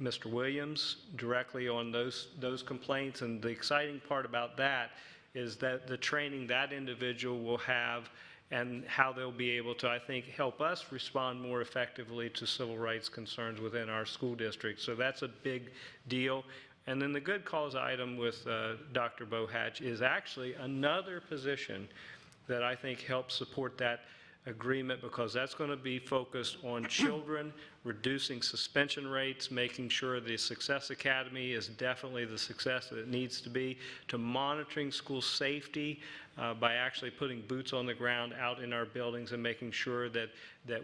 Mr. Williams directly on those complaints. And the exciting part about that is that the training that individual will have, and how they'll be able to, I think, help us respond more effectively to civil rights concerns within our school district. So that's a big deal. And then the good cause item with Dr. Bohatch is actually another position that I think helps support that agreement, because that's going to be focused on children, reducing suspension rates, making sure the Success Academy is definitely the success that it needs to be, to monitoring school safety by actually putting boots on the ground out in our buildings and making sure that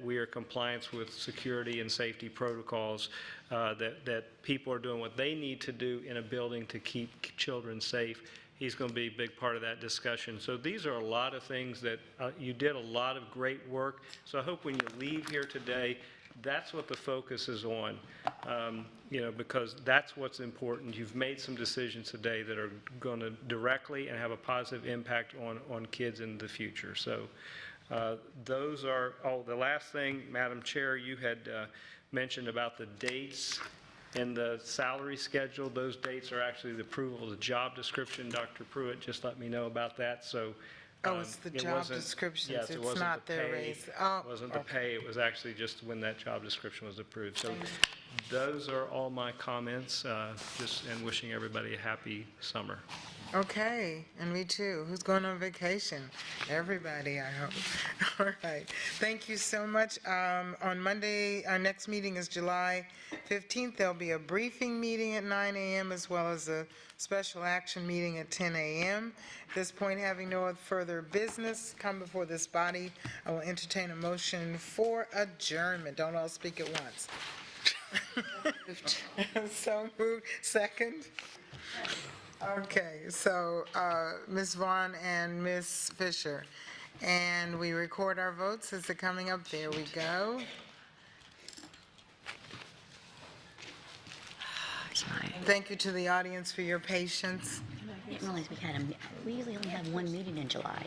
we are in compliance with security and safety protocols, that people are doing what they need to do in a building to keep children safe. He's going to be a big part of that discussion. So these are a lot of things that you did a lot of great work. So I hope when you leave here today, that's what the focus is on, because that's what's important. You've made some decisions today that are going to directly and have a positive impact on kids in the future. So those are, the last thing, Madam Chair, you had mentioned about the dates in the salary schedule. Those dates are actually the approval of the job description. Dr. Pruitt just let me know about that. So it's the job descriptions. Yes, it it's wasn't not the their pay. raise. It wasn't the pay. It was actually just when that job description was approved. So those are all my comments, and wishing everybody a happy summer. Okay, and me too. Who's going on vacation? Everybody, I hope. All right. Thank you so much. On Monday, our next meeting is July 15th. There'll be a briefing meeting at 9 a.m. as well as a special action meeting at 10 a.m. At this point, having no further business come before this body, I will entertain a motion for adjournment. Don't all speak at once. So moved. Second? Okay, so Ms. Vaughn and Ms. Fisher. And we record our votes. Is it coming up? There we go. Thank you to the audience for your patience. I didn't realize we usually only have one meeting in July.